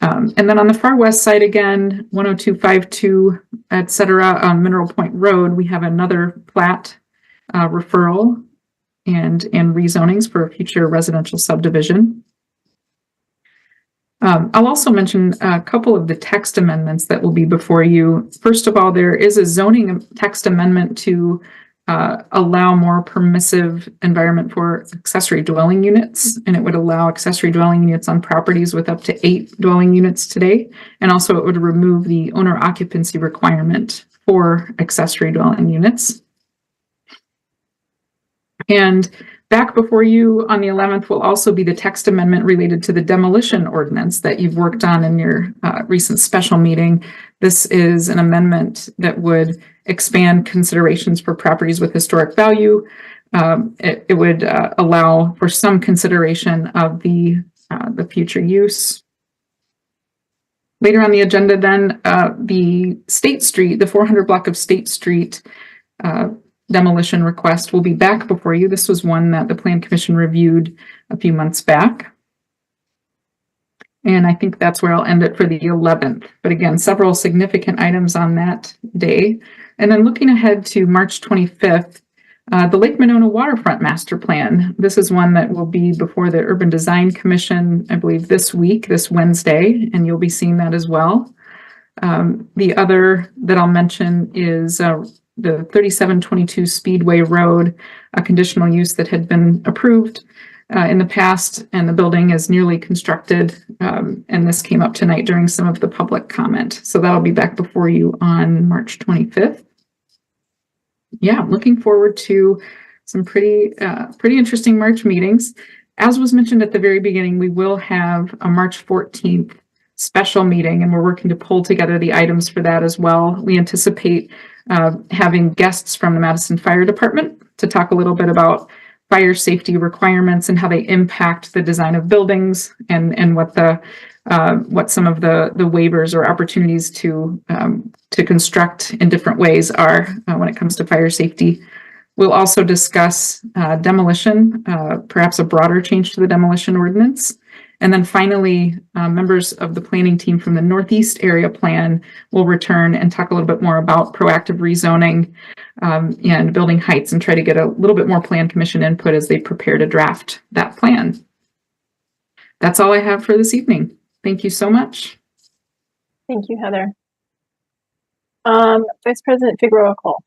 And then on the far west side again, 10252, et cetera, on Mineral Point Road, we have another plat referral and rezonings for a future residential subdivision. I'll also mention a couple of the text amendments that will be before you. First of all, there is a zoning text amendment to allow more permissive environment for accessory dwelling units, and it would allow accessory dwelling units on properties with up to 8 dwelling units today. And also it would remove the owner occupancy requirement for accessory dwelling units. And back before you on the 11th will also be the text amendment related to the demolition ordinance that you've worked on in your recent special meeting. This is an amendment that would expand considerations for properties with historic value. It would allow for some consideration of the future use Later on the agenda then, the State Street, the 400 block of State Street demolition request will be back before you. This was one that the Plan Commission reviewed a few months back. And I think that's where I'll end it for the 11th. But again, several significant items on that day. And then looking ahead to March 25th, the Lake Monona Waterfront Master Plan. This is one that will be before the Urban Design Commission, I believe, this week, this Wednesday, and you'll be seeing that as well. The other that I'll mention is the 3722 Speedway Road, a conditional use that had been approved in the past, and the building is nearly constructed. And this came up tonight during some of the public comment. So that'll be back before you on March 25th. Yeah, I'm looking forward to some pretty interesting March meetings. As was mentioned at the very beginning, we will have a March 14th special meeting, and we're working to pull together the items for that as well. We anticipate having guests from the Madison Fire Department to talk a little bit about fire safety requirements and how they impact the design of buildings, and what some of the waivers or opportunities to construct in different ways are when it comes to fire safety. We'll also discuss demolition, perhaps a broader change to the demolition ordinance. And then finally, members of the planning team from the Northeast Area Plan will return and talk a little bit more about proactive rezoning and building heights, and try to get a little bit more Plan Commission input as they prepare to draft that plan. That's all I have for this evening. Thank you so much. Thank you, Heather. Vice President Figueroa Cole.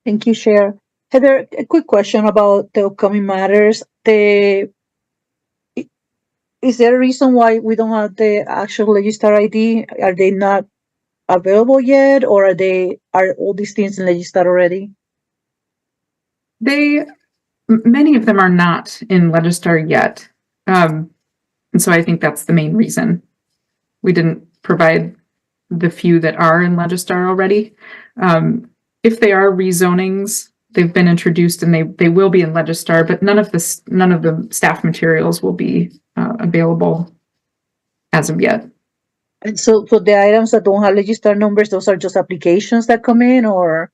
Thank you, Chair. Heather, a quick question about the upcoming matters. Is there a reason why we don't have the actual Legistar ID? Are they not available yet, or are all these things in Legistar already? Many of them are not in Legistar yet. And so I think that's the main reason. We didn't provide the few that are in Legistar already. If they are rezonings, they've been introduced and they will be in Legistar, but none of the staff materials will be available as of yet. And so the items that don't have Legistar numbers, those are just applications that come in, or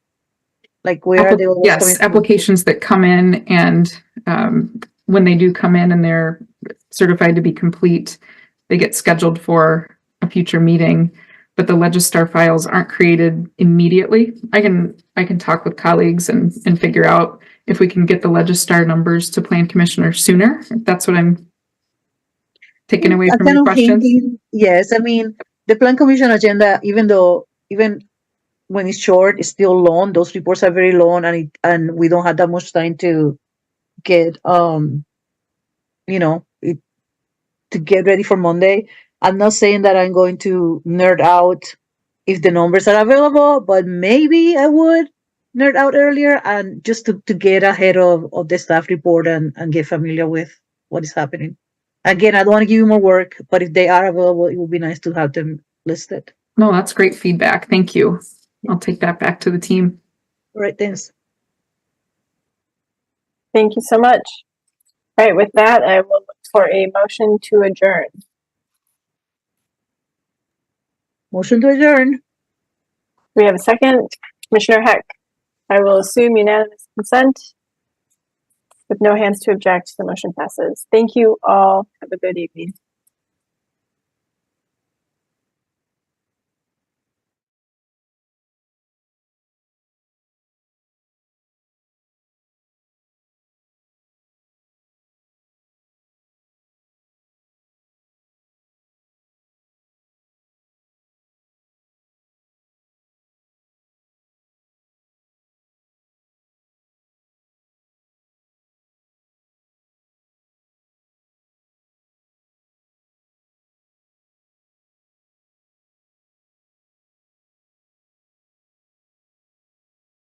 like where are they always coming Yes, from? applications that come in, and when they do come in and they're certified to be complete, they get scheduled for a future meeting. But the Legistar files aren't created immediately. I can talk with colleagues and figure out if we can get the Legistar numbers to Plan Commissioner sooner, if that's what I'm taking away from your question. Yes, I mean, the Plan Commission agenda, even when it's short, it's still long. Those reports are very long, and we don't have that much time to get to get ready for Monday. I'm not saying that I'm going to nerd out if the numbers are available, but maybe I would nerd out earlier, and just to get ahead of the staff report and get familiar with what is happening. Again, I don't want to give you more work, but if they are available, it would be nice to have them listed. No, that's great feedback. Thank you. I'll take that back to the team. All right, thanks. Thank you so much. All right, with that, I will look for a motion to adjourn. Motion to adjourn. We have a second. Commissioner Heck. I will assume unanimous consent. With no hands to object, the motion passes. Thank you all. Have a good evening.